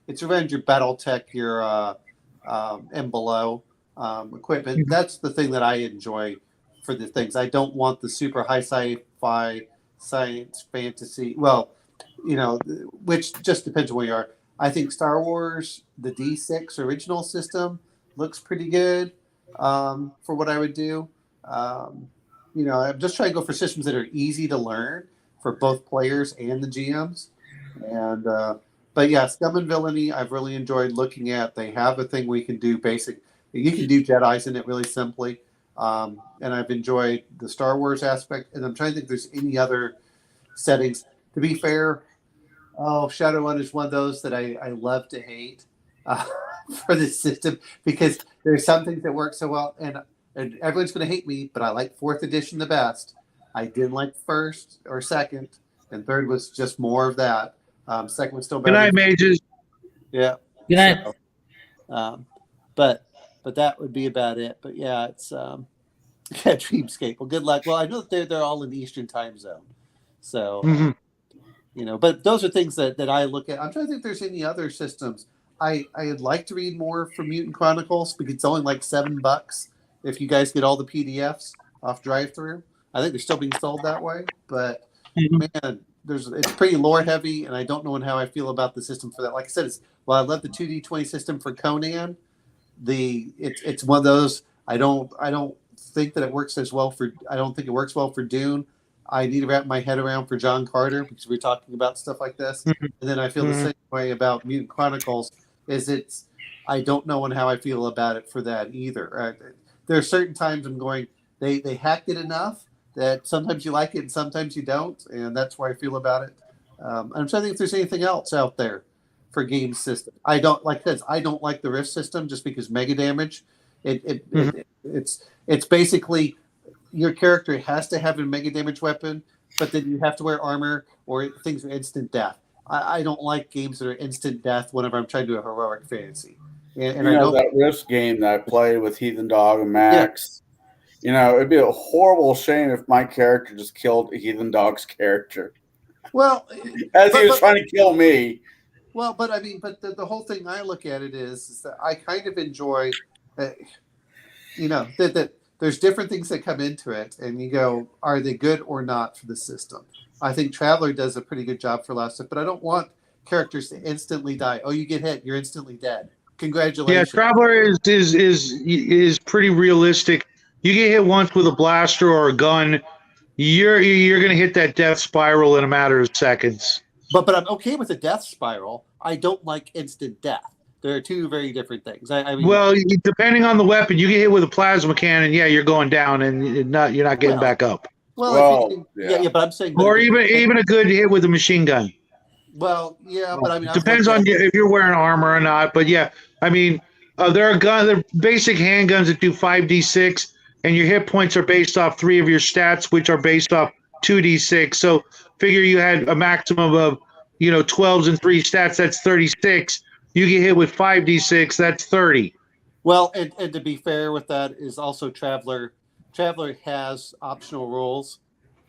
It's around your battle tech, your and below equipment. That's the thing that I enjoy for the things. I don't want the super high sci-fi, science, fantasy. Well, which just depends on where you are. I think Star Wars, the D6 original system, looks pretty good for what I would do. I'm just trying to go for systems that are easy to learn for both players and the GMs. And but yeah, Scum and Villainy, I've really enjoyed looking at. They have a thing we can do basic. You can do Jedi's in it really simply. And I've enjoyed the Star Wars aspect. And I'm trying to think if there's any other settings. To be fair, Shadowrun is one of those that I love to hate for this system, because there's some things that work so well. And everyone's going to hate me, but I like 4th edition the best. I didn't like first or second, and third was just more of that. Second was still better. Good night, Mages. Yeah. Good night. So, but that would be about it. But yeah, it's Dreamscape. Well, good luck. Well, I know that they're all in the Eastern time zone, so But those are things that I look at. I'm trying to think if there's any other systems. I'd like to read more from Mutant Chronicles, because it's only like $7 if you guys get all the PDFs off drive-through. I think they're still being sold that way, but man, it's pretty lore heavy, and I don't know how I feel about the system for that. Like I said, I love the 2D20 system for Conan. It's one of those I don't think that it works as well for. I don't think it works well for Dune. I need to wrap my head around for John Carter, because we're talking about stuff like this. And then I feel the same way about Mutant Chronicles. I don't know how I feel about it for that either. There are certain times I'm going, they hacked it enough that sometimes you like it and sometimes you don't, and that's where I feel about it. I'm trying to think if there's anything else out there for game system. I don't like this. I don't like the Rift system just because mega damage. It's basically your character has to have a mega damage weapon, but then you have to wear armor or things are instant death. I don't like games that are instant death whenever I'm trying to do a heroic fantasy. And I know that Rift game that I play with Heathen Dog and Max. Yeah. It'd be a horrible shame if my character just killed Heathen Dog's character. Well, as he was trying to kill me. Well, but I mean, the whole thing I look at it is that I kind of enjoy, that there's different things that come into it, and you go, are they good or not for the system? I think Traveler does a pretty good job for a lot of stuff, but I don't want characters to instantly die. Oh, you get hit, you're instantly dead. Congratulations. Yeah, Traveler is pretty realistic. You get hit once with a blaster or a gun, you're going to hit that death spiral in a matter of seconds. But I'm okay with the death spiral. I don't like instant death. There are two very different things. I mean, well, depending on the weapon, you get hit with a plasma cannon, you're going down, and you're not getting back up. Well, yeah, but I'm saying, or even a good hit with a machine gun. Well, yeah, but I mean, depends on if you're wearing armor or not. But yeah, I mean, there are basic handguns that do 5d6, and your hit points are based off 3 of your stats, which are based off 2d6. So figure you had a maximum of 12s and 3 stats. That's 36. You get hit with 5d6. That's 30. Well, and to be fair with that is also Traveler. Traveler has optional rules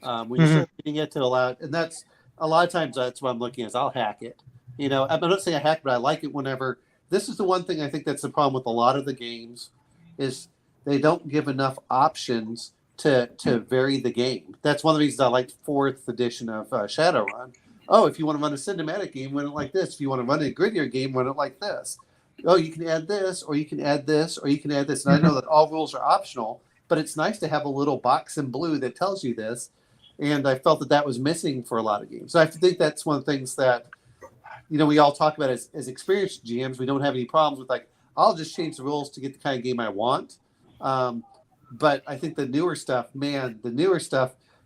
when you start reading it to allow, and that's a lot of times that's what I'm looking at. I'll hack it. I'm not saying I hack, but I like it whenever. This is the one thing I think that's the problem with a lot of the games is they don't give enough options to vary the game. That's one of the reasons I like 4th edition of Shadowrun. Oh, if you want to run a cinematic game, run it like this. If you want to run a grittier game, run it like this. Oh, you can add this, or you can add this, or you can add this. And I know that all rules are optional, but it's nice to have a little box in blue that tells you this. And I felt that was missing for a lot of games. So I think that's one of the things that, we all talk about as experienced GMs. We don't have any problems with I'll just change the rules to get the kind of game I want. But I think the newer stuff,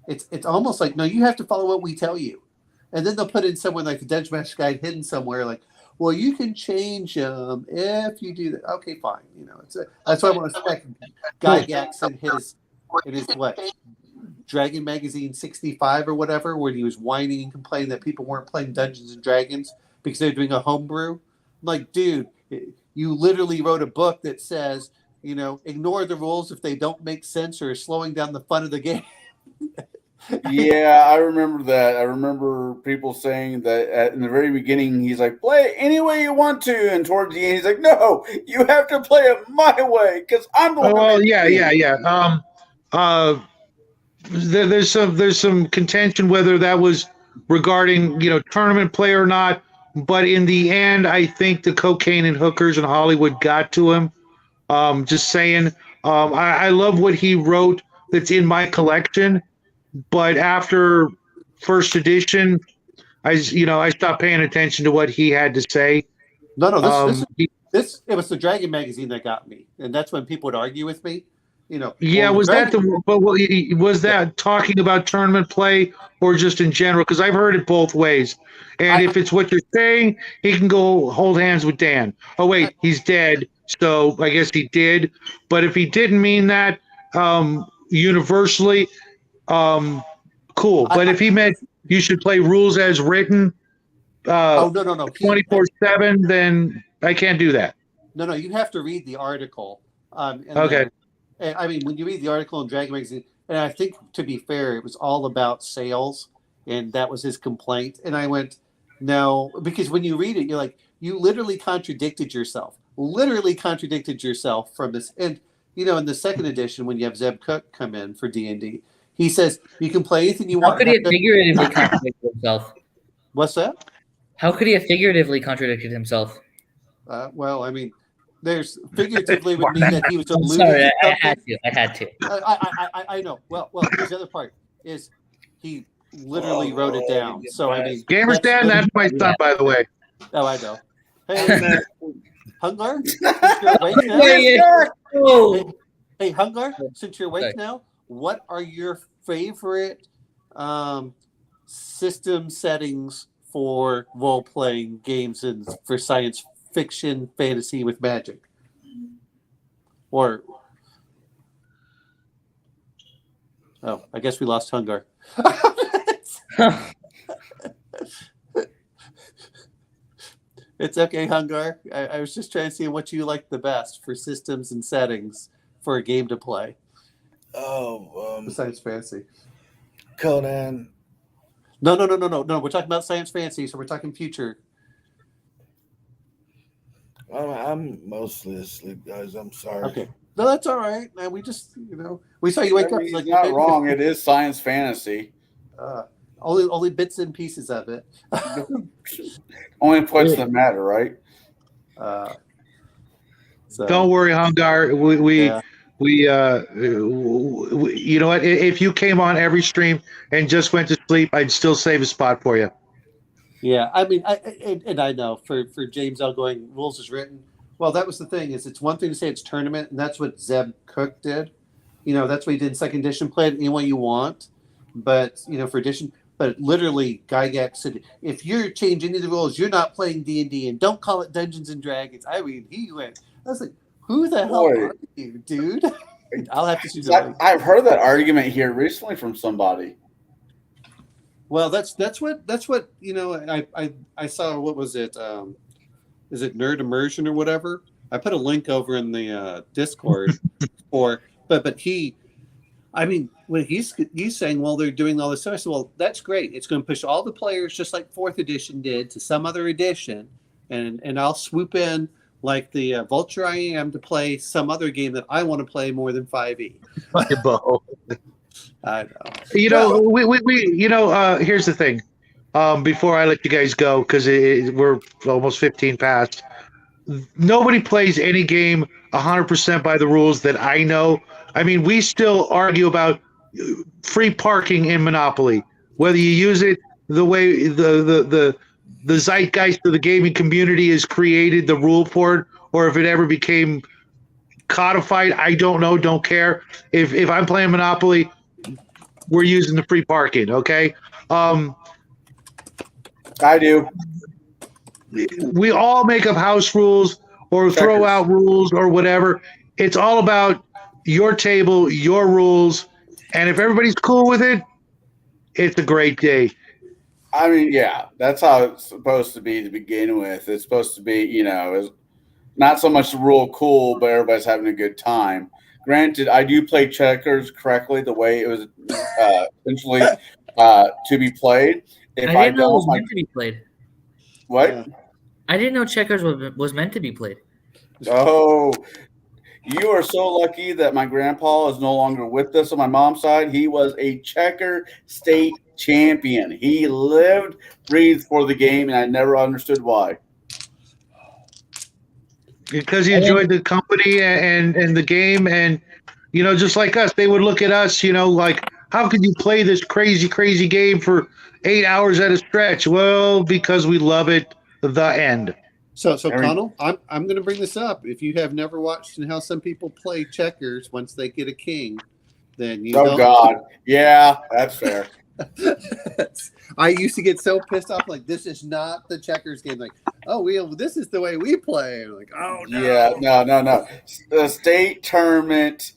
it's almost like, no, you have to follow what we tell you. And then they'll put in somewhere like the Dungeon Master Guide hidden somewhere like, well, you can change them if you do that. Okay, fine. That's why I want to spec Guy Gax in his what, Dragon Magazine 65 or whatever, where he was whining and complaining that people weren't playing Dungeons and Dragons because they're doing a homebrew. I'm like, dude, You literally wrote a book that says, ignore the rules if they don't make sense or are slowing down the fun of the game. Yeah, I remember that. I remember people saying that in the very beginning, he's like, play it any way you want to. And towards the end, he's like, no, you have to play it my way because I'm the one. Well, yeah. There's some contention whether that was regarding tournament play or not. But in the end, I think the cocaine and hookers in Hollywood got to him. Just saying. I love what he wrote that's in my collection. But after first edition, I stopped paying attention to what he had to say. No, it was the Dragon magazine that got me, and that's when people would argue with me. Yeah, was that talking about tournament play or just in general? Because I've heard it both ways. And if it's what you're saying, he can go hold hands with Dan. Oh wait, he's dead, so I guess he did. But if he didn't mean that universally. Cool. But if he meant you should play rules as written, no, 24/7, then I can't do that. No, you have to read the article. Okay. I mean, when you read the article in Dragon Magazine, and I think to be fair, it was all about sales, and that was his complaint. And I went, no, because when you read it, you're like, you literally contradicted yourself. From this. And in the second edition, when you have Zeb Cook come in for D&D, he says you can play anything you want. How could he have figuratively contradicted himself? What's that? How could he have figuratively contradicted himself? Well, I mean, there's figuratively would mean that he was alluding. Sorry, I had to. I know. Well, here's the other part is he literally wrote it down. So I mean, Gamers Dan, that's my son, by the way. Oh, I know. Hey, Hungar, since you're awake now. Hey, Hungar, since you're awake now, what are your favorite system settings for role-playing games and for science fiction fantasy with magic? Or I guess we lost Hungar. It's okay, Hungar. I was just trying to see what you like the best for systems and settings for a game to play. Science fantasy. Conan. No. We're talking about science fantasy, so we're talking future. I'm mostly asleep, guys. I'm sorry. Okay. No, that's all right. Man, we just, we saw you wake up. He's not wrong. It is science fantasy. Only bits and pieces of it. Only points that matter, right? So, don't worry, Hungar. We you know what? If you came on every stream and just went to sleep, I'd still save a spot for you. Yeah, I mean, I know for James L. going rules is written. Well, that was the thing is it's one thing to say it's tournament, and that's what Zeb Cook did. That's what he did in second edition. Play it any way you want, but for edition. But literally, Gygax said, if you're changing any of the rules, you're not playing D&D, and don't call it Dungeons and Dragons. I mean, he went. I was like, who the hell are you, dude? I'll have to see that. I've heard that argument here recently from somebody. Well, that's what I saw. What was it? Is it Nerd Immersion or whatever? I put a link over in the Discord but he, I mean, when he's saying, well, they're doing all this stuff. I said, well, that's great. It's going to push all the players just like 4th edition did to some other edition, and I'll swoop in like the vulture I am to play some other game that I want to play more than 5e. I know. We here's the thing. Before I let you guys go, because we're almost 15 past. Nobody plays any game 100% by the rules that I know. I mean, we still argue about free parking in Monopoly, whether you use it the way the zeitgeist of the gaming community has created the rule for it, or if it ever became codified. I don't know. Don't care. If I'm playing Monopoly, we're using the free parking. Okay. I do. We all make up house rules or throw out rules or whatever. It's all about your table, your rules, and if everybody's cool with it, it's a great day. I mean, yeah, that's how it's supposed to be to begin with. It's supposed to be, not so much the rule cool, but everybody's having a good time. Granted, I do play checkers correctly the way it was essentially to be played. If I I didn't know it was don't, meant to be played. what? Yeah. I didn't know checkers was meant to be played. Oh, you are so lucky that my grandpa is no longer with us on my mom's side. He was a checker state champion. He lived, breathed for the game, and I never understood why. Because he enjoyed the company and the game, and just like us, they would look at us, like, how could you play this crazy game for 8 hours at a stretch? Well, because we love it. The end. So Connell, I'm going to bring this up. If you have never watched how some people play checkers once they get a king, then you don't. God, yeah, that's fair. I used to get so pissed off, like, this is not the checkers game. Like, this is the way we play. I'm like, oh no. Yeah, no. The state tournament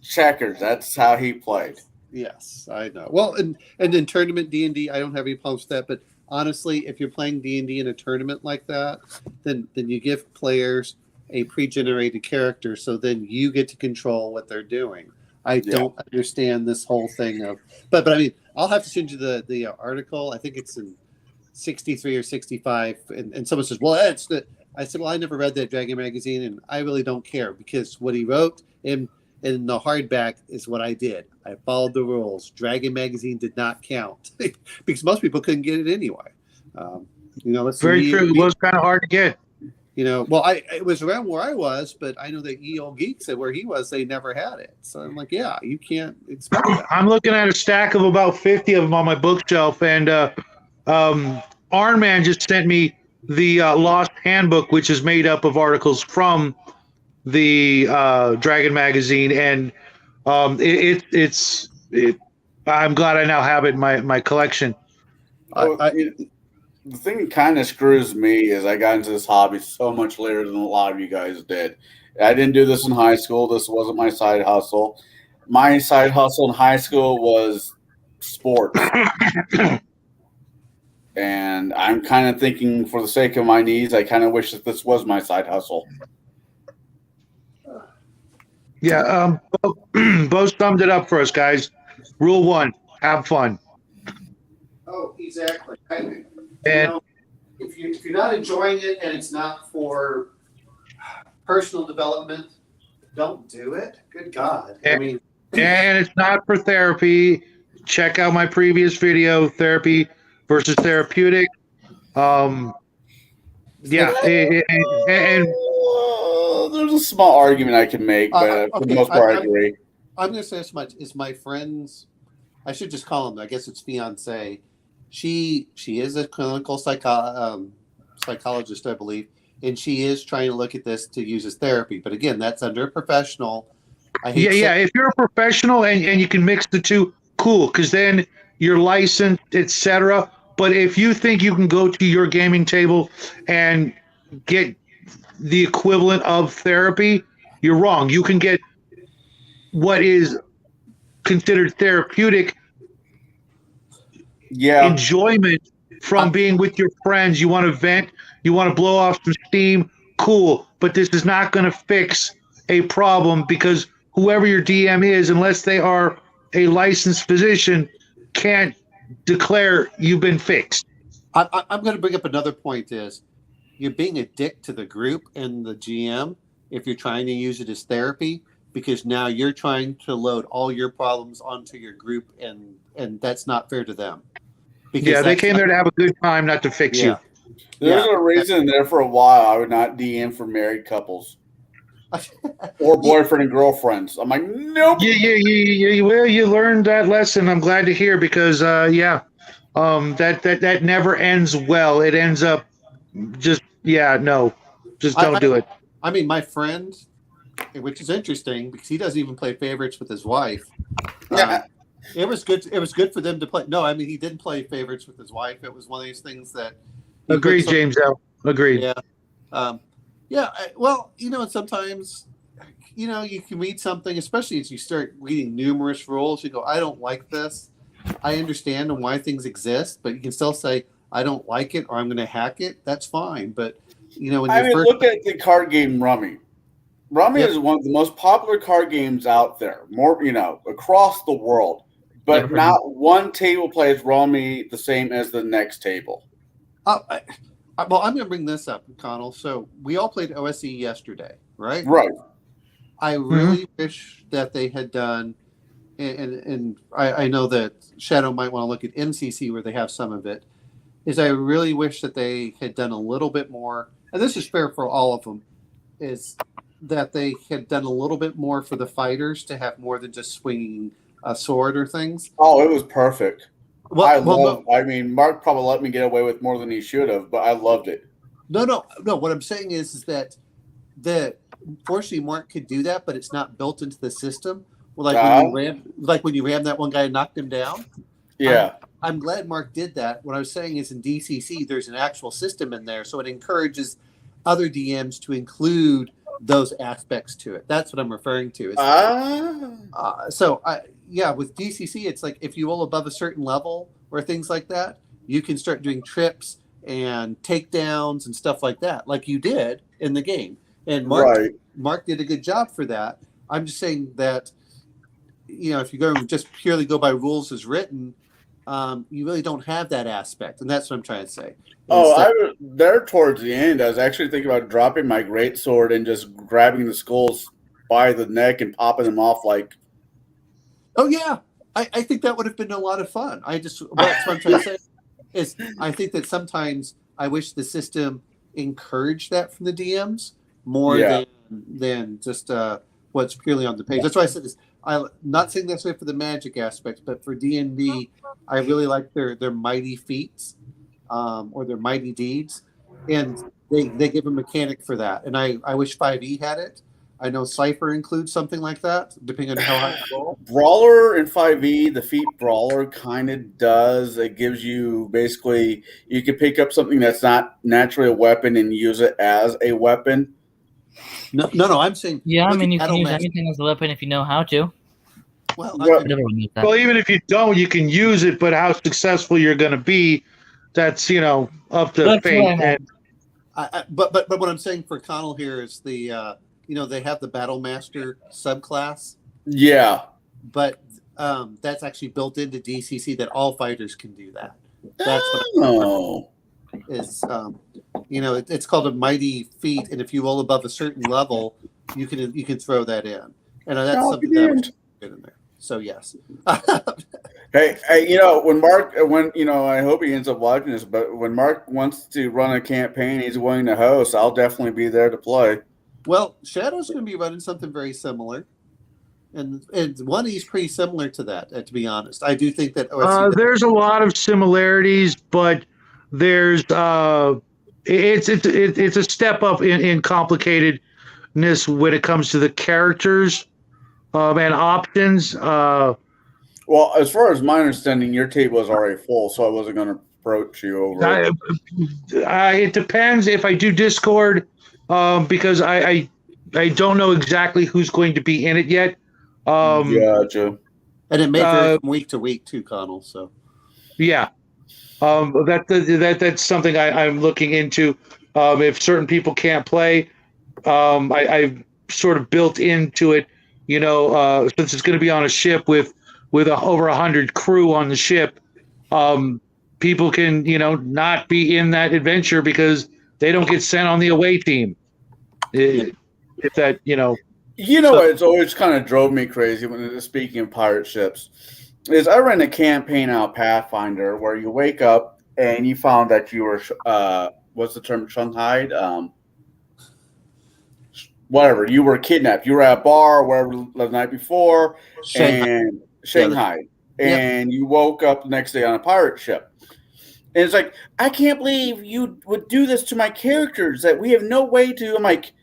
checkers. That's how he played. Yes, I know. Well, and then tournament D&D, I don't have any problems with that. But honestly, if you're playing D&D in a tournament like that, then you give players a pre-generated character, so then you get to control what they're doing. I don't understand this whole thing of, but I mean, I'll have to send you the article. I think it's in 63 or 65, and someone says, well, that's the. I said, well, I never read that Dragon magazine, and I really don't care, because what he wrote in the hardback is what I did. I followed the rules. Dragon magazine did not count because most people couldn't get it anyway. Very true. It was kind of hard to get. Well, it was around where I was, but I know that EO Geek said where he was, they never had it. So I'm like, yeah, you can't expect that. I'm looking at a stack of about 50 of them on my bookshelf, and Iron Man just sent me the Lost Handbook, which is made up of articles from the Dragon magazine, and it's I'm glad I now have it in my collection. The thing that kind of screws me is I got into this hobby so much later than a lot of you guys did. I didn't do this in high school. This wasn't my side hustle. My side hustle in high school was sports. And I'm kind of thinking, for the sake of my needs, I kind of wish that this was my side hustle. Yeah, Bo summed it up for us, guys. Rule 1, have fun. Oh, exactly. And if you're not enjoying it and it's not for personal development, don't do it. Good God. And it's not for therapy. Check out my previous video, therapy versus therapeutic. And there's a small argument I can make, but for the most part, I agree. I'm going to say as much as my friends. I should just call him. I guess it's fiance. She is a clinical psychologist, I believe, and she is trying to look at this to use as therapy. But again, that's under a professional. If you're a professional and you can mix the two, cool, because then you're licensed, etc. But if you think you can go to your gaming table and get the equivalent of therapy, you're wrong. You can get what is considered therapeutic enjoyment from being with your friends. You want to vent, you want to blow off some steam, cool. But this is not going to fix a problem, because whoever your DM is, unless they are a licensed physician, can't declare you've been fixed. I'm going to bring up another point is you're being a dick to the group and the GM if you're trying to use it as therapy, because now you're trying to load all your problems onto your group, and that's not fair to them. Because they came there to have a good time, not to fix you. There's a reason there for a while I would not DM for married couples or boyfriend and girlfriends. I'm like, nope. Well, you learned that lesson. I'm glad to hear, because that never ends well. It ends up just don't do it. I mean, my friend, which is interesting because he doesn't even play favorites with his wife. It was good. It was good for them to play. No, I mean, he didn't play favorites with his wife. It was one of these things that. Agreed, James. Agreed. Yeah. Well, and sometimes, you can read something, especially as you start reading numerous rules. You go, I don't like this. I understand why things exist, but you can still say, I don't like it, or I'm going to hack it. That's fine. But when I you mean, first look at the card game Rummy. Rummy Yep. is one of the most popular card games out there, more across the world. But Never heard not one table plays Rummy the same as the next table. well, I'm going to bring this up, Connell. So we all played OSE yesterday, right? Right. I really wish that they had done, and I know that Shadow might want to look at MCC where they have some of it, is I really wish that they had done a little bit more, and this is fair for all of them, is that they had done a little bit more for the fighters to have more than just swinging a sword or things. Oh, it was perfect. No. I mean, Mark probably let me get away with more than he should have, but I loved it. No. What I'm saying is that fortunately Mark could do that, but it's not built into the system. Well, when you ram that one guy and knocked him down. Yeah. I'm glad Mark did that. What I was saying is in DCC, there's an actual system in there, so it encourages other DMs to include those aspects to it. That's what I'm referring to. With DCC, it's like if you roll above a certain level or things like that, you can start doing trips and takedowns and stuff like that, like you did in the game. And Mark did a good job for that. I'm just saying that, if you're going to just purely go by rules as written, you really don't have that aspect, and that's what I'm trying to say. There towards the end, I was actually thinking about dropping my greatsword and just grabbing the skulls by the neck and popping them off like. Oh yeah, I think that would have been a lot of fun. That's what I'm trying to say is I think that sometimes I wish the system encouraged that from the DMs more than just what's purely on the page. That's why I said this. I'm not saying that's right for the magic aspects, but for D&D, I really like their mighty feats or their mighty deeds, and they give a mechanic for that. And I wish 5e had it. I know Cypher includes something like that, depending on how high you roll. Brawler in 5e, the feat Brawler kind of does. It gives you basically, you can pick up something that's not naturally a weapon and use it as a weapon. No, I'm saying. Yeah, I mean, you can use anything as a weapon if you know how to. Well, even if you don't, you can use it, but how successful you're going to be, that's, up to fate. But what I'm saying for Connell here is they have the Battle Master subclass. Yeah. But that's actually built into DCC that all fighters can do that. That's it's called a mighty feat, and if you roll above a certain level, you can throw that in, and that's something that was good in there. So yes. Hey, when I hope he ends up watching this, but when Mark wants to run a campaign, he's willing to host, I'll definitely be there to play. Well, Shadow's going to be running something very similar. And one is pretty similar to that, to be honest. I do think that there's a lot of similarities, but there's it's a step up in complicatedness when it comes to the characters and options. Well, as far as my understanding, your table is already full, so I wasn't going to approach you over it. It depends if I do Discord, because I don't know exactly who's going to be in it yet. Gotcha. And it may vary from week to week too, Connell. So yeah, that's something I'm looking into. If certain people can't play, I've sort of built into it. Since it's going to be on a ship with over 100 crew on the ship, people can not be in that adventure because they don't get sent on the away team. If that it's always kind of drove me crazy when speaking of pirate ships is I ran a campaign out Pathfinder where you wake up and you found that you were what's the term, shanghaied, whatever, you were kidnapped, you were at a bar wherever the night before, and Shanghai, and you woke up the next day on a pirate ship. And it's like, I can't believe you would do this to my characters, that we have no way to. I'm like,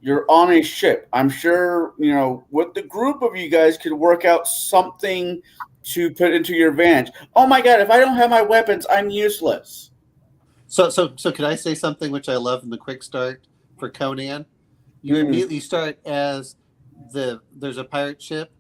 you're on a ship. I'm sure, with the group of you guys could work out something to put into your advantage. Oh my God, if I don't have my weapons, I'm useless. So could I say something which I love in the quick start for Conan? You immediately start as there's a pirate ship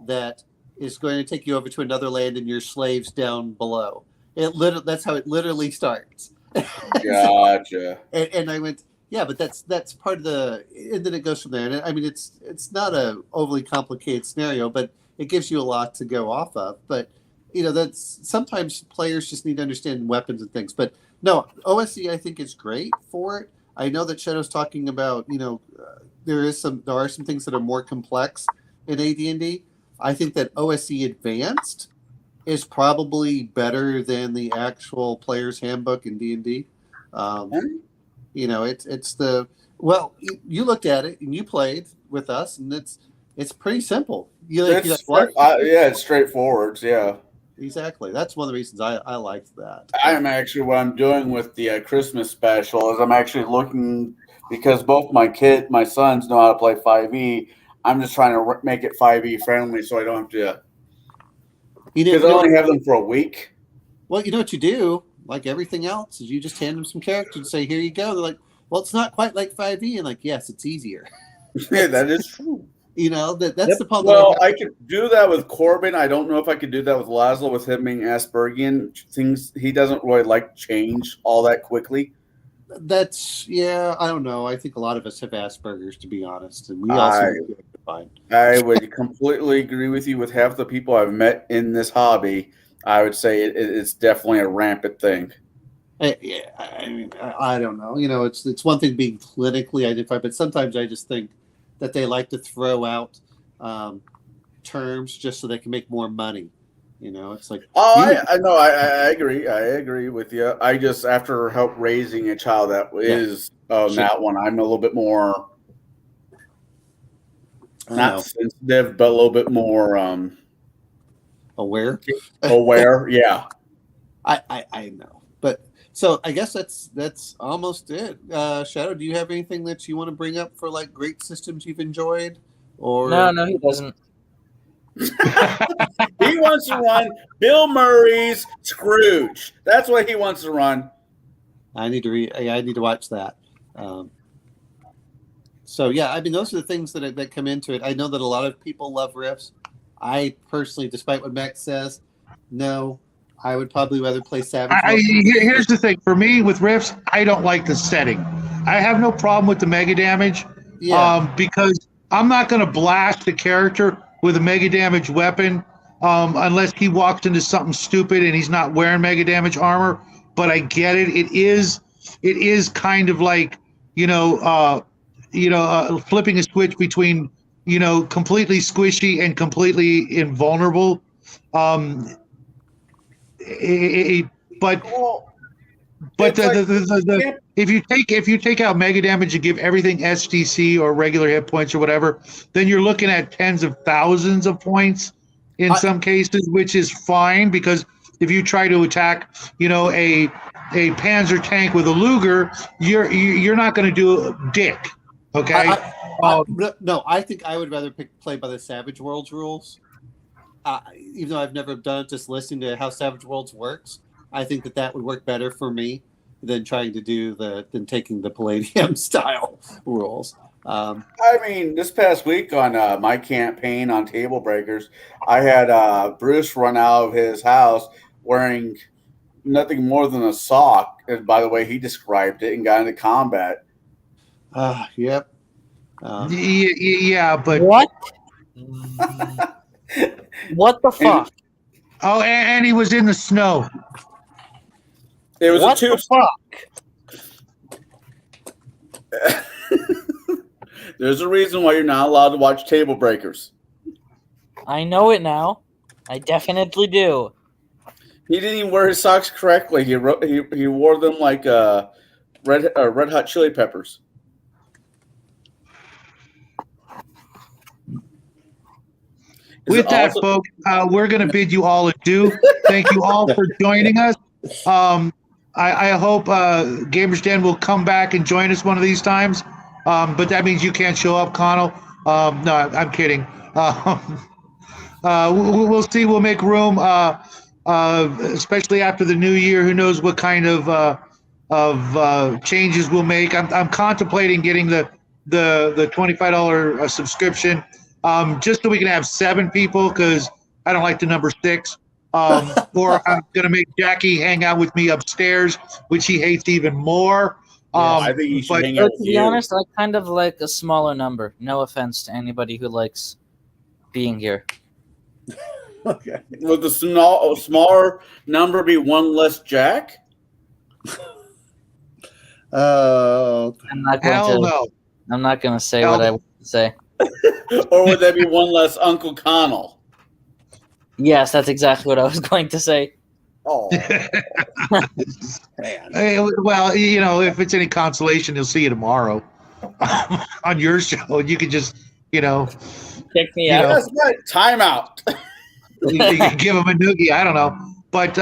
that is going to take you over to another land and your slaves down below. That's how it literally starts. Gotcha. And I went, Yeah, but that's part of the, and then it goes from there. And I mean, it's not a overly complicated scenario, but it gives you a lot to go off of. But that's sometimes players just need to understand weapons and things. But no, OSE I think is great for it. I know that Shadow's talking about there are some things that are more complex in AD&D. I think that OSE Advanced is probably better than the actual player's handbook in D&D. It's the you looked at it and you played with us, and it's pretty simple. It's straightforward. Yeah, exactly. That's one of the reasons I liked that. I'm actually what I'm doing with the Christmas special is I'm actually looking because both my sons know how to play 5e. I'm just trying to make it 5e friendly, so I don't have to. Because I only have them for a week. Well, you know what you do, like everything else, is you just hand them some characters and say, "Here you go." They're like, "Well, it's not quite like 5e," and like, "Yes, it's easier." Yeah, that is true. That's the problem. Well, I could do that with Corbin. I don't know if I could do that with Laszlo, with him being Aspergian. Things he doesn't really like change all that quickly. I don't know. I think a lot of us have Asperger's, to be honest, and we also fine. I would completely agree with you. With half the people I've met in this hobby, I would say it's definitely a rampant thing. I mean, I don't know. It's one thing being clinically identified, but sometimes I just think that they like to throw out terms just so they can make more money. It's like. I know. I agree. I agree with you. I just, after help raising a child that is that one, I'm a little bit more not sensitive, but a little bit more aware. Aware, yeah. I know, but so I guess that's almost it. Shadow, do you have anything that you want to bring up for like great systems you've enjoyed? Or No, he doesn't. He wants to run Bill Murray's Scrooge. That's what he wants to run. I need to watch that. So yeah, I mean, those are the things that come into it. I know that a lot of people love riffs. I personally, despite what Max says, no, I would probably rather play Savage. Here's the thing. For me, with riffs, I don't like the setting. I have no problem with the mega damage because I'm not going to blast the character with a mega damage weapon unless he walks into something stupid and he's not wearing mega damage armor. But I get it. It is kind of like, flipping a switch between, completely squishy and completely invulnerable. If you take out mega damage and give everything SDC or regular hit points or whatever, then you're looking at tens of thousands of points in some cases, which is fine because if you try to attack, a Panzer tank with a Luger, you're not going to do dick. Okay. No, I think I would rather play by the Savage Worlds rules. Even though I've never done it, just listening to how Savage Worlds works, I think that would work better for me than trying to than taking the Palladium style rules. I mean, this past week on my campaign on Table Breakers, I had Bruce run out of his house wearing nothing more than a sock. And by the way, he described it and got into combat. Yep. Yeah, but what? What the fuck? And he was in the snow. It was what the fuck? There's a reason why you're not allowed to watch Table Breakers. I know it now. I definitely do. He didn't even wear his socks correctly. He wore them like red hot chili peppers. With that, folks, we're going to bid you all adieu. Thank you all for joining us. I hope Gamers Den will come back and join us one of these times. But that means you can't show up, Connell. No, I'm kidding. We'll see. We'll make room, especially after the new year. Who knows what kind of changes we'll make. I'm contemplating getting the $25 subscription. Just so we can have 7 people, because I don't like the number 6. Or I'm going to make Jackie hang out with me upstairs, which he hates even more. I think you should but- hang But out to with be you. honest, I kind of like a smaller number. No offense to anybody who likes being here. Okay. Would the smaller number be one less Jack? Oh, I'm not going Hell to. no. I'm not going to say Hell what I no. want to say. Or would that be one less Uncle Connell? Yes, that's exactly what I was going to say. Oh, man. Well, if it's any consolation, you'll see you tomorrow on your show. You could just, Kick me You out. know. that's right. Timeout. you could give them a noogie. I don't know. But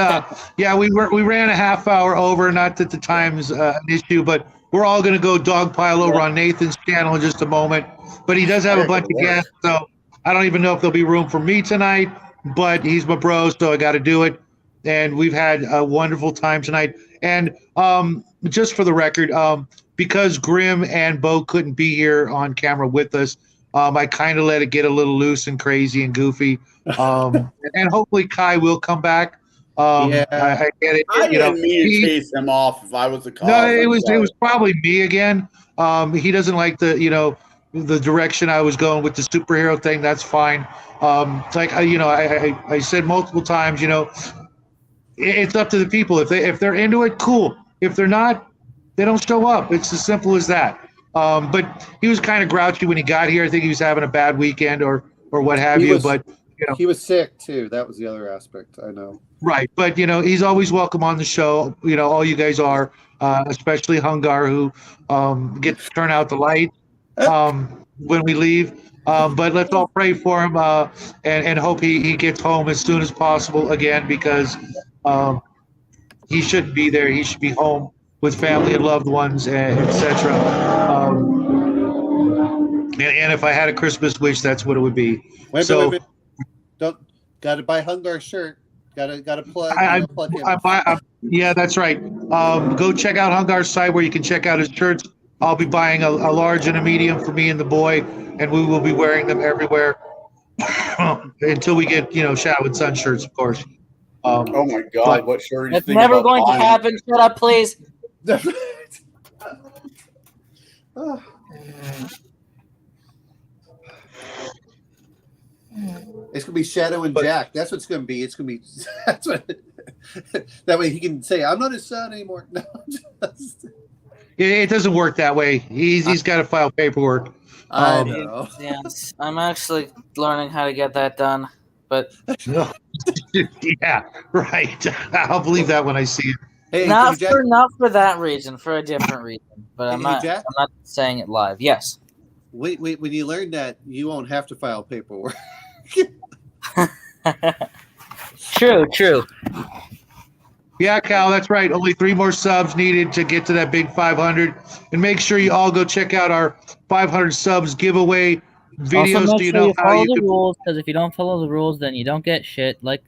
yeah, we ran a half hour over. Not that the time's an issue, but we're all going to go dogpile over on Nathan's channel in just a moment. But he does have a bunch of guests, so I don't even know if there'll be room for me tonight. But he's my bro, so I got to do it. And we've had a wonderful time tonight. And just for the record, because Grim and Bo couldn't be here on camera with us, I kind of let it get a little loose and crazy and goofy. And hopefully Kai will come back. Yeah. I get it. I didn't mean to chase him off if I was the cause. No, it I'm was sorry. probably me again. He doesn't like the direction I was going with the superhero thing. That's fine. It's like I said multiple times, it's up to the people. If they're into it, cool. If they're not, they don't show up. It's as simple as that. But he was kind of grouchy when he got here. I think he was having a bad weekend or what have you. But he was sick too. That was the other aspect. I know. right. But he's always welcome on the show. All you guys are, especially Hungar, who gets to turn out the light when we leave. But let's all pray for him and hope he gets home as soon as possible again, because he shouldn't be there. He should be home with family and loved ones, etc. And if I had a Christmas wish, that's what it would be. Wait. Got to buy Hungar's shirt. Got to plug. Plug him. Yeah, that's right. Go check out Hungar's site where you can check out his shirts. I'll be buying a large and a medium for me and the boy, and we will be wearing them everywhere until we get Shadow and Sun shirts, of course. Oh my God! What shirt are you That's thinking never about going to buying? happen. Shut up, please. It's gonna be Shadow and Jack. That's what it's gonna be. It's gonna be. That's what. That way he can say, "I'm not his son anymore." No, It doesn't work that way. He's got to file paperwork. I know. Yes, I'm actually learning how to get that done. But Yeah, right. I'll believe that when I see it. Hey, not Jack, for that reason, for a different reason. But I'm not saying it live. Yes. wait. When you learn that, you won't have to file paperwork. True. Yeah, Cal, that's right. Only 3 more subs needed to get to that big 500. And make sure you all go check out our 500 subs giveaway videos. Also, make Do you sure know you how follow you the can? rules, because if you don't follow the rules, then you don't get shit like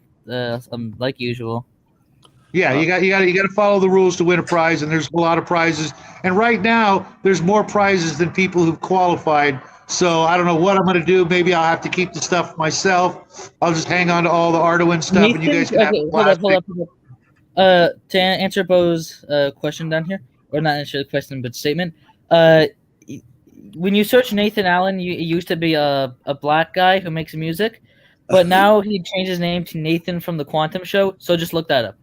usual. Yeah, you got to follow the rules to win a prize, and there's a lot of prizes. And right now, there's more prizes than people who've qualified. So I don't know what I'm going to do. Maybe I'll have to keep the stuff myself. I'll just hang on to all the Arduin stuff, and you guys can have Hold up. To answer Bo's question down here, or not answer the question, but statement. When you search Nathan Allen, it used to be a black guy who makes music, but now he changed his name to Nathan from the Quantum Show. So just look that up.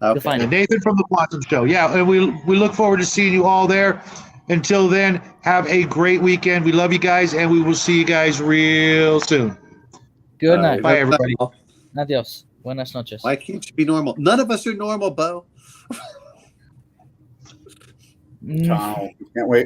Okay. You'll find it. Nathan from the Quantum Show. Yeah, and we look forward to seeing you all there. Until then, have a great weekend. We love you guys, and we will see you guys real soon. Good night. Bye, everybody. Adios. Buenas noches. Why can't you be normal? None of us are normal, Bo. Can't wait.